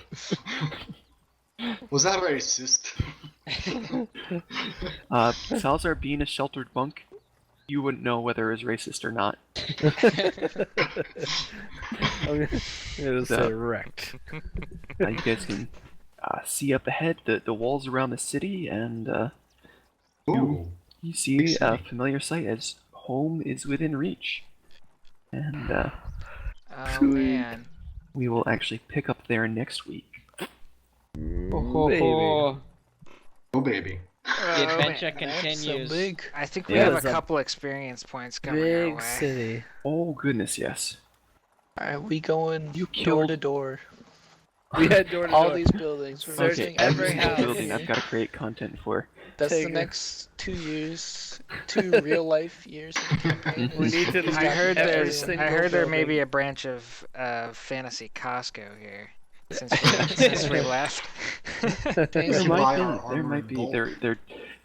[SPEAKER 4] Was that racist?
[SPEAKER 2] Salazar being a sheltered monk, you wouldn't know whether it was racist or not.
[SPEAKER 1] I'm gonna say
[SPEAKER 2] So-
[SPEAKER 1] wrecked.
[SPEAKER 2] You guys can see up ahead the walls around the city, and
[SPEAKER 4] Ooh.
[SPEAKER 2] you see
[SPEAKER 4] Big
[SPEAKER 2] a
[SPEAKER 4] city.
[SPEAKER 2] familiar sight as home is within reach. And
[SPEAKER 6] Oh man.
[SPEAKER 2] we will actually pick up there next week.
[SPEAKER 1] Baby.
[SPEAKER 4] Oh baby.
[SPEAKER 5] The adventure
[SPEAKER 6] man.
[SPEAKER 3] That's so
[SPEAKER 5] continues.
[SPEAKER 3] big.
[SPEAKER 6] I think we
[SPEAKER 1] Yeah,
[SPEAKER 6] have a
[SPEAKER 1] it's a
[SPEAKER 6] couple experience points coming our
[SPEAKER 1] Big
[SPEAKER 6] way.
[SPEAKER 1] city.
[SPEAKER 2] Oh goodness, yes.
[SPEAKER 3] Alright, we going
[SPEAKER 2] You
[SPEAKER 3] door
[SPEAKER 2] killed-
[SPEAKER 3] to door.
[SPEAKER 1] We had door to
[SPEAKER 3] All
[SPEAKER 1] door.
[SPEAKER 3] these buildings. We're
[SPEAKER 1] Searching
[SPEAKER 3] visiting
[SPEAKER 1] every
[SPEAKER 2] every single
[SPEAKER 1] house.
[SPEAKER 2] building I've got to create content for.
[SPEAKER 3] That's the
[SPEAKER 1] Take a-
[SPEAKER 3] next 2 years, 2 real life years of the campaign.
[SPEAKER 1] We need to.
[SPEAKER 6] I heard
[SPEAKER 1] every
[SPEAKER 6] there's.
[SPEAKER 1] single
[SPEAKER 6] I heard there may
[SPEAKER 1] building.
[SPEAKER 6] be a branch of Fantasy Costco here. Since we left.
[SPEAKER 4] Fancy
[SPEAKER 2] There
[SPEAKER 4] buy
[SPEAKER 2] might
[SPEAKER 4] our
[SPEAKER 2] be. There
[SPEAKER 4] armor
[SPEAKER 2] might
[SPEAKER 4] in
[SPEAKER 2] be.
[SPEAKER 4] gold.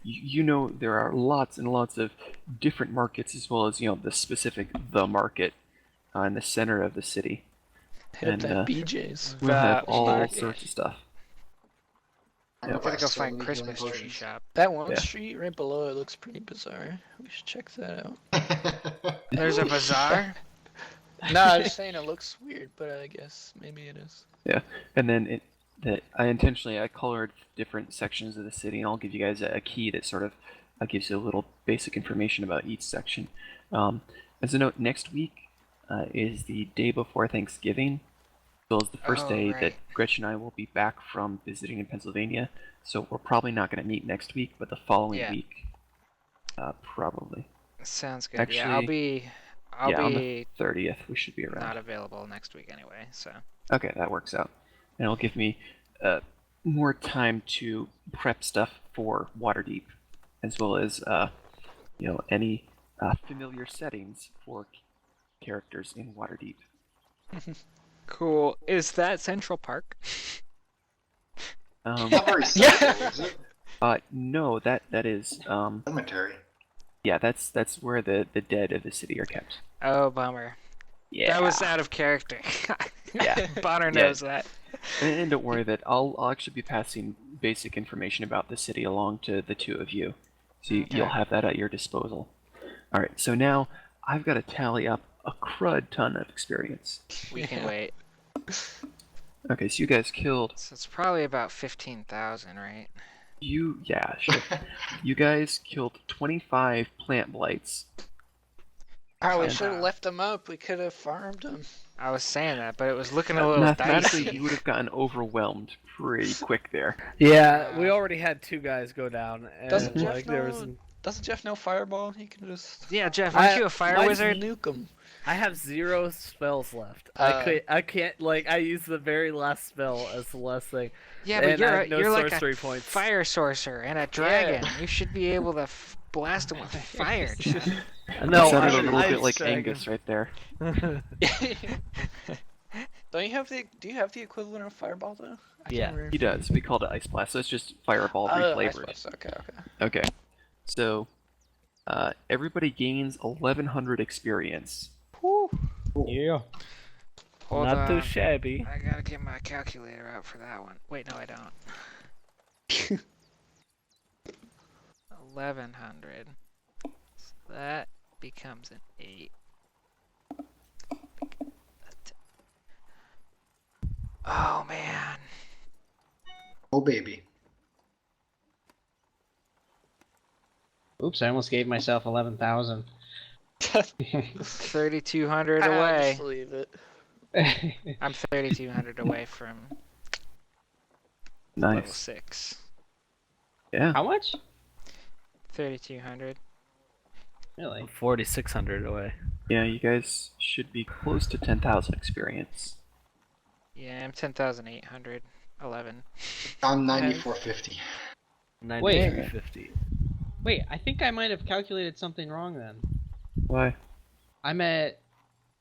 [SPEAKER 2] You know, there are lots and lots of different markets, as well as the specific market in the center of the city.
[SPEAKER 3] Hit up
[SPEAKER 2] And,
[SPEAKER 3] that BJ's.
[SPEAKER 2] We'll have all
[SPEAKER 6] market.
[SPEAKER 2] sorts of stuff.
[SPEAKER 6] I'm
[SPEAKER 2] Yeah.
[SPEAKER 6] gonna go
[SPEAKER 4] So
[SPEAKER 6] find
[SPEAKER 4] many
[SPEAKER 6] Christmas
[SPEAKER 4] healing
[SPEAKER 6] tree shop.
[SPEAKER 3] That one
[SPEAKER 2] Yeah.
[SPEAKER 3] street right below it looks pretty bizarre. We should check that out.
[SPEAKER 4] potions.
[SPEAKER 6] There's a bazaar.
[SPEAKER 3] No, I was saying it looks weird, but I guess maybe it is.
[SPEAKER 2] And then I colored different sections of the city, and I'll give you guys a key that sort of gives you a little basic information about each section. As a note, next week is the day before Thanksgiving, as well as the first
[SPEAKER 6] Oh,
[SPEAKER 2] day that
[SPEAKER 6] right.
[SPEAKER 2] Gretchen and I will be back from visiting in Pennsylvania. So we're probably not going to meet next week, but the following
[SPEAKER 6] Yeah.
[SPEAKER 2] week, probably.
[SPEAKER 6] Sounds good.
[SPEAKER 2] Actually,
[SPEAKER 6] yeah, I'll
[SPEAKER 2] on
[SPEAKER 6] be
[SPEAKER 2] the 30th, we should be around.
[SPEAKER 6] not available next week anyway. So.
[SPEAKER 2] Okay, that works out. And it'll give me more time to prep stuff for Waterdeep, as well as any familiar settings for characters in Waterdeep.
[SPEAKER 6] Cool. Is that Central Park?
[SPEAKER 4] Not very central, is it?
[SPEAKER 2] No, that is
[SPEAKER 4] Cemetery.
[SPEAKER 2] yeah, that's where the dead of the city are kept.
[SPEAKER 6] Oh, bummer.
[SPEAKER 2] Yeah.
[SPEAKER 6] That was out of character.
[SPEAKER 2] Yeah.
[SPEAKER 6] Bonner
[SPEAKER 2] Yeah.
[SPEAKER 6] knows that.
[SPEAKER 2] And don't worry that I'll actually be passing basic information about the city along to the two of you. So you'll
[SPEAKER 6] Okay.
[SPEAKER 2] have that at your disposal. Alright, so now I've got to tally up a crud ton of experience.
[SPEAKER 6] We can
[SPEAKER 3] Yeah.
[SPEAKER 6] wait.
[SPEAKER 2] Okay, so you guys killed
[SPEAKER 6] So it's probably about 15,000, right?
[SPEAKER 2] yeah, sure. You guys killed 25 plant blights.
[SPEAKER 3] Oh, we
[SPEAKER 2] And,
[SPEAKER 3] should have left them up. We could have farmed them.
[SPEAKER 6] I was saying that, but it was looking a little
[SPEAKER 2] Mathematically,
[SPEAKER 6] dicey.
[SPEAKER 2] you would have gotten overwhelmed pretty quick there.
[SPEAKER 1] Yeah, we already had 2 guys go down, and
[SPEAKER 3] Doesn't Jeff
[SPEAKER 1] like there was.
[SPEAKER 3] know- Doesn't Jeff know Fireball? He can just
[SPEAKER 6] Yeah, Jeff, aren't
[SPEAKER 1] I-
[SPEAKER 6] you a fire
[SPEAKER 1] mine's
[SPEAKER 6] wizard?
[SPEAKER 3] nuke them.
[SPEAKER 1] I have 0 spells left.
[SPEAKER 3] Uh.
[SPEAKER 1] I can't like I used the very last spell as the last thing.
[SPEAKER 6] Yeah, but
[SPEAKER 1] and I have no
[SPEAKER 6] you're like
[SPEAKER 1] sorcery
[SPEAKER 6] a
[SPEAKER 1] points.
[SPEAKER 6] fire sorcerer and a dragon. You should be able to blast them with fire, Jeff.
[SPEAKER 1] No,
[SPEAKER 2] You sounded
[SPEAKER 1] I'm
[SPEAKER 2] a
[SPEAKER 1] an
[SPEAKER 2] little bit
[SPEAKER 1] ice
[SPEAKER 2] like
[SPEAKER 1] dragon.
[SPEAKER 2] Angus right there.
[SPEAKER 3] Don't you have the? Do you have the equivalent of Fireball though? I can't
[SPEAKER 1] Yeah.
[SPEAKER 3] remember.
[SPEAKER 2] He does. We called it Ice Blast, so it's just Fireball
[SPEAKER 3] Oh, Ice
[SPEAKER 2] reflavored.
[SPEAKER 3] Blast, okay.
[SPEAKER 2] Okay. So, everybody gains 1,100 experience.
[SPEAKER 5] Yeah.
[SPEAKER 6] Hold
[SPEAKER 1] Not
[SPEAKER 6] on.
[SPEAKER 1] too shabby.
[SPEAKER 6] I gotta get my calculator out for that one. Wait, no, I don't. 1,100. So that becomes an 8. Oh man.
[SPEAKER 4] Oh baby.
[SPEAKER 5] Oops, I almost gave myself 11,000.
[SPEAKER 6] 3,200
[SPEAKER 3] I'll
[SPEAKER 6] away.
[SPEAKER 3] just leave it.
[SPEAKER 6] I'm 3,200 away from level
[SPEAKER 2] Nice.
[SPEAKER 6] 6.
[SPEAKER 2] Yeah.
[SPEAKER 5] How much?
[SPEAKER 6] 3,200.
[SPEAKER 5] Really?
[SPEAKER 1] 4,600 away.
[SPEAKER 2] Yeah, you guys should be close to 10,000 experience.
[SPEAKER 6] Yeah, I'm 10,800. 11.
[SPEAKER 4] I'm 9450.
[SPEAKER 1] 9350.
[SPEAKER 5] Wait, I think I might have calculated something wrong then.
[SPEAKER 2] Why?
[SPEAKER 5] I'm at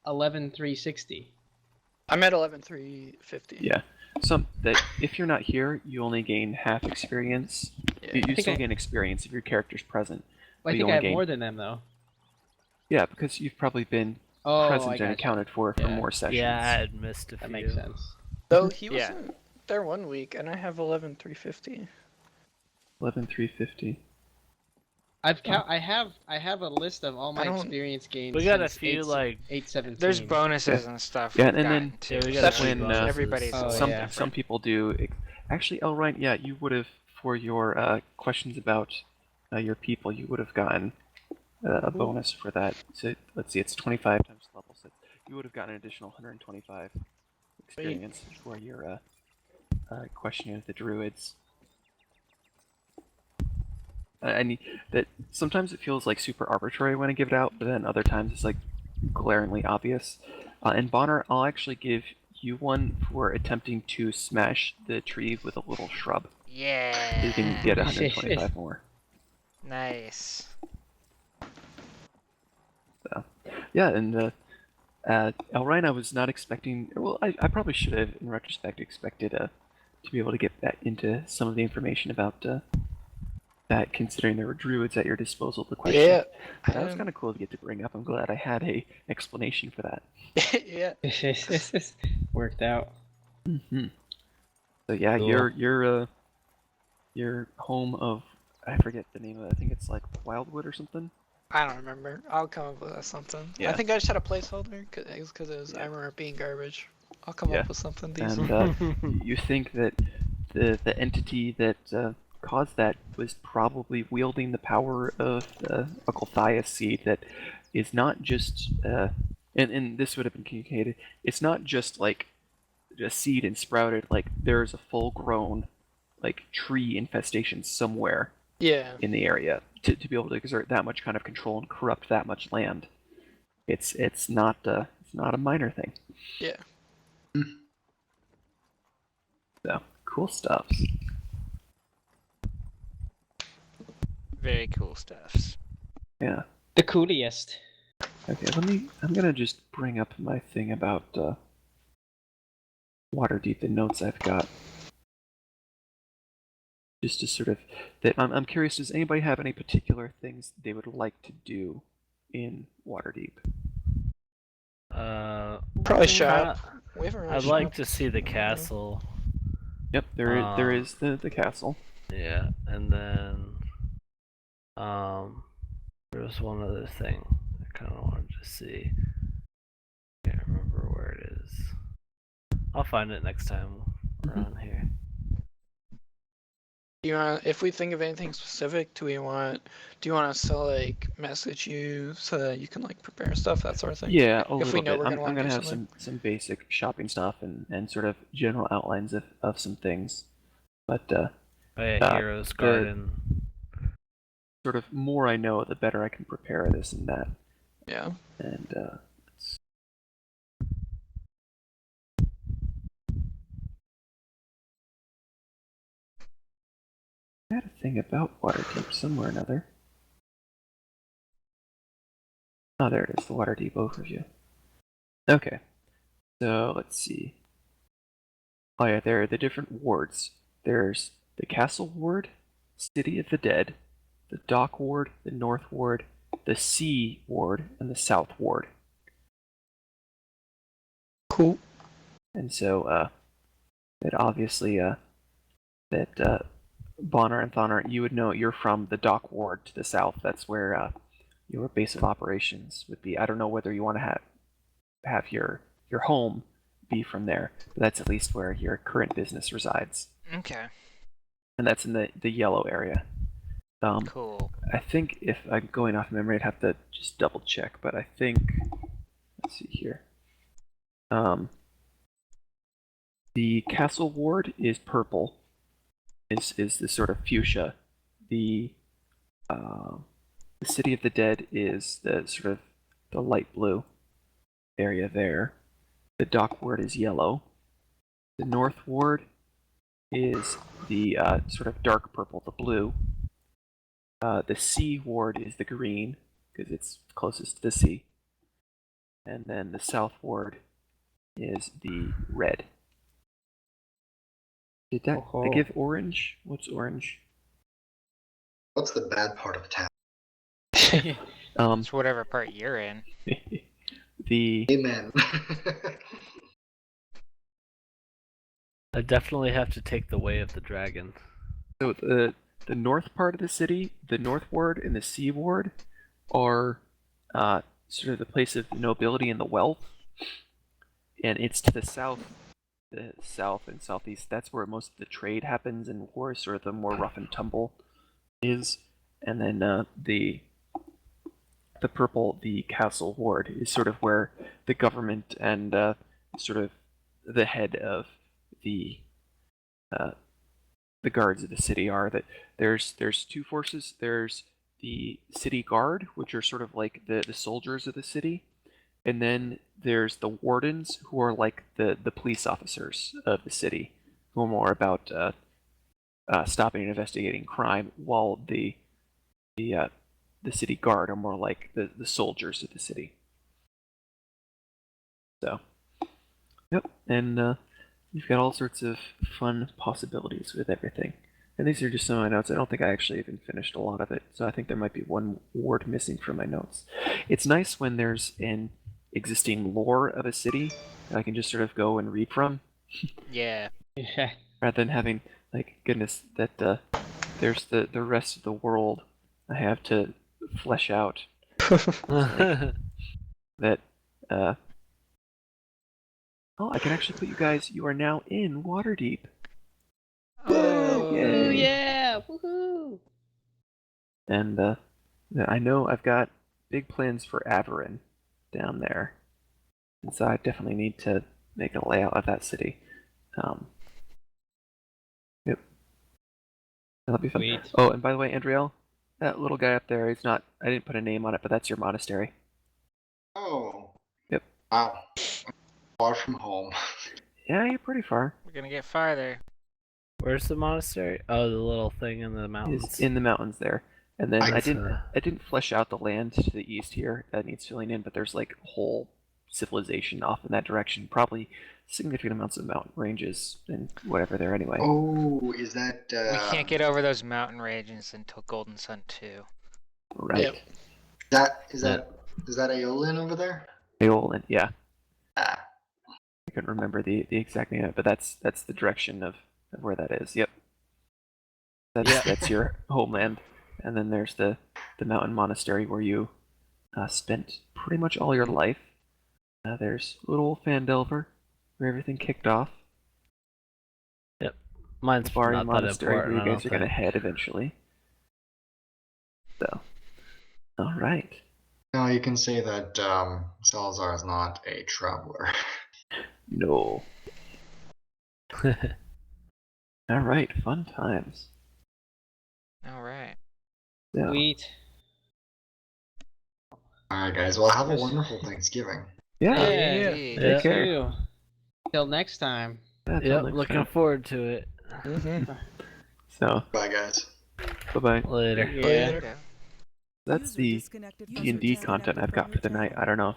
[SPEAKER 5] 11,360.
[SPEAKER 3] I'm at 11,350.
[SPEAKER 2] Yeah. That if you're not here, you only gain half experience.
[SPEAKER 3] Yeah.
[SPEAKER 2] You
[SPEAKER 5] think
[SPEAKER 2] still
[SPEAKER 5] I-
[SPEAKER 2] gain experience if your character's present.
[SPEAKER 5] Well, I
[SPEAKER 2] But you
[SPEAKER 5] think I
[SPEAKER 2] only
[SPEAKER 5] have
[SPEAKER 2] gain-
[SPEAKER 5] more than them though.
[SPEAKER 2] Yeah, because you've probably been
[SPEAKER 5] Oh,
[SPEAKER 2] present
[SPEAKER 5] I
[SPEAKER 2] and
[SPEAKER 5] got you.
[SPEAKER 2] accounted for
[SPEAKER 5] Yeah.
[SPEAKER 2] more sessions.
[SPEAKER 1] Yeah, I had missed a few.
[SPEAKER 5] That makes sense.
[SPEAKER 3] Though he
[SPEAKER 6] Yeah.
[SPEAKER 3] wasn't there one week, and I have 11,350.
[SPEAKER 2] 11,350.
[SPEAKER 5] I have a list of all my
[SPEAKER 3] I don't-
[SPEAKER 5] experience gains.
[SPEAKER 1] We got a
[SPEAKER 5] since
[SPEAKER 1] few like
[SPEAKER 5] 817.
[SPEAKER 6] There's bonuses and stuff.
[SPEAKER 2] Yeah,
[SPEAKER 6] we've
[SPEAKER 2] and
[SPEAKER 6] gotten
[SPEAKER 2] then-
[SPEAKER 6] too,
[SPEAKER 1] Yeah, we got a
[SPEAKER 6] so
[SPEAKER 1] few bonuses.
[SPEAKER 6] everybody's
[SPEAKER 5] Oh,
[SPEAKER 2] some
[SPEAKER 5] yeah.
[SPEAKER 2] some people do. Actually, oh right, yeah, you would have for your questions about your people. You would have gotten a bonus for that. So let's see, it's 25 times level 6. You would have gotten an additional 125 experience for your questioning of the druids. I need that. Sometimes it feels like super arbitrary when I give it out, but then other times it's like glaringly obvious. And Bonner, I'll actually give you one for attempting to smash the tree with a little shrub.
[SPEAKER 6] Yeah.
[SPEAKER 2] You can get 125 more.
[SPEAKER 6] Nice.
[SPEAKER 2] Yeah, and Elrine, I was not expecting. Well, I probably should have, in retrospect, expected to be able to get back into some of the information about that, considering there were druids at your disposal to question.
[SPEAKER 3] Yeah.
[SPEAKER 2] That was kind of cool to get to bring up. I'm glad I had a explanation for that.
[SPEAKER 3] Yeah.
[SPEAKER 5] Worked out.
[SPEAKER 2] Hmm. So yeah,
[SPEAKER 5] Cool.
[SPEAKER 2] your home of, I forget the name of it. I think it's like Wildwood or something.
[SPEAKER 3] I don't remember. I'll come up with something.
[SPEAKER 2] Yeah.
[SPEAKER 3] I think I just had a placeholder because it was I remember it being garbage. I'll come
[SPEAKER 2] Yeah.
[SPEAKER 3] up with something decent.
[SPEAKER 2] And you think that the entity that caused that was probably wielding the power of a Gulthias seed that is not just and this would have been communicated. It's not just like a seed and sprouted. Like there's a full grown like tree infestation somewhere
[SPEAKER 3] Yeah.
[SPEAKER 2] in the area to be able to exert that much kind of control and corrupt that much land. It's not a minor thing.
[SPEAKER 3] Yeah.
[SPEAKER 2] So cool stuff.
[SPEAKER 6] Very cool stuffs.
[SPEAKER 2] Yeah.
[SPEAKER 5] The coolest.
[SPEAKER 2] Okay, I'm gonna just bring up my thing about Waterdeep, the notes I've got. Just to sort of, I'm curious, does anybody have any particular things they would like to do in Waterdeep?
[SPEAKER 3] Probably shop. We haven't really
[SPEAKER 1] I'd
[SPEAKER 3] shown
[SPEAKER 1] like
[SPEAKER 3] up
[SPEAKER 1] to see the
[SPEAKER 3] for-
[SPEAKER 1] castle.
[SPEAKER 2] Yep, there
[SPEAKER 1] Um,
[SPEAKER 2] is the castle.
[SPEAKER 1] Yeah, and then there was one other thing I kind of wanted to see. Can't remember where it is. I'll find it next time we're on here.
[SPEAKER 3] Do you want? If we think of anything specific, do you want us to like message you so that you can like prepare stuff, that sort of thing?
[SPEAKER 2] Yeah, a
[SPEAKER 3] If
[SPEAKER 2] little
[SPEAKER 3] we know
[SPEAKER 2] bit.
[SPEAKER 3] we're
[SPEAKER 2] I'm,
[SPEAKER 3] gonna
[SPEAKER 2] I'm
[SPEAKER 3] want to
[SPEAKER 2] gonna
[SPEAKER 3] do
[SPEAKER 2] have
[SPEAKER 3] something.
[SPEAKER 2] some basic shopping stuff and sort of general outlines of some things, but
[SPEAKER 1] Oh yeah, Heroes
[SPEAKER 2] the-
[SPEAKER 1] Garden.
[SPEAKER 2] sort of more I know, the better I can prepare this and that.
[SPEAKER 3] Yeah.
[SPEAKER 2] And I had a thing about Waterdeep somewhere or another. Oh, there it is, the Waterdeep overview. Okay, so let's see. Oh yeah, there are the different wards. There's the Castle Ward, City of the Dead, the Dock Ward, the North Ward, the Sea Ward, and the South Ward.
[SPEAKER 3] Cool.
[SPEAKER 2] And so, that obviously, that Bonner and Thonner, you would know you're from the Dock Ward to the south. That's where your base of operations would be. I don't know whether you want to have your home be from there, but that's at least where your current business resides.
[SPEAKER 6] Okay.
[SPEAKER 2] And that's in the yellow area.
[SPEAKER 6] Cool.
[SPEAKER 2] I think if I'm going off memory, I'd have to just double check, but I think, let's see here. The Castle Ward is purple, is the sort of fuchsia. The City of the Dead is the sort of the light blue area there. The Dock Ward is yellow. The North Ward is the sort of dark purple, the blue. The Sea Ward is the green, because it's closest to the sea. And then the South Ward is the red. Did that I give orange? What's orange?
[SPEAKER 4] What's the bad part of town?
[SPEAKER 6] It's whatever part you're in.
[SPEAKER 2] the
[SPEAKER 4] Amen.
[SPEAKER 1] I definitely have to take the way of the dragon.
[SPEAKER 2] so the north part of the city, the North Ward and the Sea Ward, are sort of the place of nobility and the wealth, and it's to the south and southeast. That's where most of the trade happens and war, sort of the more rough and tumble is. And then the purple, the Castle Ward, is sort of where the government and sort of the head of the guards of the city are. That there's two forces. There's the city guard, which are sort of like the soldiers of the city, and then there's the wardens, who are like the police officers of the city, who are more about stopping and investigating crime, while the city guard are more like the soldiers of the city. So, yep, and you've got all sorts of fun possibilities with everything. And these are just some of my notes. I don't think I actually even finished a lot of it, so I think there might be one word missing from my notes. It's nice when there's an existing lore of a city that I can just sort of go and read from,
[SPEAKER 6] Yeah.
[SPEAKER 5] Yeah.
[SPEAKER 2] rather than having, like, goodness, that there's the rest of the world I have to flesh out. That, oh, I can actually put you guys, you are now in Waterdeep.
[SPEAKER 6] Oh,
[SPEAKER 2] Yay.
[SPEAKER 5] Yeah! Woohoo!
[SPEAKER 2] And I know I've got big plans for Averin down there, and so I definitely need to make a layout of that city. Yep, that'll be fun.
[SPEAKER 5] Sweet.
[SPEAKER 2] Oh, and by the way, Andriel, that little guy up there, he's not. I didn't put a name on it, but that's your monastery.
[SPEAKER 4] Oh.
[SPEAKER 2] Yep.
[SPEAKER 4] Wow. Far from home.
[SPEAKER 2] Yeah, you're pretty far.
[SPEAKER 6] we're gonna get farther.
[SPEAKER 1] Where's the monastery? Oh, the little thing in the mountains.
[SPEAKER 2] Is in the mountains there. And then I
[SPEAKER 1] It's,
[SPEAKER 2] didn't flesh out the land to the east here. That needs filling in, but there's like a whole civilization off in that direction. Probably significant amounts of mountain ranges and whatever there anyway.
[SPEAKER 4] Oh, is that
[SPEAKER 6] We can't get over those mountain ranges until Golden Sun 2.
[SPEAKER 2] Right.
[SPEAKER 3] Yep.
[SPEAKER 4] is that Aeolian over there?
[SPEAKER 2] Aeolian, yeah.
[SPEAKER 4] Ah.
[SPEAKER 2] I couldn't remember the exact name of it, but that's the direction of where that is. Yep. That's your homeland, and then there's the mountain monastery where you spent pretty much all your life. There's little old Phandelver, where everything kicked off.
[SPEAKER 1] Mine's
[SPEAKER 2] Bari
[SPEAKER 1] not that
[SPEAKER 2] Monastery, where
[SPEAKER 1] important.
[SPEAKER 2] you
[SPEAKER 1] I
[SPEAKER 2] guys
[SPEAKER 1] don't
[SPEAKER 2] are gonna
[SPEAKER 1] think.
[SPEAKER 2] head eventually. So, all right.
[SPEAKER 4] Now you can say that Salazar is not a traveler.
[SPEAKER 2] No. All right, fun times.
[SPEAKER 6] All right.
[SPEAKER 2] So,
[SPEAKER 5] Sweet.
[SPEAKER 4] Alright, guys. Well, have a
[SPEAKER 5] Yes.
[SPEAKER 4] wonderful Thanksgiving.
[SPEAKER 2] yeah.
[SPEAKER 6] Indeed.
[SPEAKER 1] Yeah.
[SPEAKER 2] Take care.
[SPEAKER 5] You. Till next time.
[SPEAKER 2] Till
[SPEAKER 1] Yep,
[SPEAKER 2] next
[SPEAKER 1] looking
[SPEAKER 2] time.
[SPEAKER 1] forward to it.
[SPEAKER 2] So,
[SPEAKER 4] Bye, guys.
[SPEAKER 2] bye bye.
[SPEAKER 1] Later.
[SPEAKER 5] Yeah.
[SPEAKER 6] Okay.
[SPEAKER 2] That's
[SPEAKER 7] User
[SPEAKER 2] the
[SPEAKER 7] disconnected from
[SPEAKER 2] D&D
[SPEAKER 7] your channel.
[SPEAKER 2] content I've got for the night. I don't know if